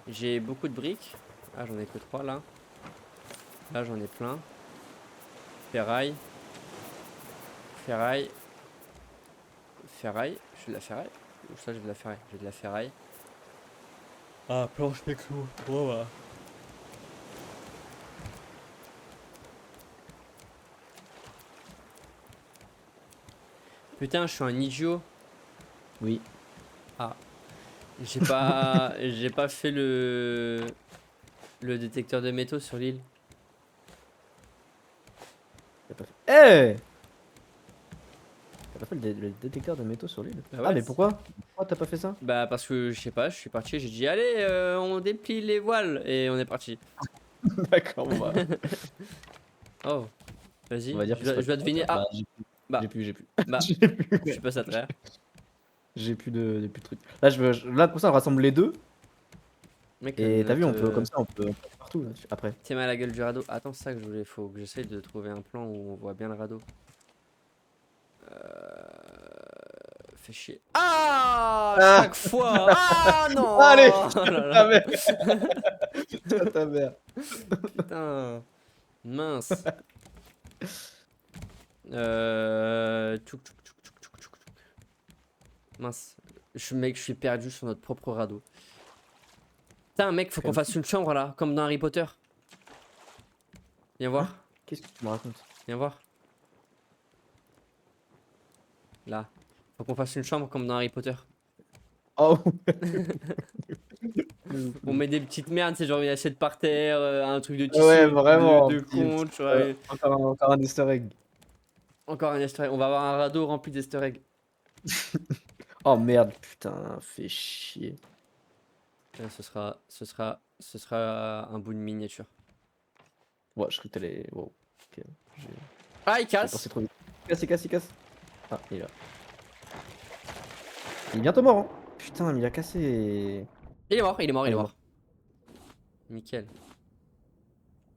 J'ai beaucoup de briques. Ah, j'en ai que 3 là. Là, j'en ai plein. Ferraille. Ferraille. Ferraille. J'ai de la ferraille. Ou ça, j'ai de la ferraille. J'ai de la ferraille. Ah, planche mes clous. Oh, bah. Putain, je suis un idiot. Oui. Ah. J'ai pas fait le détecteur de métaux sur l'île. T'as pas fait. Eh T'as pas fait le détecteur de métaux sur l'île? Bah Ah ouais, mais pourquoi? Pourquoi t'as pas fait ça? bah parce que je sais pas, je suis parti, j'ai dit allez, on déplie les voiles et on est parti. D'accord, bon bah. Oh, On vas-y, va dire que c'est je pas dois du tout deviner. ça. Ah, bah, J'ai plus. bah, J'ai plus. je suis pas ça très. J'ai plus de trucs. Là, là, pour ça, on rassemble les deux. Mec, Et t'as vu, comme notre ça, on peut aller partout là, après. t'es mal à la gueule du radeau. Attends, c'est ça que je voulais, faut que j'essaye de trouver un plan où on voit bien le radeau. Fais chier. Ah, Ah. chaque fois. Ah non. Allez, Oh là ta là. mère. Ta mère. Putain, mince. Tchouk. Mince. Mec, je suis perdu sur notre propre radeau. Putain, mec, faut qu'on fasse une chambre là, comme dans Harry Potter. Viens voir, Qu'est-ce que tu me racontes? viens voir. Là. Faut qu'on fasse une chambre comme dans Harry Potter. Oh. On met des petites merdes, c'est genre une assiette par terre, un truc de tissu Ouais, vraiment. de con, tu vois. Encore un easter egg. Encore un easter egg. On va avoir un radeau rempli d'easter egg. Oh merde, putain, fais chier. Là, ce sera un bout de miniature. Ouais, je crois que t'allais. Wow. Ok. Ah, il J'ai casse. pensé trop vite. Il casse. Ah, il est là. Il est bientôt mort, hein. Putain, mais il a cassé. Il est mort. Ah, il est mort. Nickel.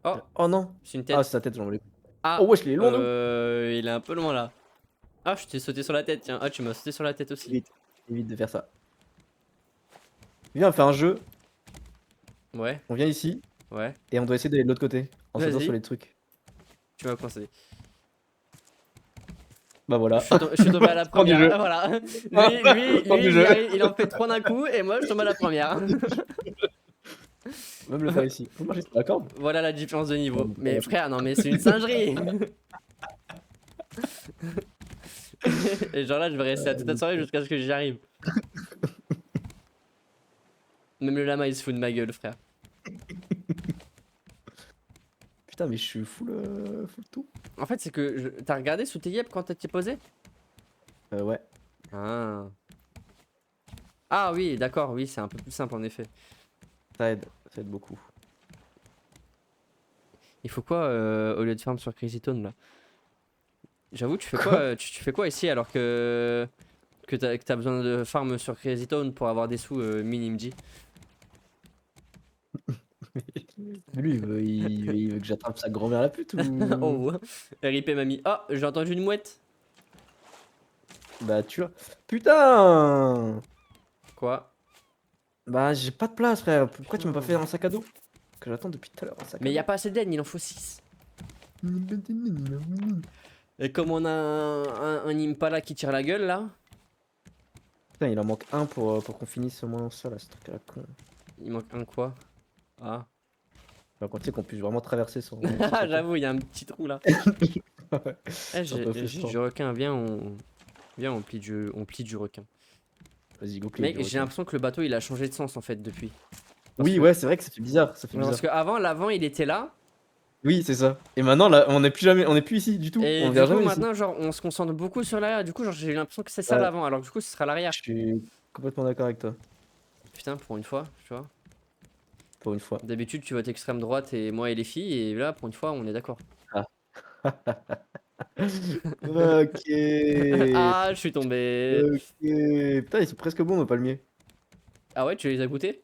Oh, Oh non. c'est une Ah, tête. c'est sa tête, j'en voulais. Ah, Oh wesh, il est long, non? il est un peu loin là. Ah, je t'ai sauté sur la tête, tiens. Ah, tu m'as sauté sur la tête aussi. Évite de faire ça. Viens, on fait un jeu. Ouais, On vient ici ouais. et on doit essayer d'aller de l'autre côté en sautant Vas-y. sur les trucs. Tu m'as coincé. Bah voilà. Je suis tombé à la Prends du première. jeu. Voilà. Prends du Il, jeu. il en fait 3 d'un coup et moi je tombe à la première. Même le faire ici. Faut marcher sur la corde. Voilà la différence de niveau. Ouais, Mais ouais. frère, non mais c'est une singerie. Et genre là, je vais rester à toute la soirée jusqu'à ce que j'y arrive. Même le lama il se fout de ma gueule, frère. Putain, mais je suis full tout. En fait, c'est que t'as regardé sous tes yep quand t'étais posé? Ouais. Ah. Ah oui, d'accord, oui, c'est un peu plus simple en effet. Ça aide beaucoup. Il faut quoi au lieu de farm sur Crazy Town là? J'avoue, tu fais Quoi? quoi, tu fais quoi ici alors que t'as besoin de farm sur Crazy Town pour avoir des sous minimum. Lui, il veut que j'attrape sa grand-mère la pute ou. Oh, RIP mamie. Oh, j'ai entendu une mouette. Bah, tu vois. Putain! Quoi? Bah, j'ai pas de place, frère. Pourquoi tu m'as pas fait Putain. un sac à dos? Que j'attends depuis tout à l'heure, un sac Mais à y a dos. pas assez d'aide, il en faut 6. Et comme on a un Impala qui tire la gueule là, Putain, il en manque un pour qu'on finisse au moins ça, là, ce truc à la con. il manque un quoi? Ah. Enfin, qu'on, tu sais, qu'on puisse vraiment traverser sans Ah, sauter. j'avoue, il y a un petit trou là. Ouais, Eh, c'est un peu j'ai frustrant. du requin, viens, on plie du requin. Vas-y, go play Mec, du j'ai requin. l'impression que le bateau il a changé de sens en fait depuis. Parce Oui, que, ouais, c'est vrai que ça fait bizarre, ça fait ouais, parce bizarre. que avant, l'avant il était là. Oui, c'est ça. Et maintenant, là, on n'est plus ici du tout. Et On du vient coup, jamais ici. maintenant, genre, on se concentre beaucoup sur l'arrière. Du coup, genre, j'ai eu l'impression que c'est ça Ouais, l'avant, alors que du coup, ce sera je l'arrière. suis complètement d'accord avec toi, Putain, pour une fois, tu vois. pour une fois. D'habitude, tu votes extrême droite et moi et les filles, et là, pour une fois, on est d'accord. Ah. Ok. Ah, je suis tombé. Ok. Putain, ils sont presque bons, nos palmiers. Ah ouais, tu les as goûtés?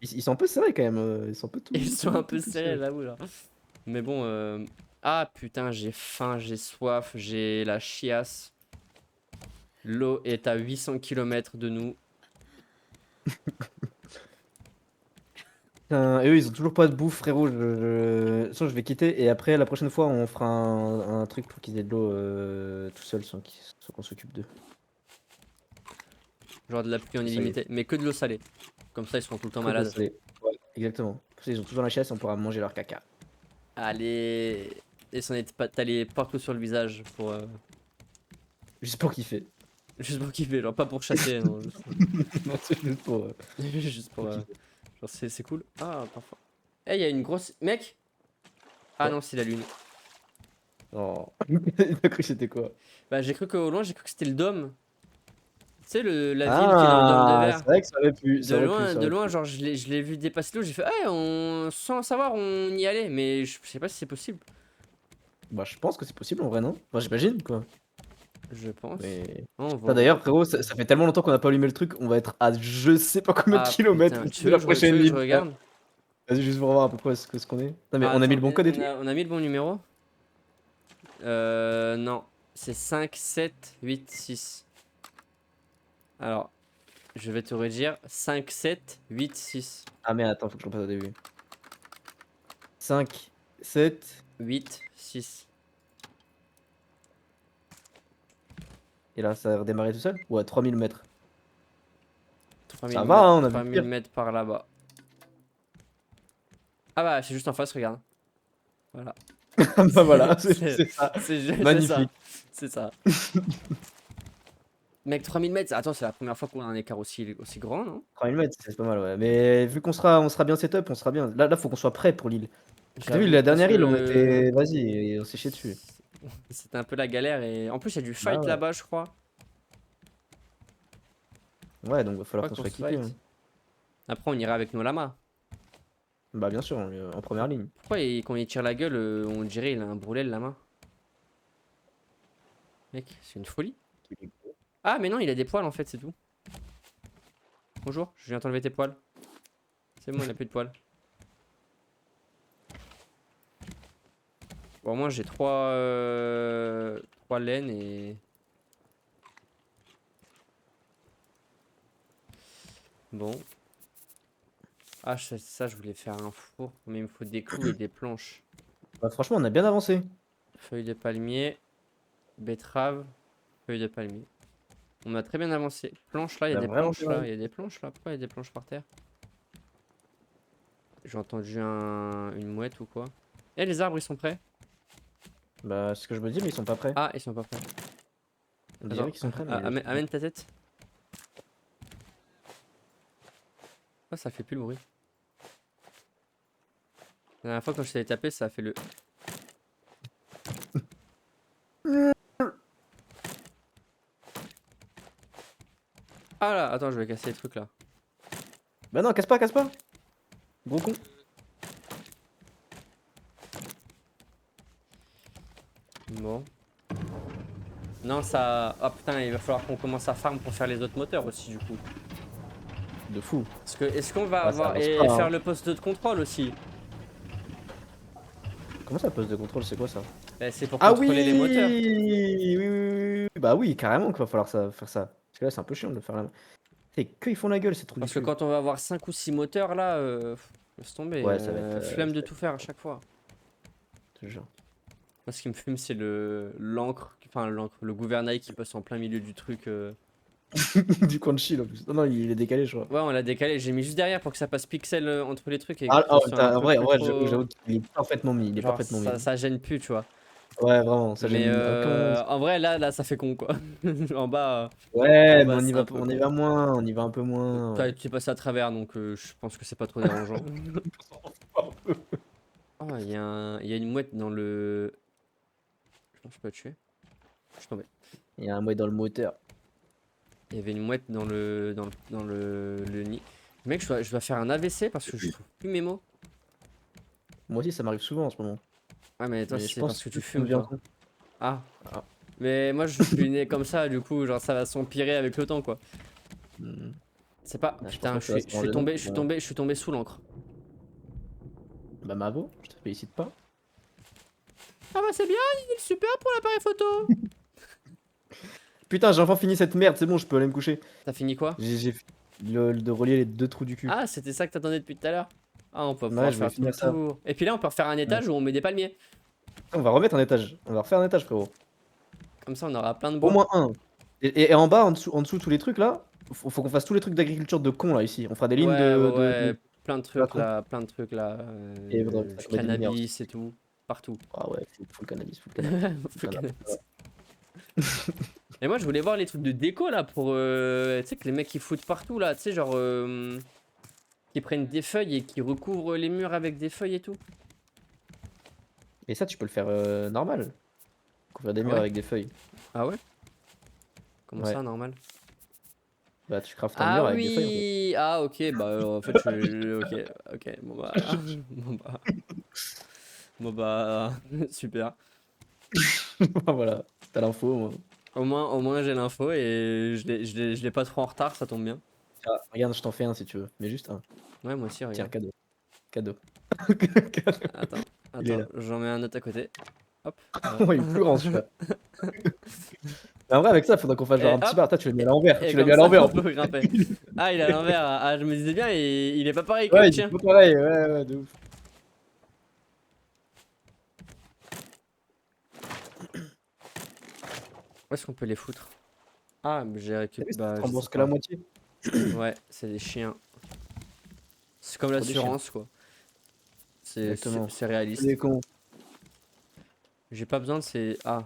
Ils sont un peu serrés quand même. Ils sont un peu Ils sont un peu tout serrés, serrés. j'avoue, là. Mais bon, ah putain, j'ai faim, j'ai soif, j'ai la chiasse. L'eau est à 800 km de nous. Putain, et eux, ils ont toujours pas de bouffe, frérot. Sinon, je vais quitter. Et après, la prochaine fois, on fera un truc pour qu'ils aient de l'eau tout seuls sans qu'on s'occupe d'eux. Genre de la pluie en Ça y est. illimité, mais que de l'eau salée. Comme ça, ils seront tout le temps Que de l'eau malades. salée. Ouais, exactement. Comme ça, ils ont toujours la chiasse et on pourra manger leur caca. Allez, et s'en est pas t'allais partout sur le visage pour Juste pour kiffer. juste pour kiffer, genre pas pour chasser, non, Non, c'est juste juste pour pour kiffer. genre c'est cool. Ah, parfois. Eh, il y a une grosse mec. Ah Quoi? non, c'est la lune. Oh. T'as cru que c'était quoi? Bah, j'ai cru qu'au loin, j'ai cru que c'était le dôme. Tu sais la ville qui est dans le dôme de Ah, c'est verre. vrai que ça aurait pu, ça aurait pu, ça De aurait loin, pu. genre je l'ai vu dépasser l'eau, j'ai fait "Eh, on sans savoir, on y allait", mais je sais pas si c'est possible. Bah, je pense que c'est possible en vrai, non? Enfin, j'imagine quoi. Je pense. Mais. Oh, Putain, d'ailleurs, frérot, ça fait tellement longtemps qu'on n'a pas allumé le truc, on va être à je sais pas combien de Ah kilomètres putain, de la tu prochaine veux que je ligne. regarde? Vas-y, juste pour voir à peu près ce qu'on est. Non, mais Ah on a mis attends, le bon code et tout? on a mis le bon numéro? Non, c'est 5 7 8 6. Alors, je vais te redire 5 7 8 6 Ah, mais attends, faut que je repasse au début. 5, 7. 8 6. Et là, ça a redémarré tout seul? Ou à 3000 mètres? 3000 Ça va, mètres, hein, on a vu 3000 pire. mètres par là-bas. Ah bah, c'est juste en face, regarde. Voilà. Bah voilà, C'est c'est ça. c'est ça. Magnifique. C'est ça. Mec, 3000 mètres, attends, c'est la première fois qu'on a un écart aussi grand, non? 3000 mètres, c'est pas mal, ouais. Mais vu on sera bien setup, on sera bien. Là, faut qu'on soit prêt pour l'île. Parce que t'as vu, J'avoue, la parce dernière île, on que était. Vas-y, on s'est chié dessus. c'était un peu la galère et en plus, il y a du Bah fight ouais. là-bas, je crois. Ouais, donc va Je falloir crois qu'on qu'on soit se équipé. fight. Après, on ira avec nos lamas. Bah bien sûr, en première ligne. Pourquoi quand il tire la gueule, on dirait il a un brûlé le lama? Mec, c'est une folie. Ah, mais non, il a des poils en fait, c'est tout. Bonjour, je viens t'enlever tes poils. C'est bon, il a plus de poils. Bon, moi j'ai 3 laines et. Bon. Ah, ça, je voulais faire un four, mais il me faut des clous et des planches. Bah franchement, on a bien avancé. Feuilles de palmier, betterave, feuilles de palmier. On a très bien avancé. Planches là, il y On a a des vraiment planches bien là, avancé. il y a des planches là. Pourquoi il y a des planches par terre? J'ai entendu une mouette ou quoi? Eh, les arbres ils sont prêts? Bah c'est ce que je me dis, mais ils sont pas prêts. Ah, ils sont pas prêts. On Attends, dirait qu'ils sont prêts, mais ils le sont pas. amène ta tête. Ah, ça fait plus le bruit. La dernière fois quand je t'avais tapé, ça a fait le. Ah là, attends, je vais casser les trucs là. Bah non, casse pas, casse pas. Gros con. Bon. Non, ça. Ah putain, il va falloir qu'on commence à farm pour faire les autres moteurs aussi, du coup. De fou. Parce que, est-ce qu'on va Bah, ça avoir. avance Et pas, faire hein. le poste de contrôle aussi? Comment ça, poste de contrôle, c'est quoi ça? Bah, c'est pour Ah oui! contrôler les moteurs. Oui, oui, oui, oui, oui. Bah oui, carrément qu'il va falloir faire ça. Parce que là, c'est un peu chiant de le faire là. C'est que ils font la gueule, ces trous du Parce que cul. quand on va avoir 5 ou 6 moteurs là, laisse tomber. Ouais, ça va être. Flemme de tout faire à chaque fois. Je te jure. Moi, ce qui me fume, c'est l'encre. Enfin, l'encre, le gouvernail qui passe en plein milieu du truc. Du coin de chill en plus. Non, non, il est décalé, je crois. Ouais, on l'a décalé. J'ai mis juste derrière pour que ça passe pixel entre les trucs et Ah, que oh, ce soit un en peu vrai, plus trop. j'avoue qu'il est parfaitement mis. Il est Genre, parfaitement mis. ça gêne plus, tu vois. Ouais, vraiment, ça Mais gêne aucun. en vrai, là, ça fait con, quoi. En bas, Ouais, mais c'est un peu on y con. va moins, on y va un peu moins. Toi, Ouais. tu es passé à travers, donc je pense que c'est pas trop dérangeant. Oh, il y a une mouette dans le. Non, je peux la tuer. Je suis tombé. Il y a un mouet dans le moteur. Il y avait une mouette dans le nid. Mec, je dois faire un AVC parce que je trouve plus mes mots. Moi aussi, ça m'arrive souvent en ce moment. Ah, mais toi, Mais je c'est pense parce que tu que ça me fumes, vient toi. compte. Ah. Ah. Mais moi, je suis né comme ça, du coup, genre, ça va s'empirer avec le temps, quoi. Hmm. C'est pas. Ah, je pense Putain, pas que ça va se ranger, non. je suis tombé sous l'encre. Bah, Mavo, je te félicite pas. Ah bah c'est bien, il est super pour l'appareil photo. Putain, j'ai enfin fini cette merde, c'est bon, je peux aller me coucher. T'as fini quoi? J'ai de relier les deux trous du cul. Ah, c'était ça que t'attendais depuis tout à l'heure? Ah, on peut Ouais, pouvoir je vais faire tout le finir ça. tour. Et puis là, on peut refaire un Ouais. étage où on met des palmiers. On va remettre un étage. On va refaire un étage, frérot. Comme ça, on aura plein de Au bois. moins un. Et en bas, en dessous, tous les trucs là, faut qu'on fasse tous les trucs d'agriculture de con là ici. On fera des lignes Ouais, ouais, de ouais. Plein de trucs bâtons. là, plein de trucs là. Et faudra Du qu'on mette des lumières aussi. cannabis et tout. Partout. Ah ouais, faut le cannabis, faut le cannabis. Faut le Cannabis. cannabis. Et moi, je voulais voir les trucs de déco là pour. Tu sais, que les mecs qui foutent partout là, tu sais, genre. Qui prennent des feuilles et qui recouvrent les murs avec des feuilles et tout. Et ça, tu peux le faire normal. Couvrir des Ah murs ouais? avec des feuilles. Ah ouais? Comment Ouais. ça, normal? Bah, tu craftes un Ah mur avec des feuilles en fait. oui! Ah ok, bah en fait ok, bon bah, bon bah, bon bah, super. Voilà, t'as l'info. Moi. Au moins j'ai l'info et je l'ai pas trop en retard, ça tombe bien. Ah, regarde, je t'en fais un si tu veux. Mais juste un. Ouais, moi aussi, Tiens, regarde. cadeau. Cadeau. Attends, Il est attends, là. j'en mets un autre à côté. Hop. Oh, il est plus grand celui-là. Mais en vrai, avec ça, il faudra qu'on fasse genre Et un petit hop, bar. Toi, tu l'as mis à l'envers. et Tu l'as mis comme à ça l'envers on en plus. peut grimper. Ah, il est à l'envers. Ah, je me disais bien, il est pas pareil que le Ouais, il est tien. pas pareil. Ouais, ouais, de ouf. Où est-ce qu'on peut les foutre? Ah, mais j'ai T'as récupéré. vu, ça Bah, te je sais rembourse que pas. la moitié. Ouais, c'est des chiens. C'est comme Trop des chiens. l'assurance, quoi. Exactement. C'est C'est réaliste. des cons. J'ai pas besoin de ces. Ah,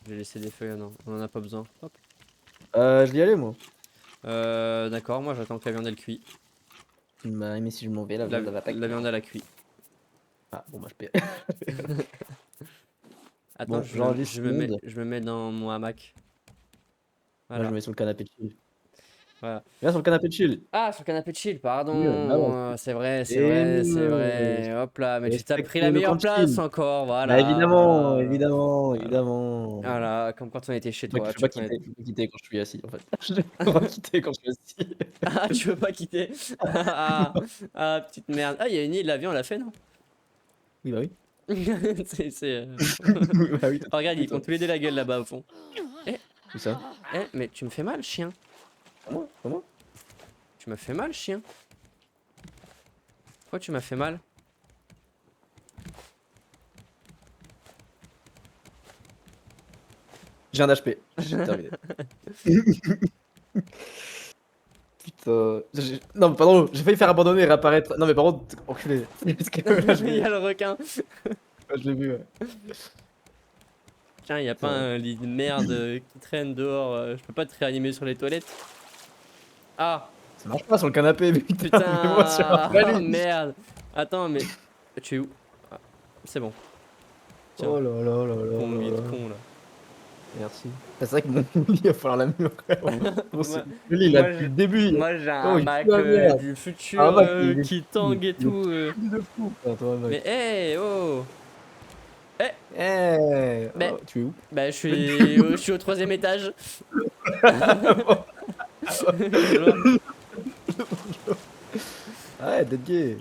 j'ai laissé des feuilles, non, on en a pas besoin. Hop. Je l'y allais, moi. D'accord, moi j'attends que la viande elle cuit. Bah, mais si je m'en vais, la La, viande va pas. la viande elle a cuit. Ah, bon, bah, je paie. Attends, Bon, j'enregistre le monde. je me mets dans mon hamac. Moi, je Voilà, me mets sur le canapé de chill. voilà. Viens sur le canapé de chill. Ah, sur le canapé de chill, Mieux, bah ouais. pardon. C'est vrai, c'est Et vrai, c'est mieux. vrai. Hop là, mais tu t'as Respecte pris la le coin meilleure de place chill. encore, Bah, voilà, évidemment, voilà, évidemment, voilà. évidemment. Voilà, comme quand on était chez Je toi, peux tu pas prenais. quitter, je peux pas quitter quand je suis assis, en fait. Je peux pas quitter quand je suis assis. Ah, tu veux pas quitter? Ah, ah, petite merde. Ah, il y a une île, l'avion, on l'a fait, non? Oui, bah oui. C'est. Bah oui, Oh, regarde, oui, ils font tous les deux la gueule là-bas au fond. Où ça? Mais tu me fais mal, chien. Comment? Comment? Tu m'as fait mal, chien. Pourquoi tu m'as fait mal? J'ai un HP. J'ai terminé. Putain. Non, mais pardon, j'ai failli faire abandonner et réapparaître. Non, mais par contre, enculé. Parce que là, Il y a le requin. je l'ai vu, ouais. Tiens, y a pas un lit de merde qui traîne dehors. Je peux pas te réanimer sur les toilettes. Ah, Ça marche pas sur le canapé, putain. putain. Mets-moi sur un vrai Oh lit. merde. Attends, mais. Tu es où? Ah, c'est bon. Tiens, Oh là là là là ton lit là de là. con là. Merci. C'est vrai que mon lit, il va falloir l'améliorer. Bon, Moi- le lit, là, moi, depuis le début. Moi j'ai Oh, un il Mac pue la merde. du Un futur Mac, il est qui fou. tangue et Il est tout. fou de fou. Attends, un Mac. Mais hey, oh! Eh, Mais, oh, tu es où? bah, je suis au 3e étage. Bonjour. Ouais, d'être gay.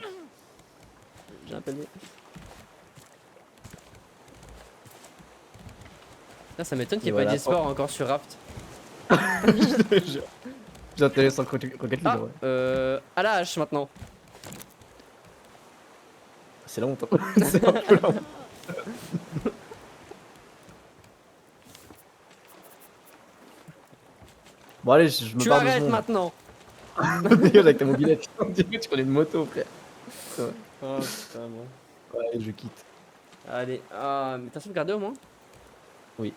J'ai un panier. Putain, ça m'étonne qu'il Et n'y ait pas voilà. d'e-sport encore sur Raft. J'intéressant Rocket League, Ah, en vrai. à la hache maintenant. C'est la honte. Hein. C'est un peu la honte. Bon, allez, je me Tu barre de ce arrêtes monde. maintenant. Dégage avec ta mobilette. On dirait que tu connais une moto, frère. Ouais, Oh putain, bon. ouais, je quitte. Allez, ah, mais t'as sauvegardé au moins? Oui,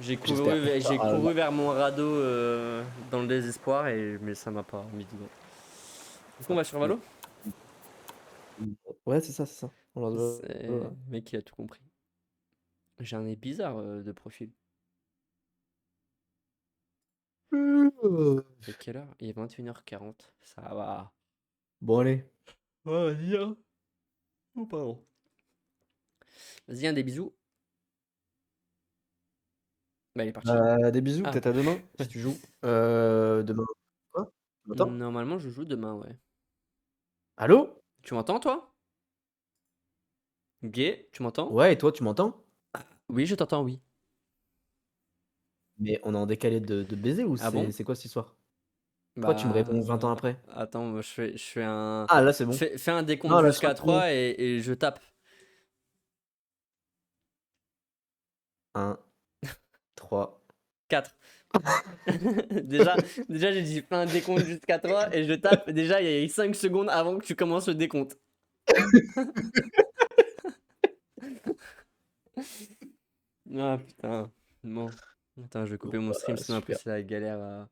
J'ai j'espère. j'ai Ah là là. couru vers mon radeau dans le désespoir, mais ça m'a pas mis dedans. Du coup, on va sur Valo? Ouais, c'est ça, c'est ça. On lance C'est Valo, là. le mec qui a tout compris. J'ai un nez bizarre de profil. C'est quelle heure? Il est 21h40. Ça va. Bon, allez. Oh, vas-y, hein. Oh, pardon. Vas-y, un des bisous. Bah, il est parti. Des bisous, Ah, peut-être à demain, si tu joues. Demain. Quoi? Tu m'entends? normalement, je joue demain, ouais. Allô? Tu m'entends, toi? Gay, tu m'entends? Ouais, et toi, tu m'entends? Oui, je t'entends, oui. Mais on est en décalé de baiser ou Ah bon? c'est quoi cette histoire? Pourquoi tu me réponds 20 ans Bah, après? attends, moi, je fais un... Ah, là, c'est bon. Fais un décompte Non, là, je crois jusqu'à que c'est bon. 3 et je tape. 1, 3. 4. Déjà, j'ai dit fais un décompte jusqu'à 3 et je tape. Déjà, il y a 5 secondes avant que tu commences le décompte. Ah putain. Bon. Attends, je vais couper mon stream, sinon après Super. c'est la galère.